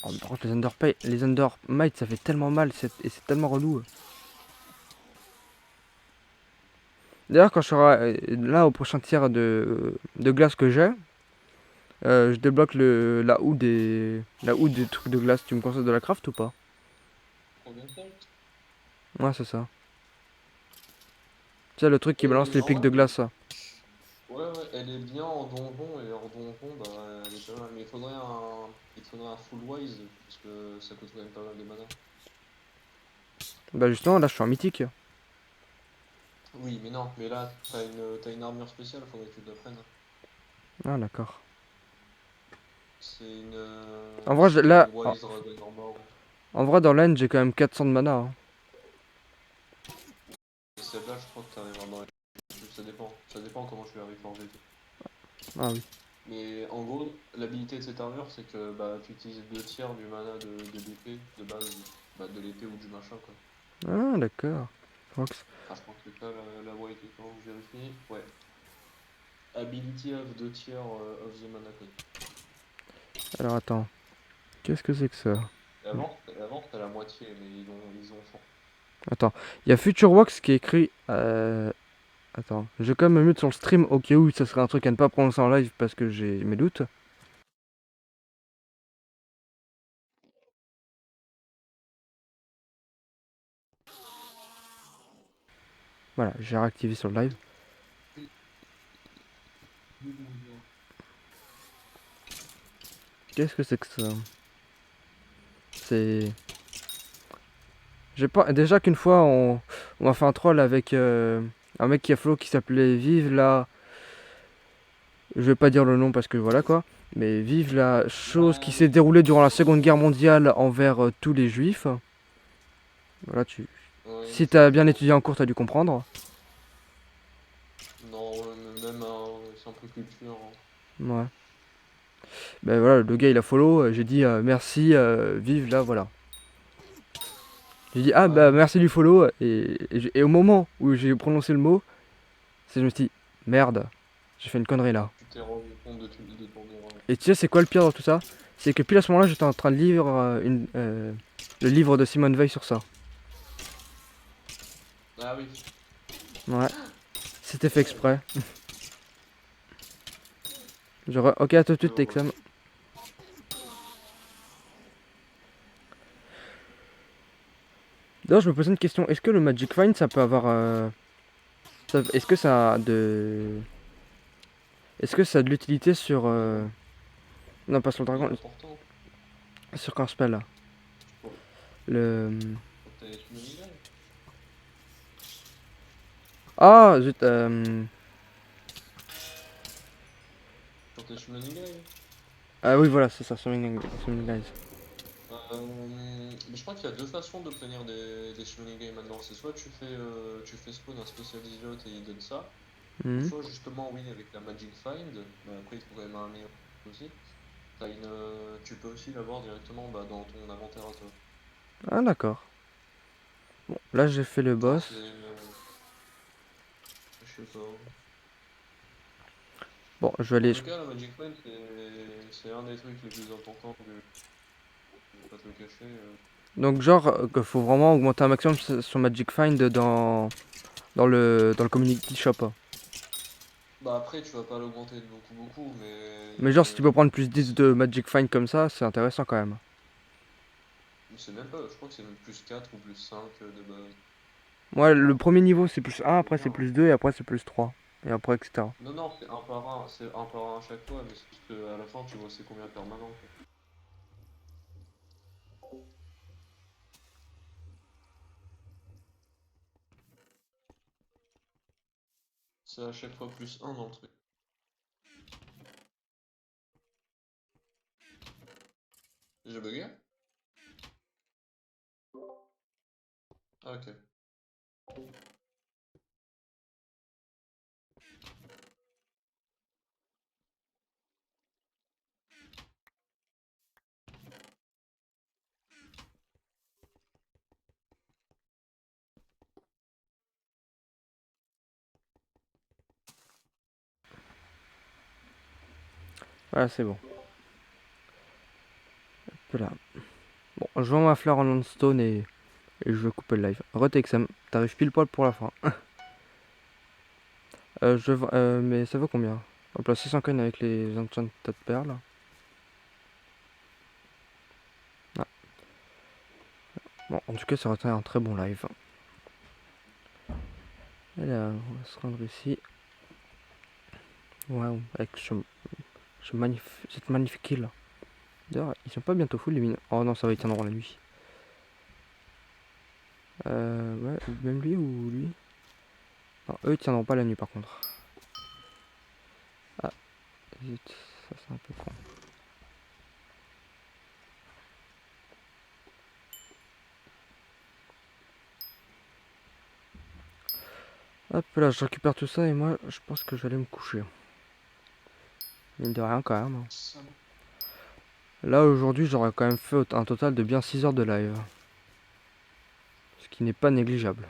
Oh, par contre, les Undermites, ça fait tellement mal et c'est tellement relou. D'ailleurs, quand je serai là au prochain tir de glace que j'ai, je débloque la houe des trucs de glace. Tu me conseilles de la craft ou pas? Combien de temps? Ouais, c'est ça. Tu sais, le truc qui balance les En pics vrai, de glace. ouais, elle est bien en donjon et en donjon, bah elle est pas mal. Mais il te faudrait un full wise parce que ça coûte quand même pas mal de mana. Bah justement, là, je suis en mythique. Oui, mais non, mais là t'as une armure spéciale, faudrait que tu te la prennes. Ah, d'accord. C'est une, En vrai, c'est une wise dragon armor. en vrai, dans l'end, j'ai quand même 400 de mana, hein. Et celle-là, je crois que t'arriveras dans les. Ça dépend comment tu l'as reforgé. Ah oui. Mais en gros, l'habilité de cette armure, c'est que bah, tu utilises 2 tiers du mana de l'épée, de base, bah, de l'épée ou du machin, quoi. Ah, d'accord. Ah, je crois que c'est ça la white, quand je vérifie. Ouais. Ability of 2 tiers of the mana code. Alors attends, qu'est-ce que c'est que ça? Et avant t'as la moitié, mais ils ont changé. Attends, il y a Future Wax qui est écrit. Attends, je vais quand même me mute sur le stream au cas où ça serait un truc à ne pas prononcer en live parce que j'ai mes doutes. Voilà, j'ai réactivé sur le live. Qu'est-ce que c'est que ça? C'est. J'ai pas. Déjà qu'une fois on m'a fait un troll avec un mec qui a flow qui s'appelait Vive la. Je vais pas dire le nom parce que voilà quoi. Mais vive la chose Ah qui s'est oui. déroulée durant la Seconde Guerre mondiale envers tous les juifs. Voilà, Oui, si t'as bien étudié en cours, t'as dû comprendre. non, même c'est un peu culture, hein. Ouais. Ben voilà, le gars il a follow, j'ai dit merci, vive là, voilà. J'ai dit ah Ouais, bah merci du follow, et au moment où j'ai prononcé le mot, je me suis dit merde, j'ai fait une connerie là. tu t'es rendu compte de ton erreur. Et tu sais c'est quoi le pire dans tout ça? C'est que pile à ce moment-là j'étais en train de lire le livre de Simone Veil sur ça. Ah oui. Ouais, c'était fait Ouais. exprès. Genre, ok, à tout de Je suite, vois. Texam. D'ailleurs, je me posais une question. Est-ce que le Magic Find, ça peut avoir... est-ce que ça a de... Est-ce que ça a de l'utilité sur... Comment? Non, pas sur le Oui, dragon. important. Sur qu'un spell, là. Pour, Le... pour tes Summoning Guy. Ah, zut. Pour tes Summoning Guy. Ah oui, voilà, c'est ça. Summoning Guys. Mais je crois qu'il y a deux façons d'obtenir des Summoning Guy maintenant. C'est soit tu fais spawn un spécial slot et il donne ça. Ou Mhm. soit justement, oui, avec la Magic Find. Mais après, il faut quand même un meilleur aussi. Tu peux aussi l'avoir directement bah, dans ton inventaire à toi. Ah, d'accord. Bon, là, j'ai fait le Alors, boss. je sais pas. Bon, je vais En aller... tout cas, la Magic Find, c'est un des trucs les plus importants que je vais pas te le cacher. Donc, genre, qu'il faut vraiment augmenter un maximum son Magic Find dans le Community Shop, hein. Bah après, tu vas pas l'augmenter de beaucoup, beaucoup, mais Mais genre, si tu peux prendre plus 10 de Magic Find comme ça, c'est intéressant quand même. c'est même pas, je crois que c'est même plus 4 ou plus 5 de base. Moi, le premier niveau, c'est plus 1, Je vais après dire, c'est hein. plus 2, et après c'est plus 3. Et après, etc. Non, non, c'est un par un à chaque fois, mais c'est juste qu'à la fin, tu vois c'est combien permanent, quoi. C'est à chaque fois plus un dans le truc. J'ai bugué? Ah, ok. Voilà, c'est bon. Voilà. Bon, je vends ma fleur en landstone et je vais couper le live. Retexam, t'arrives pile poil pour la fin. Mais ça vaut combien? Hop là, 600 coins avec les enchanted perles. Ah. Bon, en tout cas, ça aurait été un très bon live. Et là, on va se rendre ici. Waouh, avec cette magnifique île. D'ailleurs, ils sont pas bientôt full les mines. Oh non, ça va, ils tiendront la nuit. Ouais, même lui ou lui? Non, eux ils tiendront pas la nuit par contre. Ah, zut, ça c'est un peu con. Hop là, je récupère tout ça et moi je pense que j'allais me coucher. Mine de rien quand même, hein. Ça va. Là aujourd'hui j'aurais quand même fait un total de bien 6 heures de live. Ce qui n'est pas négligeable.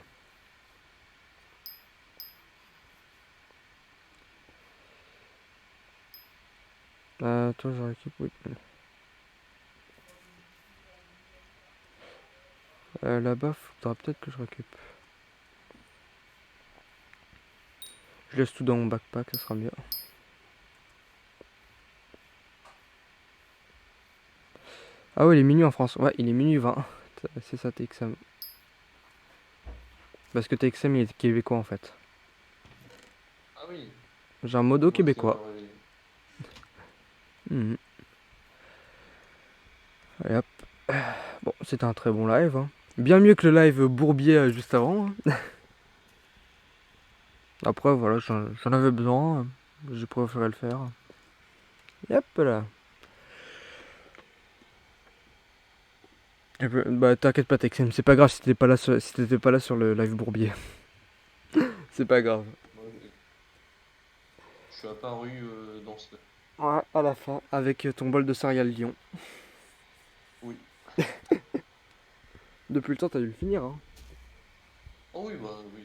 Toi je récupère, oui. Là-bas, faudra peut-être que je récupère. Je laisse tout dans mon backpack, ça sera mieux. Ah ouais, il est minuit en France. Ouais, il est minuit 20. C'est ça TXM. Parce que TXM il est québécois en fait. Ah oui, J'ai un modo moi c'est québécois. l'heure réveillée. Mhm. Et hop. Bon, c'était un très bon live, hein. Bien mieux que le live Bourbier juste avant, hein. Après, voilà, j'en avais besoin. J'ai préféré le faire. Et hop là. Bah, t'inquiète pas, Texem, c'est pas grave si t'étais pas là sur le live Bourbier. C'est pas grave. Moi, je suis apparu dans ce... Ouais, à la fin, avec ton bol de céréales Lyon. Oui. Depuis le temps, t'as dû le finir, hein. Oh oui, bah oui.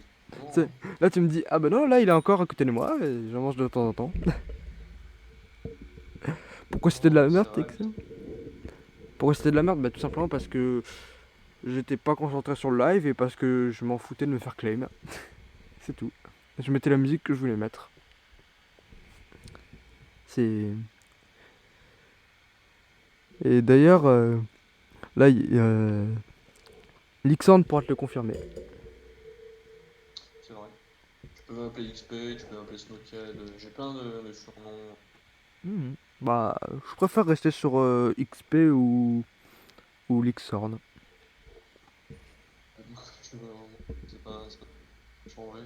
C'est- Non, Là, tu me dis, ah bah non, là, il est encore à côté de moi, et j'en mange de temps en temps. Pourquoi c'était de non, la c'est merde, vrai. Texem? Pourquoi c'était de la merde? Bah, tout simplement parce que j'étais pas concentré sur le live et parce que je m'en foutais de me faire claim. C'est tout. Je mettais la musique que je voulais mettre. C'est. Et d'ailleurs, là, Lixand pourra te le confirmer. C'est vrai. Tu peux m'appeler XP, tu peux m'appeler Snookhead, j'ai plein de surnoms. Mhm. Bah, je préfère rester sur XP ou Lixorn. Tu veux, c'est pas changé.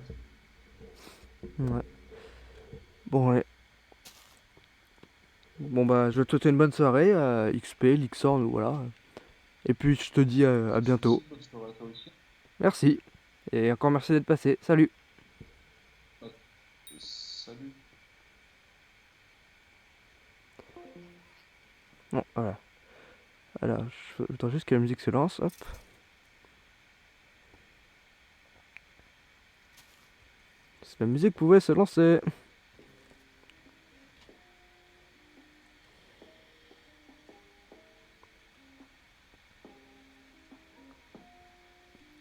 Ouais. Bon, ouais. Bon, bah, je vais te souhaiter une bonne soirée, XP, Lixorn, voilà. Et puis, je te dis à Pas de bientôt. soucis, bonne soirée à toi aussi. Merci. Et encore merci d'être passé. Salut. Ouais. Salut. Bon, voilà. Alors, je attends juste que la musique se lance. Hop. Si la musique pouvait se lancer.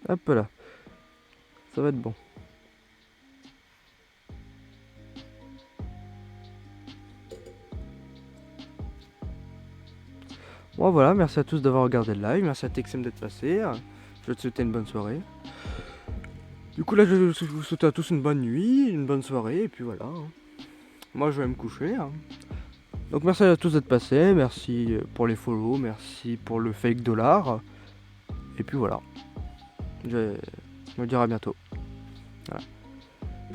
Hop là. Ça va être bon. Bon, voilà. Merci à tous d'avoir regardé le live. Merci à TXM d'être passé. Je vais te souhaiter une bonne soirée. Du coup, là, je vous souhaite à tous une bonne nuit, une bonne soirée. Et puis voilà. Moi, je vais me coucher. Donc, merci à tous d'être passés. Merci pour les follow. Merci pour le fake dollar. Et puis voilà. Je vais me dire à bientôt. Voilà.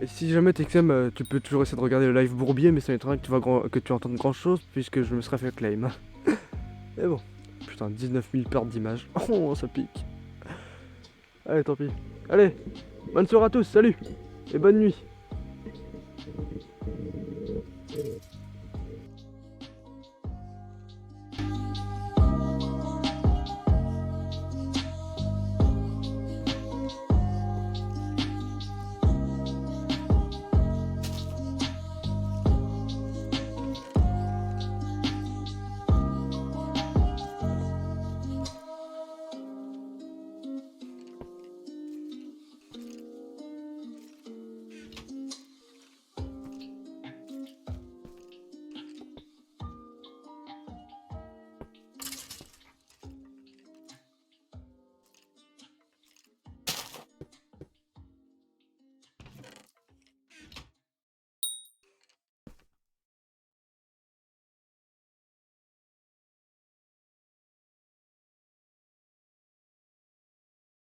Et si jamais TXM, tu peux toujours essayer de regarder le live Bourbier, mais ça m'étonnerait que tu entendes grand chose puisque je me serais fait claim. Mais bon, putain, 19 000 pertes d'images. Oh, ça pique. Allez, tant pis. Allez, bonne soirée à tous, salut et bonne nuit.